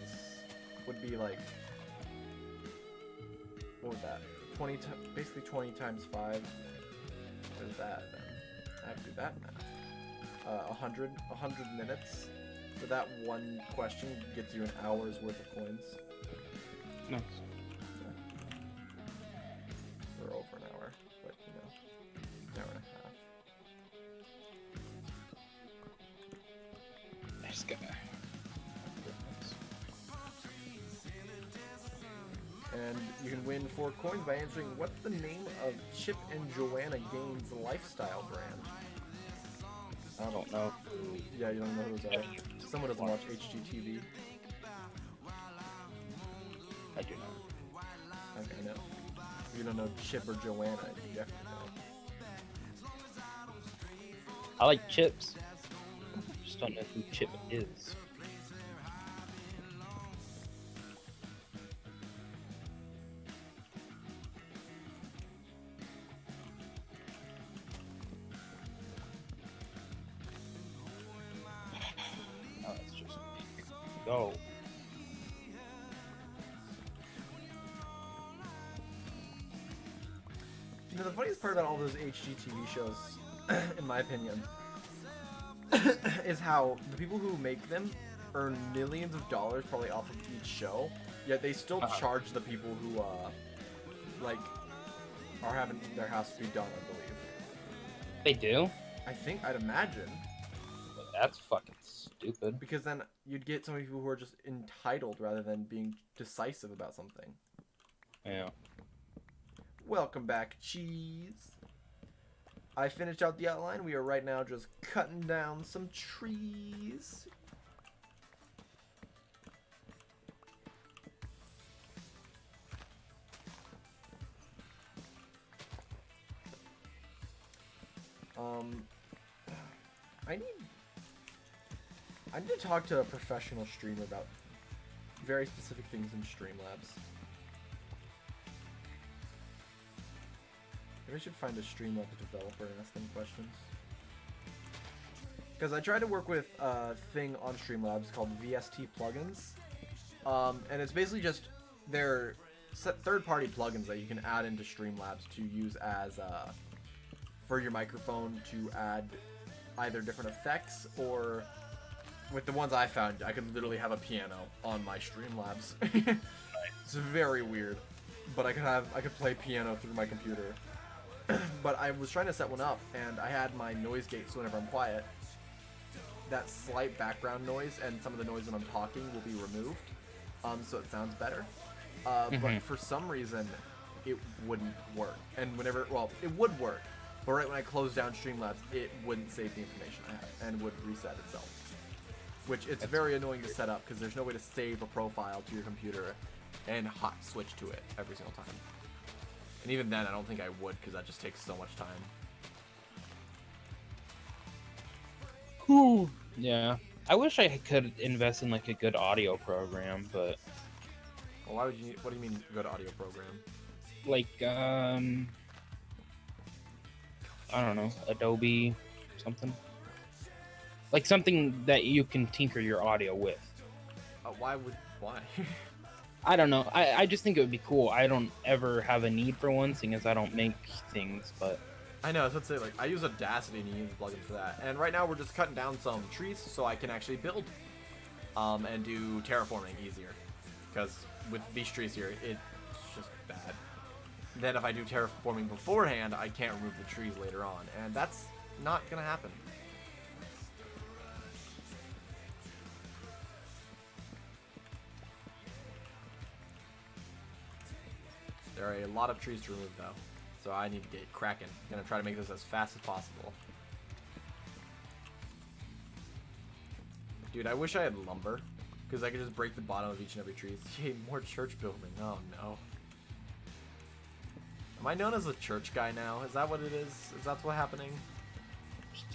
would be like, what would that? Basically 20 times 5. What is that then? I have to do that math. 100 minutes. So that one question gets you an hour's worth of coins. Nice. Or over an hour, but you know, an hour and a half. Nice guy. And you can win 4 coins by answering what's the name of Chip and Joanna Gaines' lifestyle brand. I don't know. Yeah, you don't know who those are. Someone doesn't watch HGTV. I do not. Okay, I know. If you don't know Chip or Joanna, you definitely know. I like chips. Just don't know who Chip is. Now let's just go. You know, the funniest part about all those HGTV shows, in my opinion, is how the people who make them earn millions of dollars probably off of each show, yet they still charge the people who, like, are having their house be done, I believe. They do? I'd imagine. That's fucking stupid. Because then you'd get so many people who are just entitled rather than being decisive about something. Yeah. Welcome back, cheese. I finished out the outline. We are right now just cutting down some trees. I need to talk to a professional streamer about very specific things in Streamlabs. Maybe I should find a Streamlabs developer and ask them questions. Because I tried to work with a thing on Streamlabs called VST plugins. And it's basically just their third-party plugins that you can add into Streamlabs to use as for your microphone to add either different effects or with the ones I found, I could literally have a piano on my Streamlabs. It's very weird, but I could play piano through my computer. But I was trying to set one up, and I had my noise gate, so whenever I'm quiet, that slight background noise and some of the noise when I'm talking will be removed, so it sounds better. But for some reason, it wouldn't work. And it would work, but right when I closed down Streamlabs, it wouldn't save the information I had and would reset itself. Which it's very annoying to set up because there's no way to save a profile to your computer and hot switch to it every single time. And even then, I don't think I would because that just takes so much time. Whew. Yeah. I wish I could invest in like a good audio program, but Well, why would you? What do you mean good audio program? like I don't know, Adobe something. Like something that you can tinker your audio with. Why? I don't know. I just think it would be cool. I don't ever have a need for one, seeing as I don't make things, but I know, I was about to say, like, I use Audacity and use plugins for that. And right now we're just cutting down some trees so I can actually build and do terraforming easier. Because with these trees here, it's just bad. Then if I do terraforming beforehand, I can't remove the trees later on. And that's not going to happen. There are a lot of trees to remove, though. So I need to get cracking. I'm going to try to make this as fast as possible. Dude, I wish I had lumber. Because I could just break the bottom of each and every tree. Yay, more church building. Oh, no. Am I known as a church guy now? Is that what it is? Is that what's happening?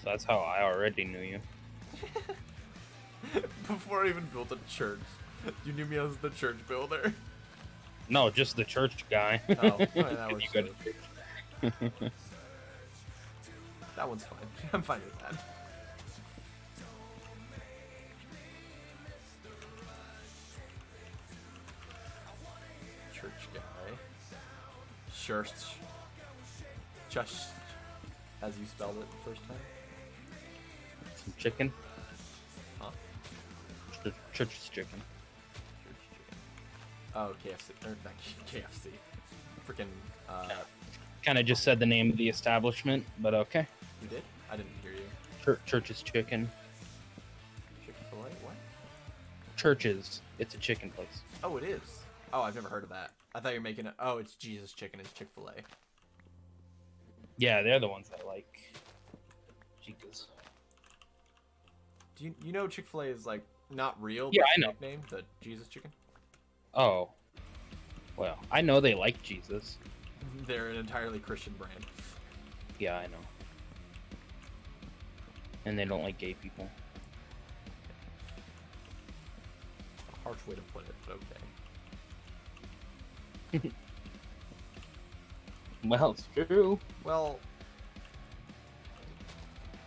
that's how I already knew you. Before I even built a church, you knew me as the church builder. No, just the church guy. Oh, that You works go too. to church. That one's fine. I'm fine with that. Church guy. Church. Just as you spelled it the first time. Some chicken. Huh? Church's chicken. Church chicken. Oh, KFC. Or not KFC. Freaking, Kind of just said the name of the establishment, but okay. you did? I didn't hear you. Church's chicken. Chick-fil-A? What? Church's. It's a chicken place. Oh, it is. Oh, I've never heard of that. I thought you were making it. Oh, it's Jesus Chicken. It's Chick-fil-A. Yeah, they're the ones that like chicas. Do you know Chick-fil-A is like not real? Yeah, but I know. Nickname the Jesus Chicken. Oh. Well, I know they like Jesus. They're an entirely Christian brand. Yeah, I know. And they don't like gay people. Harsh way to put it, but okay. Well, it's true. Well,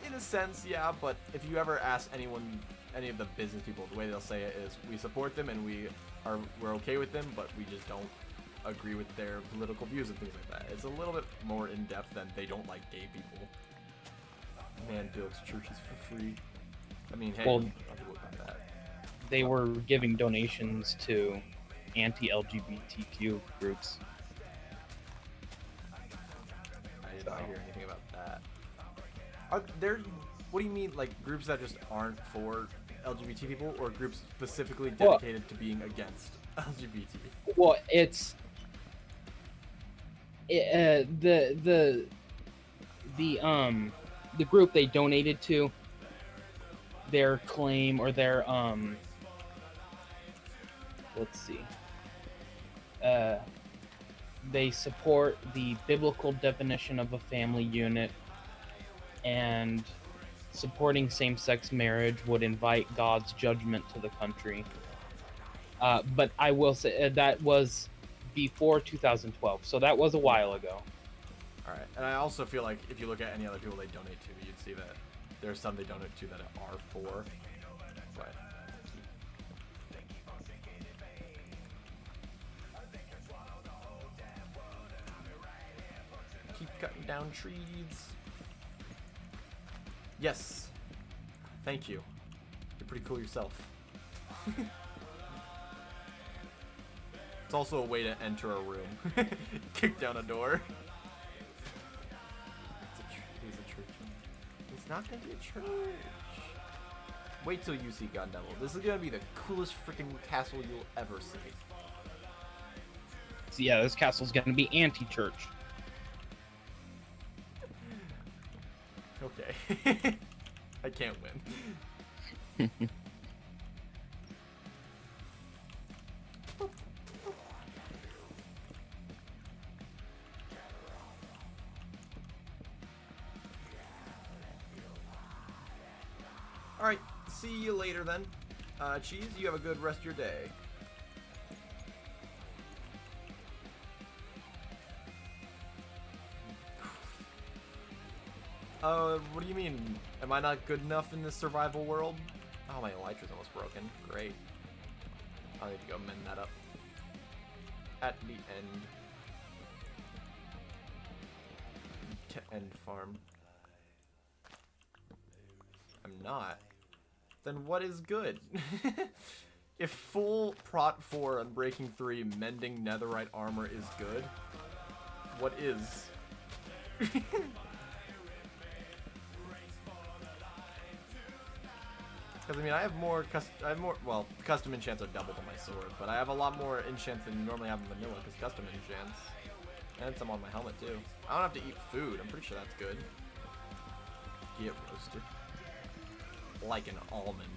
in a sense, yeah. But if you ever ask anyone, any of the business people, the way they'll say it is, we support them and we're okay with them, but we just don't agree with their political views and things like that. It's a little bit more in depth than they don't like gay people. Man builds churches for free. I mean, hey, Well, I'll do about that. They were giving donations to anti-LGBTQ groups. I did not hear anything about that. Are there? What do you mean, like groups that just aren't for LGBT people, or groups specifically Well- dedicated to being against LGBT? Well, it's the group they donated to, their claim or their let's see, they support the biblical definition of a family unit, and supporting same-sex marriage would invite God's judgment to the country. But I will say that was before 2012, so that was a while ago. All right, and I also feel like if you look at any other people they donate to, you'd see that there's some they donate to that are for. But keep cutting down trees. Yes. Thank you. pretty cool yourself. It's also a way to enter a room. Kick down a door. He's a church. It's not gonna be a church. Wait till you see God Devil. This is gonna be the coolest freaking castle you'll ever see. So yeah, this castle's gonna be anti-church. Okay. I can't win. Alright, see you later then. Cheese, you have a good rest of your day. What do you mean? Am I not good enough in this survival world? Oh, my elytra's almost broken. Great. I need to go mend that up. At the end. To end farm. I'm not. Then what is good? If full Prot 4 on Breaking 3 mending netherite armor is good, what is? Because, I mean, I have more, well, custom enchants are doubled on my sword, but I have a lot more enchants than you normally have in vanilla, because custom enchants. And some on my helmet, too. I don't have to eat food, I'm pretty sure that's good. Get roasted. Like an almond.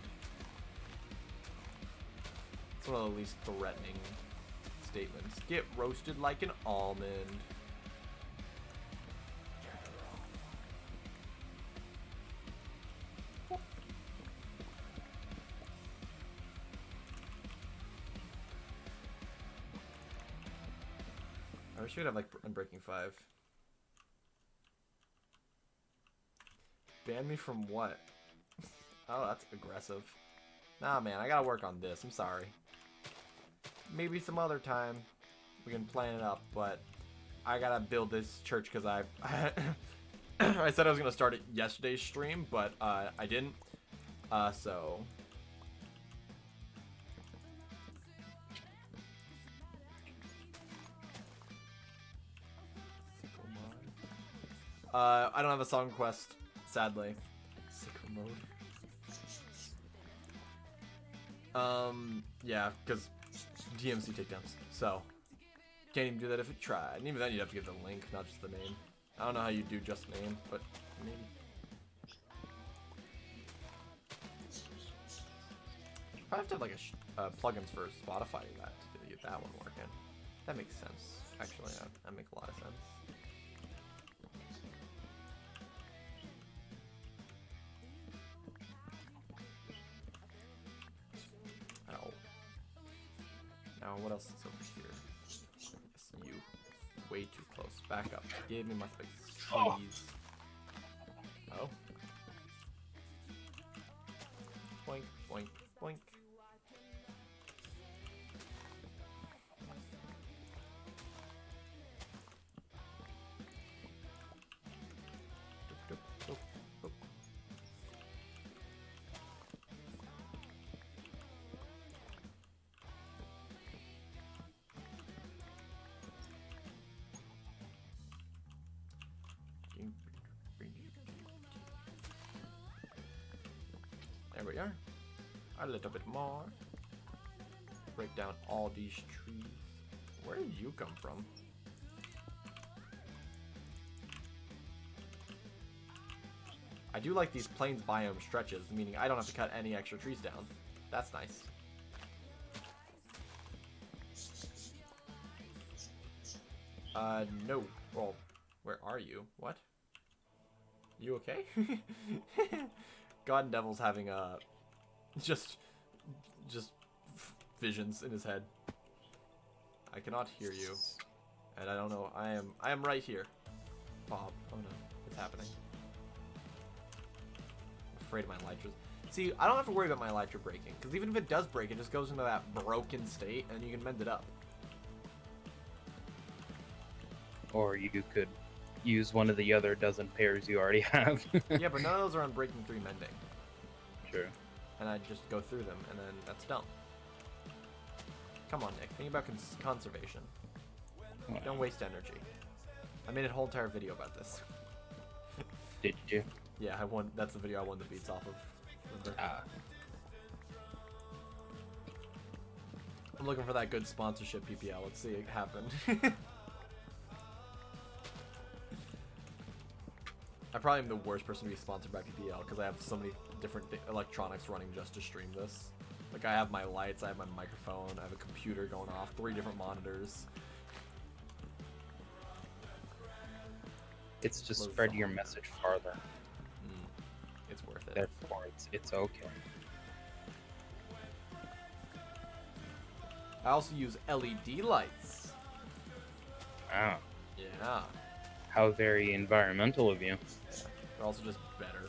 It's one of the least threatening statements. Get roasted like an almond. I wish we'd have like Unbreaking 5. Ban me from what? Oh, that's aggressive. Nah, man, I gotta work on this. I'm sorry. Maybe some other time we can plan it up, but I gotta build this church because I said I was gonna start it yesterday's stream, but I didn't. So. I don't have a song request, sadly. Sicko mode. Yeah, because DMC takedowns. So, can't even do that if it tried. And even then, you'd have to give the link, not just the name. I don't know how you do just name, but maybe. Probably have to have like a plugins for Spotify to get that one working. That makes sense. Actually, that makes a lot of sense. Now, what else is over here? Yes, you. Way too close. Back up. Gave me my space. Please. Oh. Boink, boink, boink. There we are. A little bit more. Break down all these trees. Where did you come from? I do like these plains biome stretches, meaning I don't have to cut any extra trees down. That's nice. No. Well, where are you? What? You okay? God and Devil's having just visions in his head. I cannot hear you, and I don't know. I am right here, Bob. Oh no, it's happening. I'm afraid of my elytras. See, I don't have to worry about my elytra breaking, because even if it does break, it just goes into that broken state, and you can mend it up. Or you could use one of the other dozen pairs you already have. Yeah, but none of those are on Breaking 3 mending. Sure. and I just go through them, and then that's dumb. Come on, Nick. Think about conservation. Don't waste energy. I made a whole entire video about this. Did you? Yeah, I won. That's the video I won the beats off of. Remember? I'm looking for that good sponsorship, PPL. Let's see it happen. I probably am the worst person to be sponsored by PPL because I have so many different electronics running just to stream this. Like, I have my lights, I have my microphone, I have a computer going off, 3 different monitors. It's to spread your message farther. It's worth it. Therefore, it's okay. I also use LED lights. Wow. Yeah. How very environmental of you. They're also just better.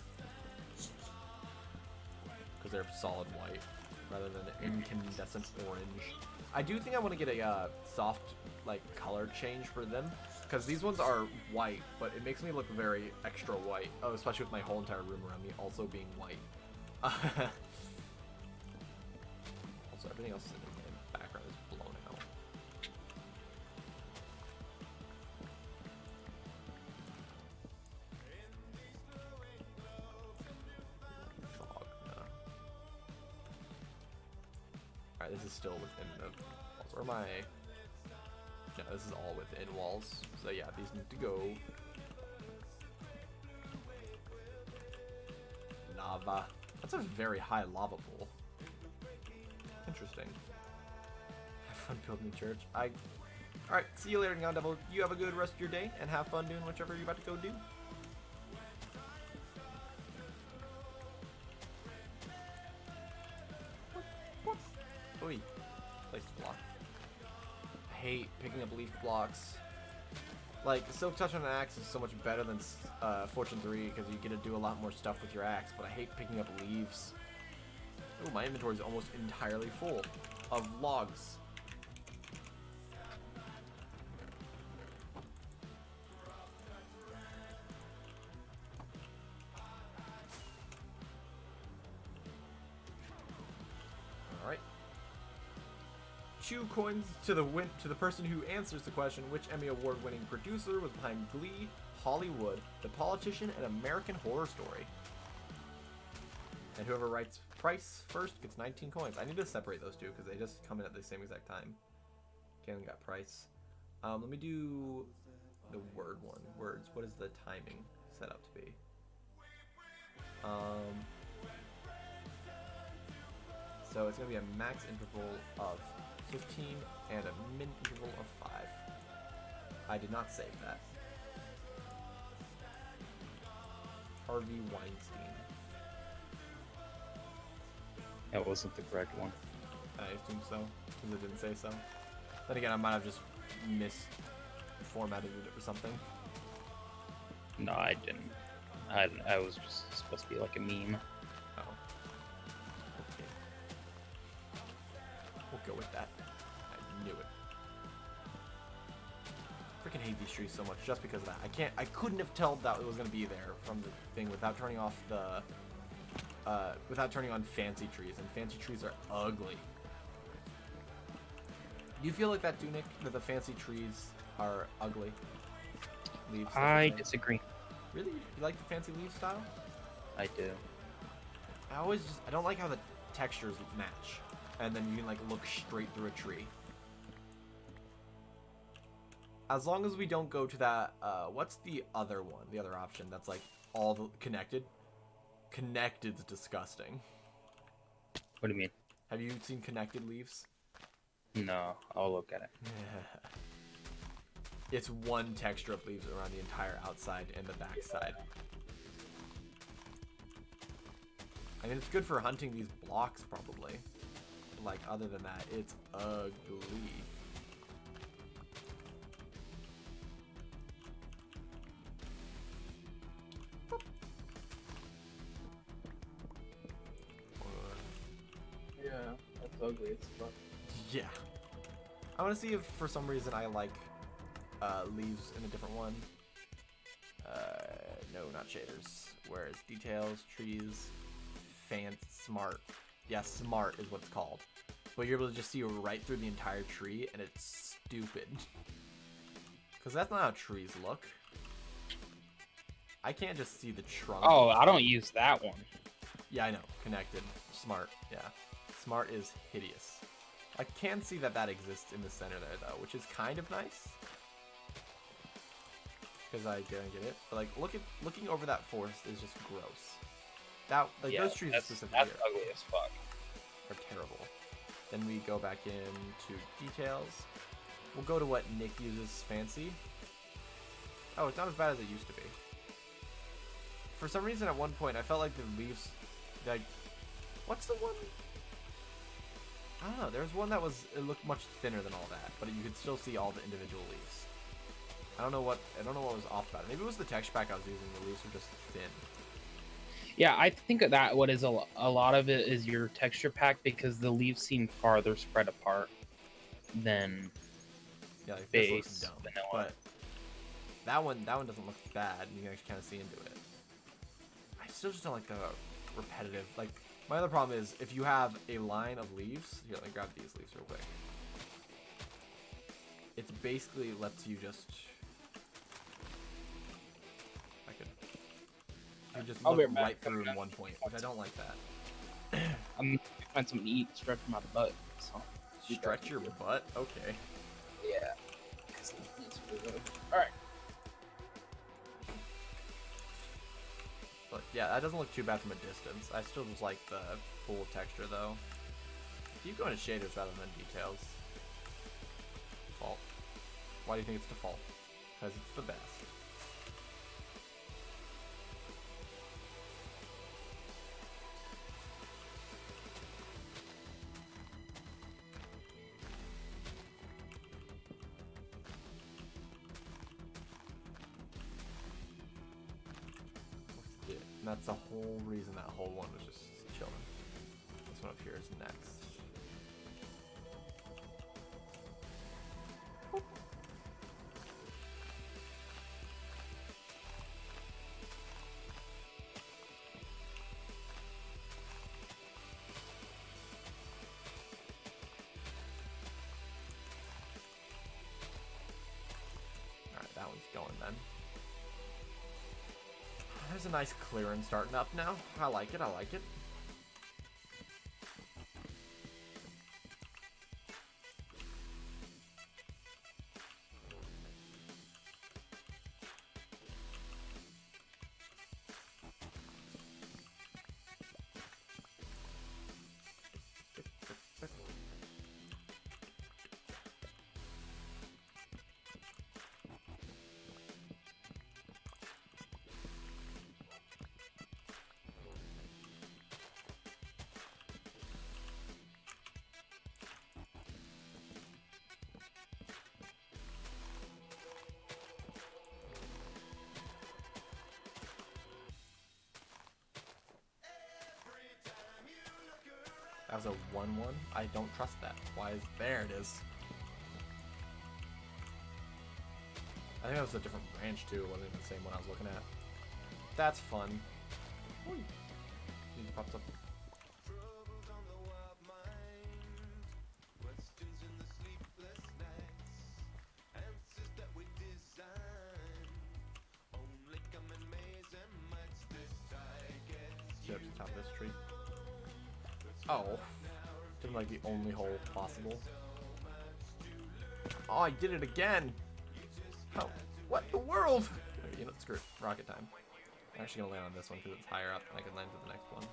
Because they're solid white rather than incandescent orange. I do think I want to get a soft like color change for them. Because these ones are white, but it makes me look very extra white. Oh, especially with my whole entire room around me also being white. Also, everything else in the background is blown out. Fog, no. Alright, this is still within the walls. Or am I... Yeah, this is all within walls. So yeah, these need to go. Lava. That's a very high lava pool. Interesting. Have fun building the church. Alright, see you later, Neon Devil. You have a good rest of your day, and have fun doing whichever you're about to go do. Oi. Place the block. I hate picking up leaf blocks. Like, Silk Touch on an axe is so much better than Fortune 3 because you get to do a lot more stuff with your axe, but I hate picking up leaves. Ooh, my inventory is almost entirely full of logs. Alright. Chew coins to the person who answers the question, which Emmy Award-winning producer was behind Glee, Hollywood, The Politician, and American Horror Story. And whoever writes price first gets 19 coins. I need to separate those two because they just come in at the same exact time. Kaylin got price. Let me do the word one. Words. What is the timing set up to be? So it's going to be a max interval of 15 and a min interval of 5. I did not save that. Harvey Weinstein. That wasn't the correct one. I assume so, because it didn't say so. Then again, I might have just misformatted it or something. No, I didn't. I was just supposed to be like a meme. Oh. Okay. We'll go with that. I knew it. Freaking hate these trees so much just because of that. I couldn't have told that it was gonna be there from the thing without turning off the without turning on fancy trees, and fancy trees are ugly. Do you feel like that, Nick? That the fancy trees are ugly? Leaves. I disagree. Really? You like the fancy leaf style? I do. I don't like how the textures match, and then you can like look straight through a tree. As long as we don't go to that, what's the other one? The other option that's like all the connected? Connected's disgusting. What do you mean? Have you seen connected leaves? No, I'll look at it. It's one texture of leaves around the entire outside and the back side. I mean, it's good for hunting these blocks, probably. But, like, other than that, it's ugly. Yeah, that's ugly. It's fun. Yeah. I want to see if for some reason I like leaves in a different one. No, not shaders. Whereas details, trees. smart. Yeah, smart is what it's called. But you're able to just see right through the entire tree, and it's stupid. Because that's not how trees look. I can't just see the trunk. Oh, I don't use that one. Yeah, I know. Connected. Smart. Yeah. Smart is hideous. I can see that exists in the center there, though, which is kind of nice. Because I don't get it. But, like, looking over that forest is just gross. Those trees specifically that's ugly as fuck. are terrible. Then we go back into details. We'll go to what Nick uses fancy. Oh, it's not as bad as it used to be. For some reason, at one point, I felt like the leaves, like, what's the one? I don't know. There was one it looked much thinner than all that, but you could still see all the individual leaves. I don't know what was off about it. Maybe it was the texture pack I was using. The leaves were just thin. Yeah, I think that what is a lot of it is your texture pack, because the leaves seem farther spread apart than Yeah, like this base looks dumb, vanilla. but that one doesn't look bad. You can actually kind of see into it. I still just don't like the repetitive. Like, my other problem is if you have a line of leaves. Here, let me grab these leaves real quick. It basically lets you just. You just I'll be look right right back. through in one point, which I don't like that. I'm gonna find something to eat, stretch my butt. So. Stretch your butt? Okay. Yeah. Alright. But yeah, that doesn't look too bad from a distance. I still just like the full texture though. Keep going to shaders rather than details. Default. Why do you think it's default? Because it's the best. And that's the whole reason that whole one was just chilling. This one up here is next. Alright, that one's going then. There's a nice clearance starting up now. I like it, I like it. That was a 1-1. I don't trust that. Why is there it is? I think that was a different branch too. It wasn't even the same one I was looking at. That's fun. Ooh. It pops up. Get up to the top of this tree. Oh. Didn't like the only hole possible. Oh, I did it again! Oh, what the world? You know, screw it. Rocket time. I'm actually gonna land on this one because it's higher up and I can land to the next one.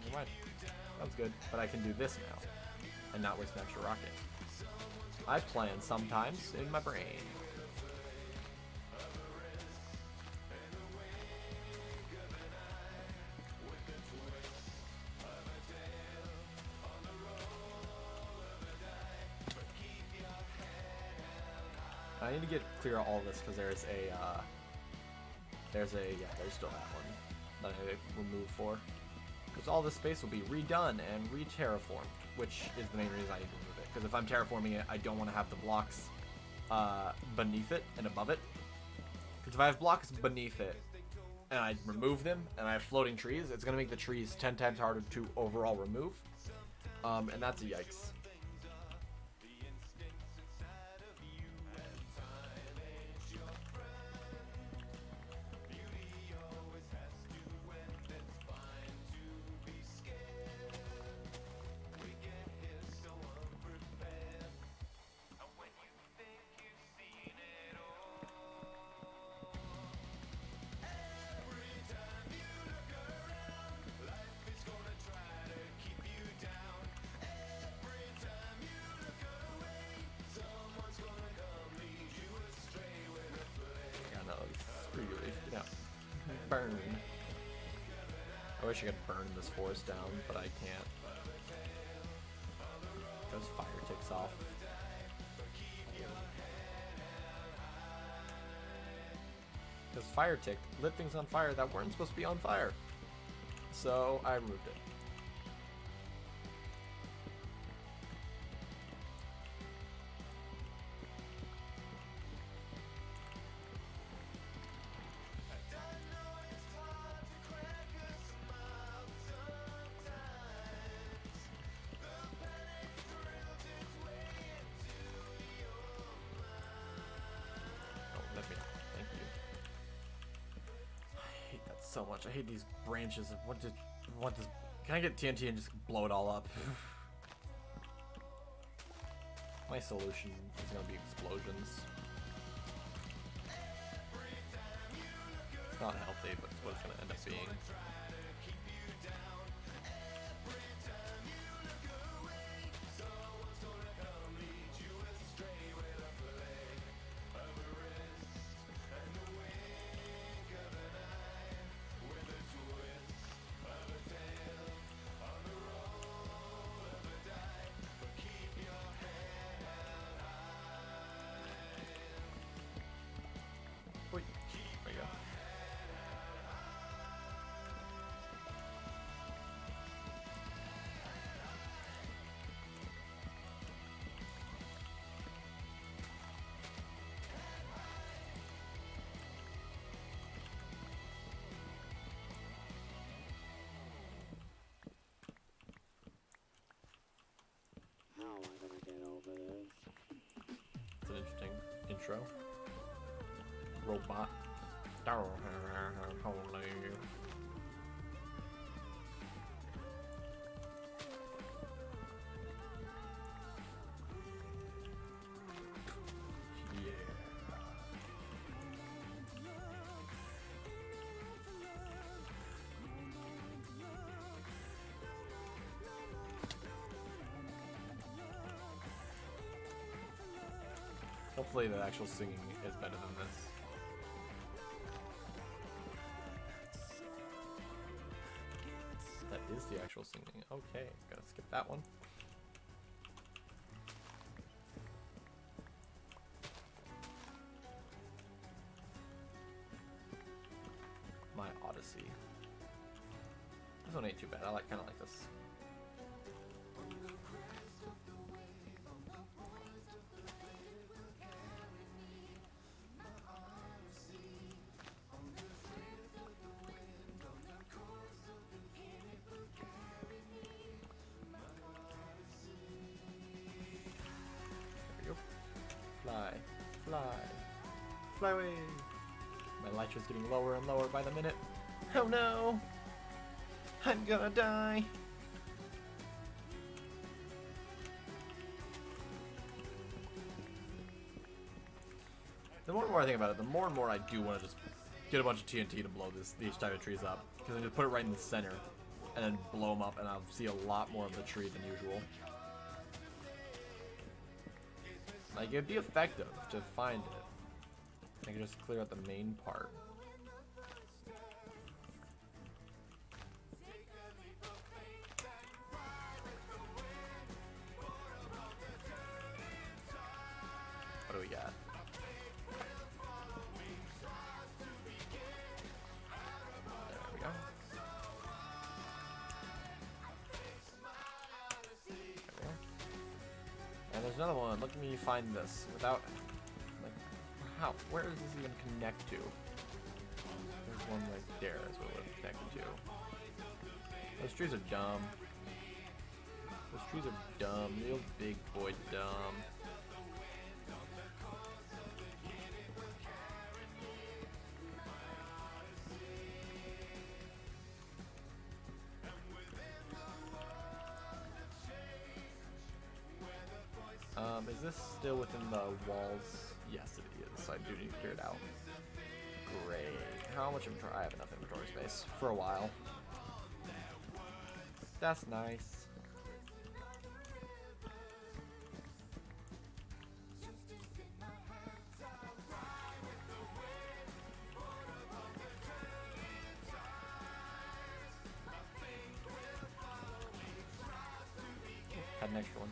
Never mind. That was good. But I can do this now and not waste an extra rocket. I plan sometimes in my brain. I need to get clear of all this because there's there's still that one that I will move for. Because all this space will be redone and re-terraformed, which is the main reason I need to move it. Because if I'm terraforming it, I don't want to have the blocks beneath it and above it. Because if I have blocks beneath it, and I remove them, and I have floating trees, it's going to make the trees 10 times harder to overall remove. And that's a yikes. Burn. I wish I could burn this forest down, but I can't. Because fire ticks off. Because fire tick lit things on fire that weren't supposed to be on fire. So I removed it. So much. I hate these branches. I want this. Can I get TNT and just blow it all up? My solution is gonna be explosions. It's not healthy, but it's what it's gonna end up being. There you go. How am I gonna get over this? It's an interesting intro. Robot. Hopefully the actual singing is better than this. That is the actual singing. Okay, gotta skip that one. My Odyssey. This one ain't too bad. I kind of like this. Fly, fly, fly away. My nitro's getting lower and lower by the minute. Oh no! I'm gonna die. The more and more I think about it, the more and more I do want to just get a bunch of TNT to blow these type of trees up. Because I just put it right in the center, and then blow them up, and I'll see a lot more of the tree than usual. Like, it'd be effective to find it. I can just clear out the main part. What do we got? There we go. And there's another one. Look at me find this without, like, How? Where does this even connect to? There's one right there. That's what it would connect to. Those trees are dumb. Those trees are dumb. Real big boy dumb. Is this still within the walls? Yes, it is. So I do need to clear it out. Great. How much inventory? I have enough inventory space for a while. That's nice. Had an extra one.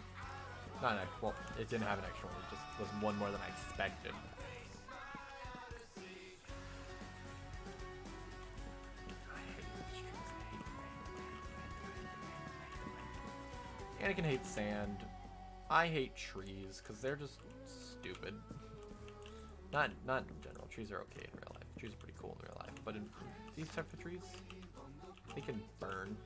Not an extra. Well, it didn't have an extra one. It just was one more than I expected. I hate these trees. I hate them. Anakin hates sand. I hate trees because they're just stupid. Not in general. Trees are okay in real life. Trees are pretty cool in real life, but in these type of trees, they can burn.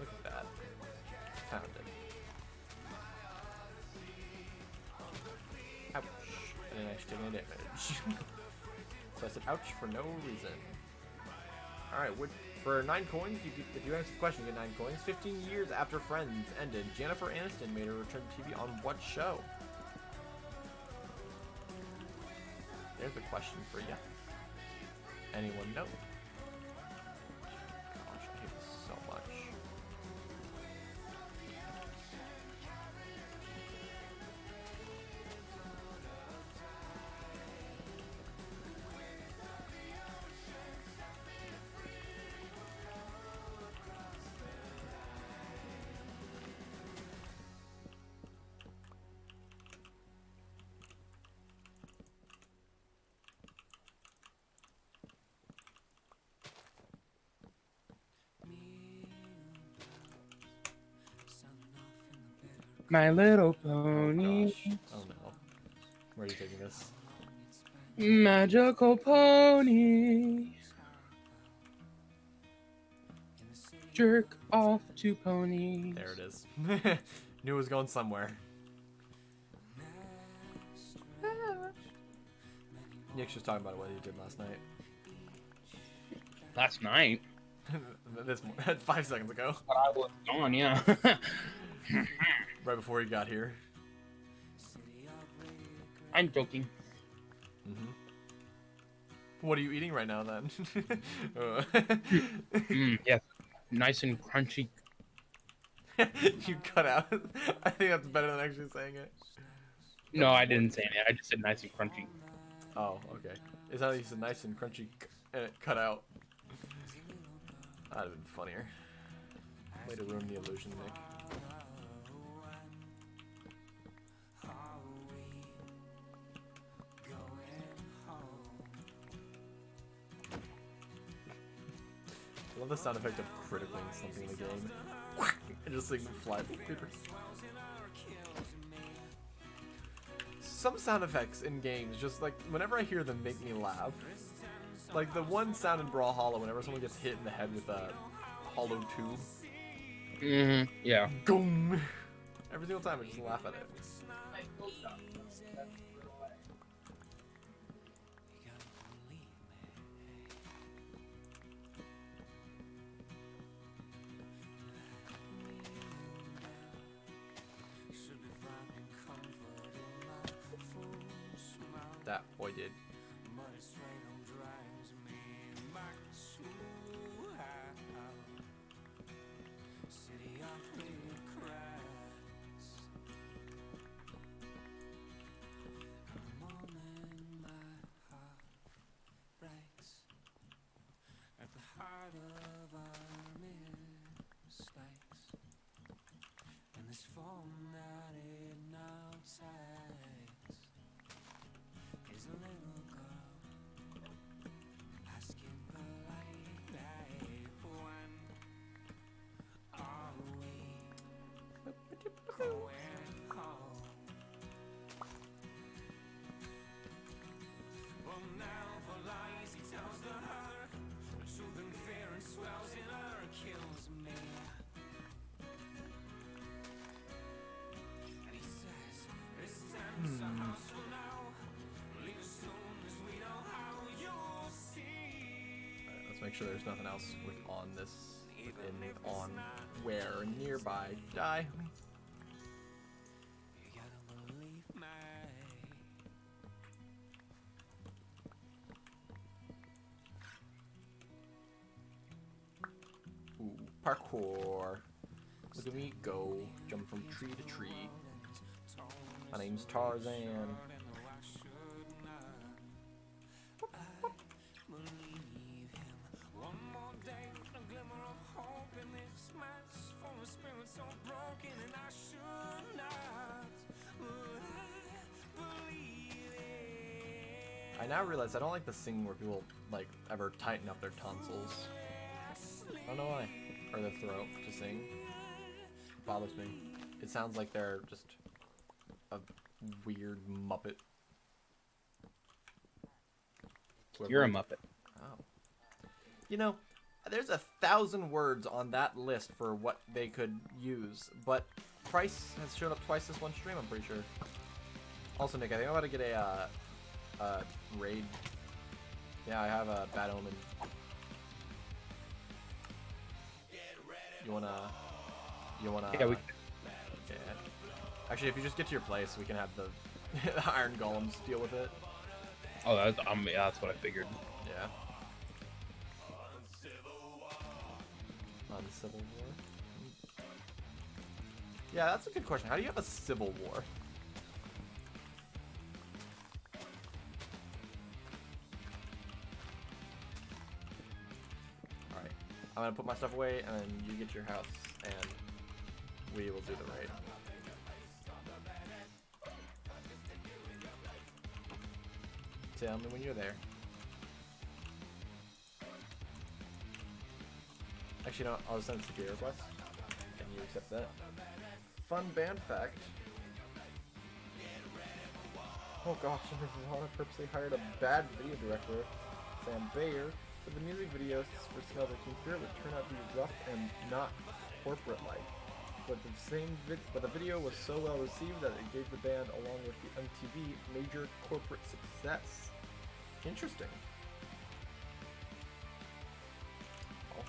Look at that. Found it. Ouch. I didn't actually take any damage. So I said ouch for no reason. Alright, for 9 coins, if you answer the question, you get 9 coins. 15 years after Friends ended, Jennifer Aniston made her return to TV on what show? There's the question for you. Anyone know? Gosh, I hate this so much. My Little Oh Pony. gosh. Oh no. Where are you taking this? Magical pony. Jerk off to ponies. There it is. Knew it was going somewhere. Nick's just talking about what he did last night. Last night. This 5 seconds ago. But I was gone, yeah. Right before he got here. I'm joking. Mm-hmm. What are you eating right now then? Yes. Nice and crunchy. You cut out. I think that's better than actually saying it. No, I didn't say anything. I just said nice and crunchy. Oh, okay. It's not like you said nice and crunchy and it cut out. That'd have been funnier. Way to ruin the illusion, Nick. I love the sound effect of critically something in the game. And just like fly creeper. Some sound effects in games, just like whenever I hear them, make me laugh. Like the one sound in Brawlhalla, whenever someone gets hit in the head with a hollow tube. Yeah. Boom! Every single time I just laugh at it. That boy did. make sure there's nothing else on this, on where nearby. Die. Ooh, parkour. Look at me go, jump from tree to tree. My name's Tarzan. I now realize I don't like the singing where people like ever tighten up their tonsils. I don't know why. Or their throat to sing. It bothers me. It sounds like they're just a weird Muppet. You're a Muppet. Oh. You know, there's 1,000 words on that list for what they could use, but Price has shown up twice this one stream, I'm pretty sure. Also, Nick, I think I'm about to get a raid. Yeah, I have a Bad Omen. You wanna? Yeah, we. Yeah. Actually, if you just get to your place, we can have the Iron Golems deal with it. Oh, yeah, that's what I figured. Yeah. On Civil War? Yeah, that's a good question. How do you have a civil war? Alright. I'm gonna put my stuff away, and then you get to your house, and we will do the raid. Tell me when you're there. Actually, no, I'll send it to the request. Can you accept that? Fun band fact. Oh gosh, Nirvana purposely hired a bad video director, Sam Bayer, for the music videos for Smell the Teen Spirit would turn out to be rough and not corporate-like. But the video was so well received that it gave the band, along with the MTV, major corporate success. Interesting. Oh,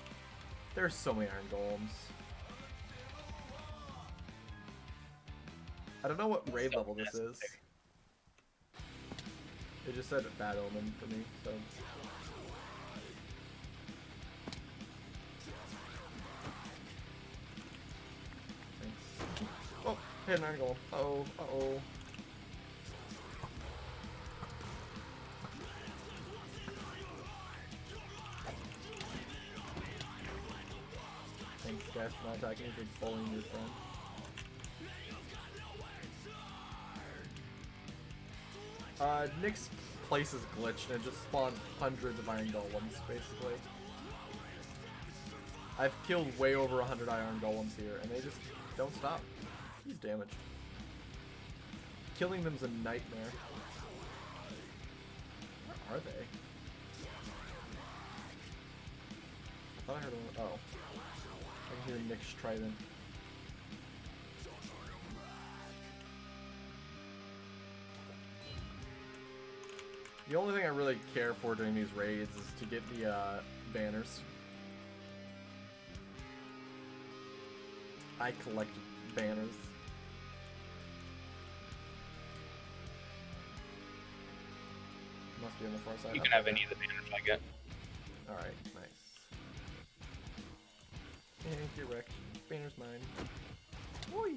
there's so many Iron Golems. I don't know what raid level this is. It just said Bad Omen for me, so. Thanks. Oh, hit an Iron Golem. Uh-oh, uh-oh. Thanks guys for not attacking for bullying your friend. Nick's place is glitched and it just spawned hundreds of Iron Golems, basically. I've killed way over 100 Iron Golems here, and they just don't stop. He's damaged. Killing them's a nightmare. Where are they? I thought I heard one. Oh. I can hear Nick's trident. The only thing I really care for during these raids is to get the banners. I collect banners. Must be on the far side. You can have any of the banners I get. Alright, nice. And get wrecked. Banner's mine. Oi!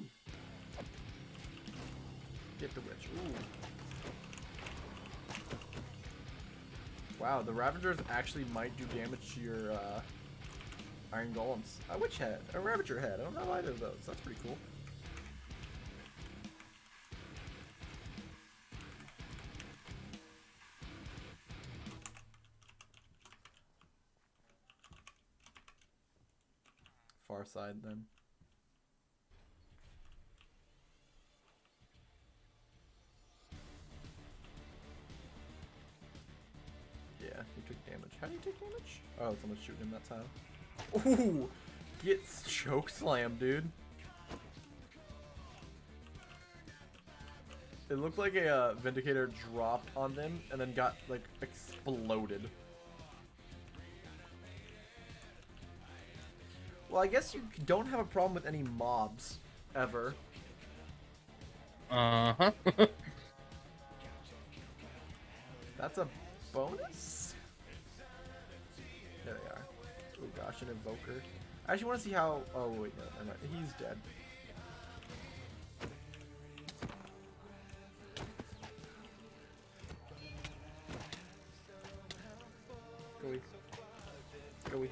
Get the witch. Ooh. Wow, the Ravagers actually might do damage to your Iron Golems. A witch head, a Ravager head. I don't know either of those. That's pretty cool. Far side then. Yeah, he took damage. How do you take damage? Oh, someone's shooting him, that's how. Ooh! Get choke slam, dude. It looked like a Vindicator dropped on them and then got, like, exploded. Well, I guess you don't have a problem with any mobs, ever. Uh-huh. That's a bonus? There they are. Oh gosh, an Evoker. I actually want to see how... Oh, wait, no, never mind. He's dead. Go away. Go away.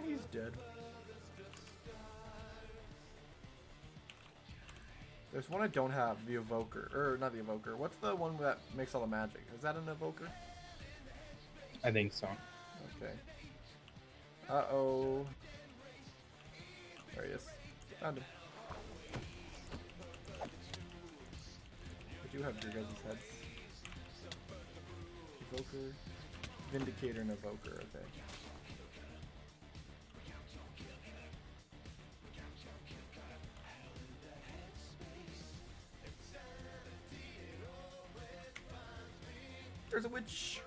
He's dead. There's one I don't have, the Evoker. Or, not the Evoker. What's the one that makes all the magic? Is that an Evoker? I think so. Okay. Uh-oh. There he is. Found him. I do have your guys' heads. Evoker. Vindicator and Evoker, okay. There's a witch.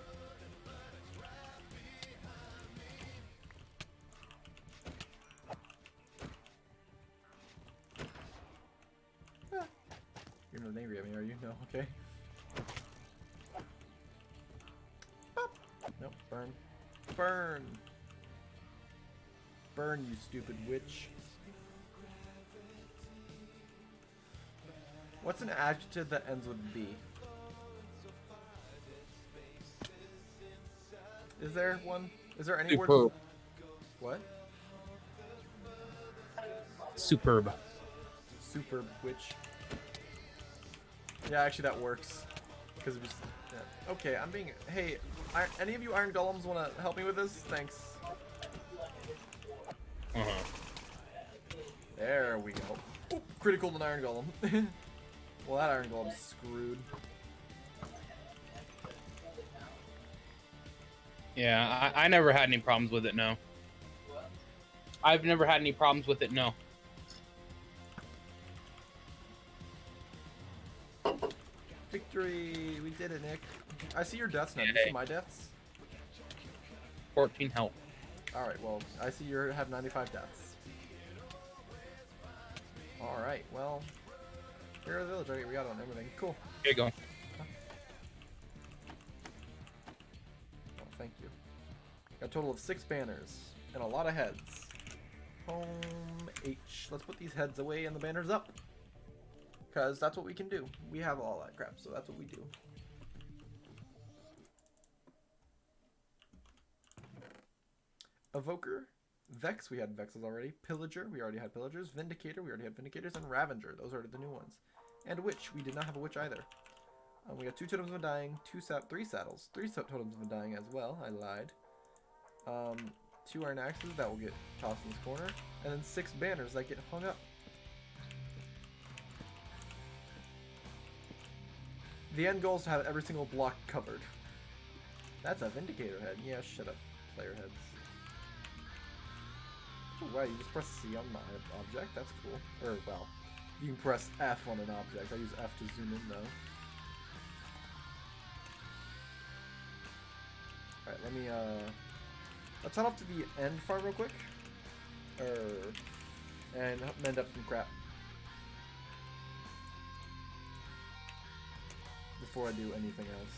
Ah. You're not angry at me, are you? No, okay. Bop. Nope, burn. Burn! Burn, you stupid witch. What's an adjective that ends with B? Is there one? Is there any word? Superb. What? Superb. Superb witch. Yeah, actually that works. Because it was... Yeah. Okay, I'm being... Hey, any of you Iron Golems want to help me with this? Thanks. Uh-huh. There we go. Oop, critical to Iron Golem. Well, that Iron Golem's screwed. Yeah, I never had any problems with it, no. I've never had any problems with it, no. Victory! We did it, Nick. I see your deaths now. Do you see my deaths? 14 health. Alright, well, I see you have 95 deaths. Alright, well... Hero Village, right? We got on everything. Cool. Here you go. Oh, thank you. Got a total of 6 banners. And a lot of heads. Home H. Let's put these heads away and the banners up. Because that's what we can do. We have all that crap, so that's what we do. Evoker. Vex, we had Vexes already. Pillager, we already had Pillagers. Vindicator, we already had Vindicators. And Ravager, those are the new ones. And Witch, we did not have a Witch either. We got 2 Totems of Undying, 3 Saddles. 3 Totems of Undying as well, I lied. 2 Iron Axes that will get tossed in this corner. And then 6 banners that get hung up. The end goal is to have every single block covered. That's a Vindicator head. Yeah, shut up, player heads. Oh, wow, you just press C on my object. That's cool. Or, well, you can press F on an object. I use F to zoom in, though. Alright, let me, let's head off to the end farm real quick. And mend up some crap. Before I do anything else.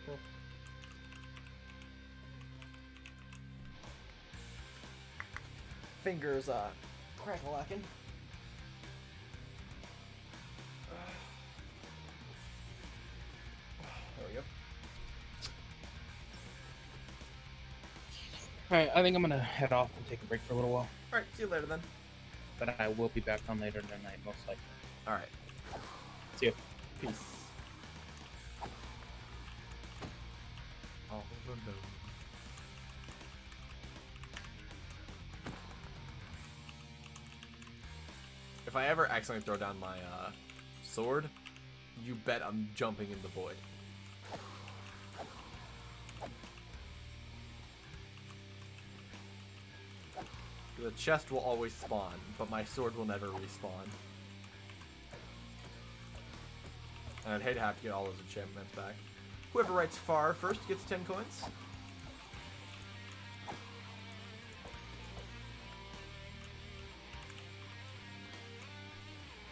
Cool. Fingers, crack-a-lackin'. There we go. Alright, I think I'm gonna head off and take a break for a little while. Alright, see you later then. But I will be back on later tonight, most likely. Alright. See ya. Peace. Oh, no. If I ever accidentally throw down my sword, you bet I'm jumping in the void. The chest will always spawn, but my sword will never respawn. And I'd hate to have to get all those enchantments back. Whoever writes far first gets 10 coins.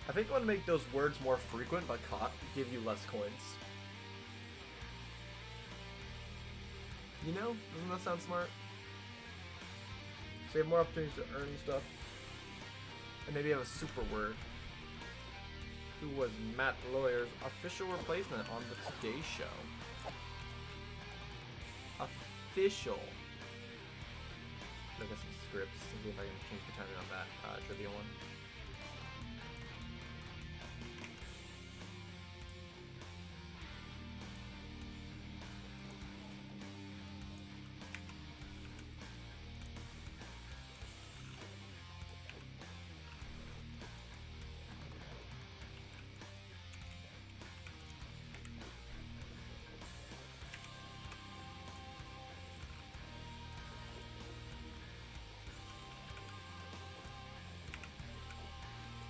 I think I want to make those words more frequent, but give you less coins. You know? Doesn't that sound smart? So you have more opportunities to earn stuff. And maybe have a super word. Who was Matt Lawyer's official replacement on the Today Show? Official. Look at some scripts. See if I can change the timing on that trivia one.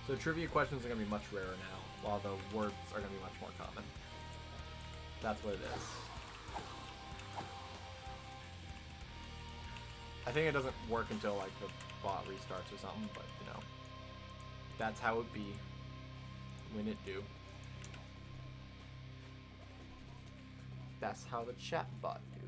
So trivia questions are going to be much rarer now, while the words are going to be much more common. That's what it is. I think it doesn't work until like the bot restarts or something, but you know, that's how it be when it do. That's how the chat bot do.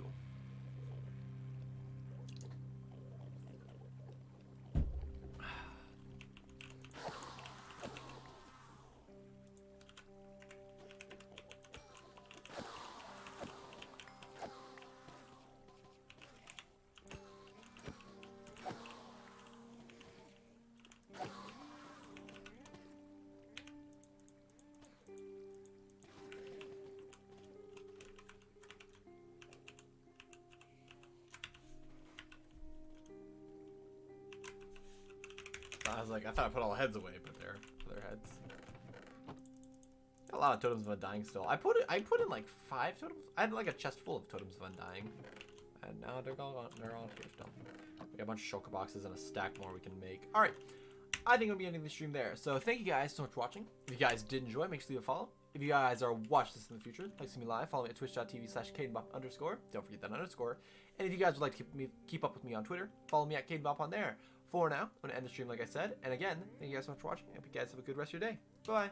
I was like, I thought I put all the heads away, but they're heads. Got a lot of Totems of Undying still. I put in like 5 totems. I had like a chest full of Totems of Undying, and now they're all here still. We got a bunch of shulker boxes and a stack more we can make. All right, I think I'm gonna be ending the stream there. So thank you guys so much for watching. If you guys did enjoy, make sure to leave a follow. If you guys are watching this in the future, like to see me live, follow me at twitch.tv/CadenBop_. Don't forget that underscore. And if you guys would like to keep up with me on Twitter, follow me at CadenBop on there. For now, I'm going to end the stream like I said. And again, thank you guys so much for watching. I hope you guys have a good rest of your day. Bye.